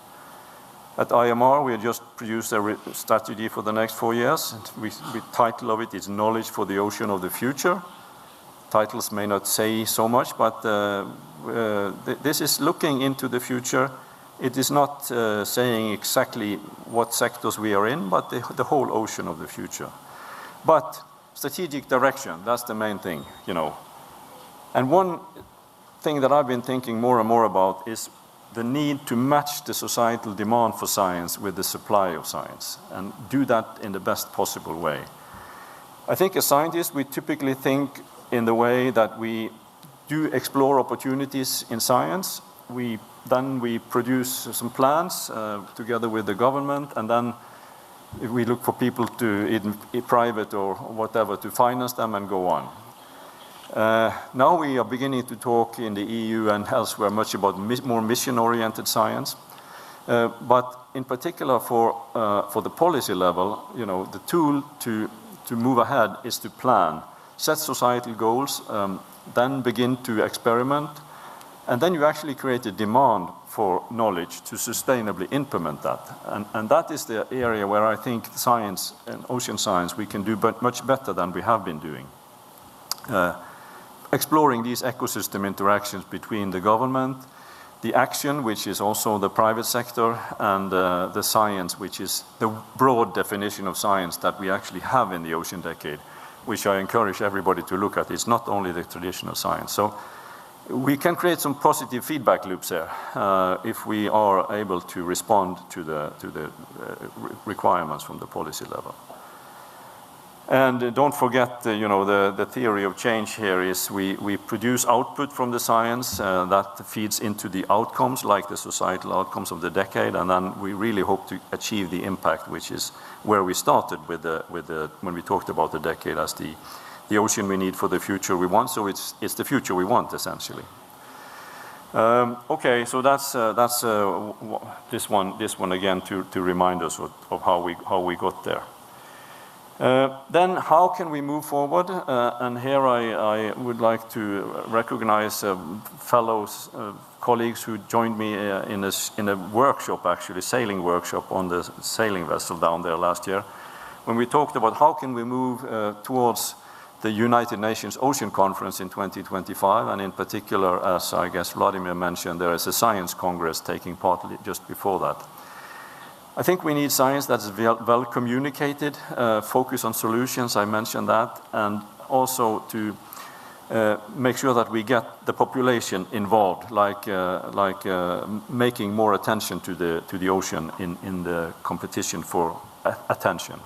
At IMR, we have just produced a strategy for the next 4 years. The title of it is Knowledge for the Ocean of the Future. Titles may not say so much, but this is looking into the future. It is not saying exactly what sectors we are in, but the whole ocean of the future. But strategic direction, that's the main thing, you know. And one thing that I've been thinking more and more about is the need to match the societal demand for science with the supply of science, and do that in the best possible way. I think as scientists, we typically think in the way that we do explore opportunities in science. Then we produce some plans together with the government, and then we look for people in private or whatever to finance them and go on. Now we are beginning to talk in the EU and elsewhere much about more mission-oriented science, but in particular for the policy level, you know, the tool to move ahead is to plan, set societal goals, then begin to experiment, and then you actually create a demand for knowledge to sustainably implement that. And that is the area where I think science and ocean science we can do much better than we have been doing. Exploring these ecosystem interactions between the government, the action, which is also the private sector, and the science, which is the broad definition of science that we actually have in the Ocean Decade, which I encourage everybody to look at. It's not only the traditional science. So we can create some positive feedback loops there if we are able to respond to the requirements from the policy level. And don't forget, you know, the theory of change here is we produce output from the science that feeds into the outcomes, like the societal outcomes of the decade, and then we really hope to achieve the impact, which is where we started when we talked about the decade as the ocean we need for the future we want. So it's the future we want, essentially. Okay, so that's this one again to remind us of how we got there. Then how can we move forward? And here I would like to recognize fellow colleagues who joined me in a workshop, actually, sailing workshop on the sailing vessel down there last year, when we talked about how can we move towards the United Nations Ocean Conference in 2025, and in particular, as I guess Vladimir mentioned, there is a science congress taking part just before that. I think we need science that's well communicated, focus on solutions, I mentioned that, and also to make sure that we get the population involved, like making more attention to the ocean in the competition for attention.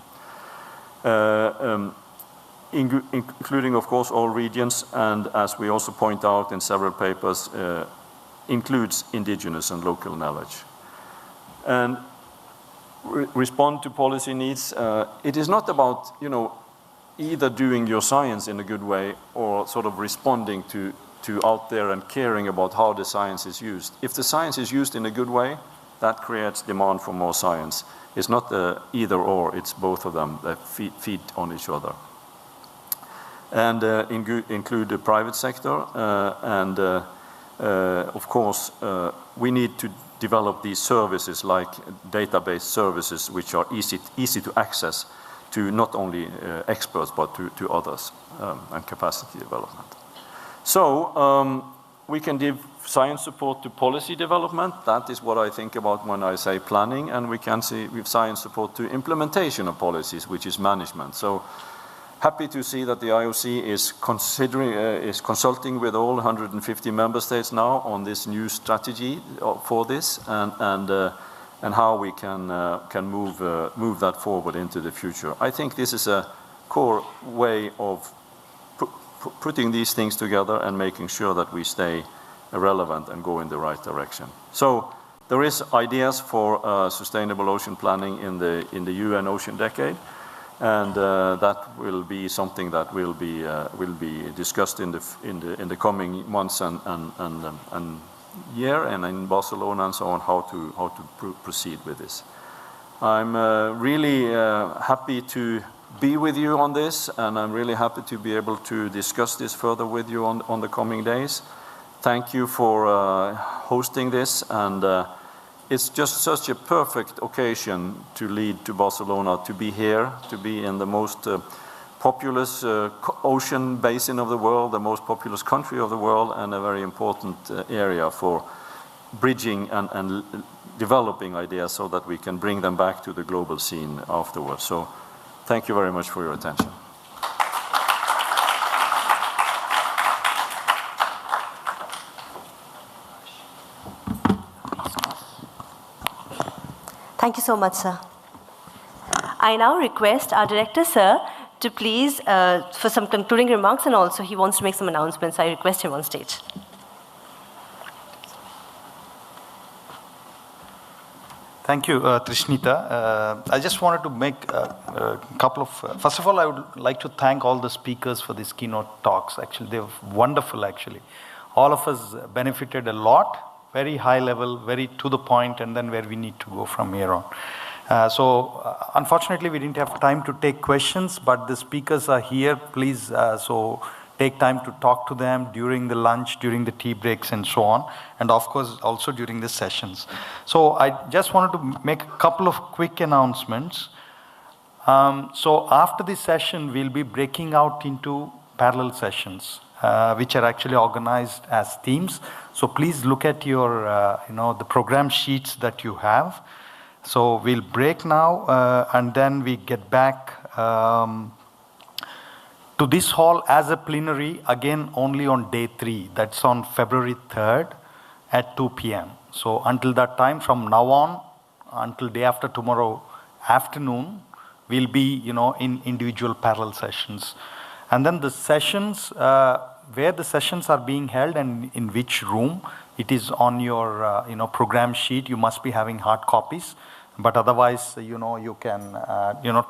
Including, of course, all regions, and as we also point out in several papers, includes indigenous and local knowledge. And respond to policy needs. It is not about, you know, either doing your science in a good way or sort of responding to out there and caring about how the science is used. If the science is used in a good way, that creates demand for more science. It's not either or, it's both of them that feed on each other. And include the private sector, and of course, we need to develop these services like database services, which are easy to access to not only experts but to others, and capacity development. So we can give science support to policy development. That is what I think about when I say planning, and we can see with science support to implementation of policies, which is management. So Happy to see that the IOC is consulting with all 150 member states now on this new strategy for this and how we can move that forward into the future. I think this is a core way of putting these things together and making sure that we stay relevant and go in the right direction. So there is ideas for sustainable ocean planning in the UN Ocean Decade, and that will be something that will be discussed in the coming months and year, and in Barcelona and so on, how to proceed with this. I'm really happy to be with you on this, and I'm really happy to be able to discuss this further with you on the coming days. Thank you for hosting this, and it's just such a perfect occasion to lead to Barcelona, to be here, to be in the most populous ocean basin of the world, the most populous country of the world, and a very important area for bridging and developing ideas so that we can bring them back to the global scene afterwards. So thank you very much for your attention. Thank you so much, sir. I now request our director, sir, to please, for some concluding remarks, and also he wants to make some announcements. I request him on stage. Thank you, Trishnita. I just wanted to make a couple of, first of all, I would like to thank all the speakers for these keynote talks. Actually, they were wonderful, actually. All of us benefited a lot, very high level, very to the point, and then where we need to go from here on. Unfortunately, we didn't have time to take questions, but the speakers are here. Please, so take time to talk to them during the lunch, during the tea breaks, and so on, and of course, also during the sessions. So I just wanted to make a couple of quick announcements. So after this session, we'll be breaking out into parallel sessions, which are actually organized as teams. So please look at your, the program sheets that you have. So we'll break now, and then we get back to this hall as a plenary, again only on day 3. That's on February 3rd at 2 p.m. So until that time, from now on, until day after tomorrow afternoon, we'll be, in individual parallel sessions. And then the sessions, where the sessions are being held and in which room, it is on your, program sheet. You must be having hard copies, but otherwise, you can,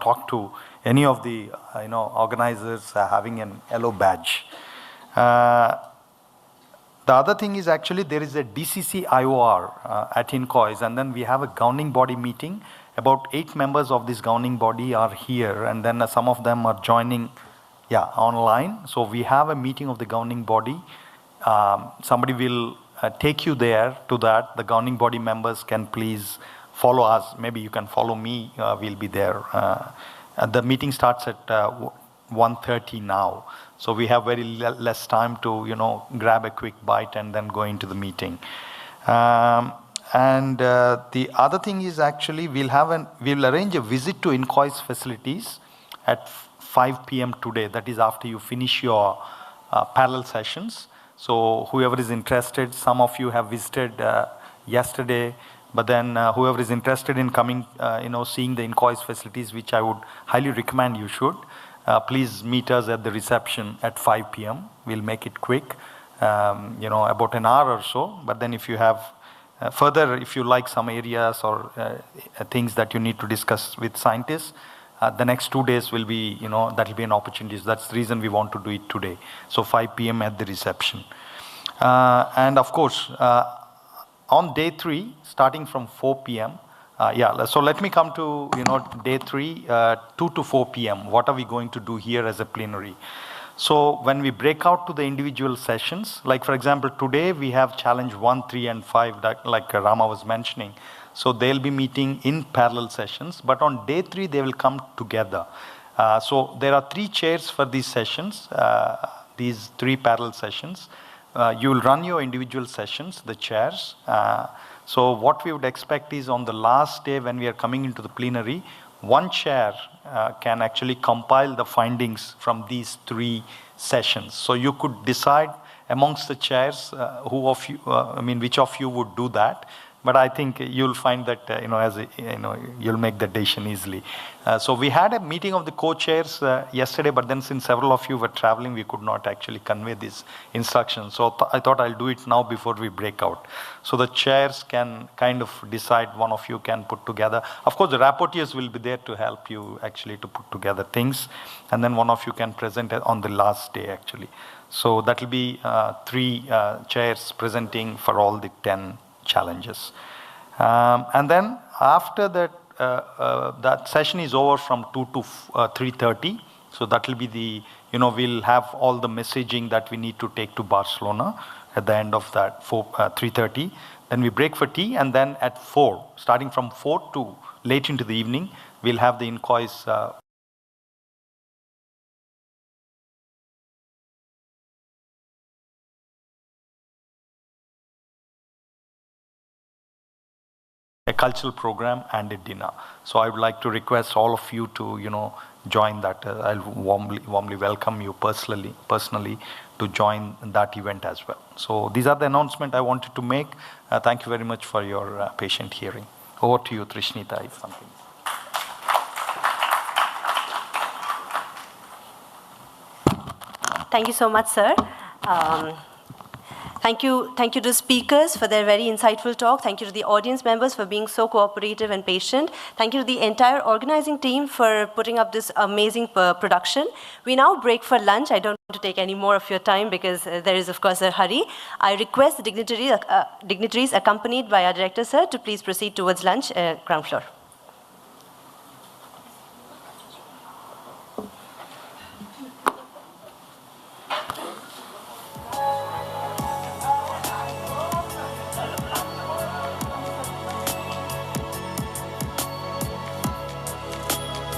talk to any of the, organizers having an yellow badge. The other thing is actually there is a DCC IOR at INCOIS, and then we have a governing body meeting. About 8 members of this governing body are here, and then some of them are joining online. So we have a meeting of the governing body. Somebody will take you there to that. The governing body members can please follow us. Maybe you can follow me. We'll be there. The meeting starts at 1:30 now. So we have very less time to, grab a quick bite and then go into the meeting. And the other thing is actually we'll arrange a visit to INCOIS facilities at 5 p.m. today. That is after you finish your parallel sessions. So whoever is interested, some of you have visited yesterday, but then whoever is interested in coming, seeing the INCOIS facilities, which I would highly recommend you should, please meet us at the reception at 5 p.m. We'll make it quick, about an hour or so. But then if you have further, if you like some areas or things that you need to discuss with scientists, the next 2 days will be, that will be an opportunity. That's the reason we want to do it today. So 5 p.m. at the reception. And of course, on day 3, starting from 4 p.m., so let me come to, day 3, 2 to 4 p.m. What are we going to do here as a plenary? So when we break out to the individual sessions, like for example, today we have challenge 1, 3, and 5, that, like Rama was mentioning. So they'll be meeting in parallel sessions, but on day 3, they will come together. So there are 3 chairs for these sessions, these 3 parallel sessions. You will run your individual sessions, the chairs. So what we would expect is on the last day when we are coming into the plenary, one chair can actually compile the findings from these 3 sessions. So you could decide amongst the chairs which of you would do that. But I think you'll find that, you'll make the decision easily. So we had a meeting of the co-chairs yesterday, but then since several of you were traveling, we could not actually convey these instructions. So I thought I'll do it now before we break out. So the chairs can kind of decide, one of you can put together. Of course, the rapporteurs will be there to help you actually to put together things. And then one of you can present on the last day actually. So that will be 3 chairs presenting for all the 10 challenges. And then after that, that session is over from 2 to 3:30. So that will be the, we'll have all the messaging that we need to take to Barcelona at the end of that 3:30. Then we break for tea, and then at 4, starting from 4 to late into the evening, we'll have the inquires a cultural program and a dinner. So I would like to request all of you to, join that. I'll warmly welcome you personally to join that event as well. So these are the announcements I wanted to make. Thank you very much for your patient hearing. Over to you, Trishnita, if something. Thank you so much, sir. Thank you to the speakers for their very insightful talk. Thank you to the audience members for being so cooperative and patient. Thank you to the entire organizing team for putting up this amazing production. We now break for lunch. I don't want to take any more of your time because there is, of course, a hurry. I request the dignitaries accompanied by our director, sir, to please proceed towards lunch, ground floor.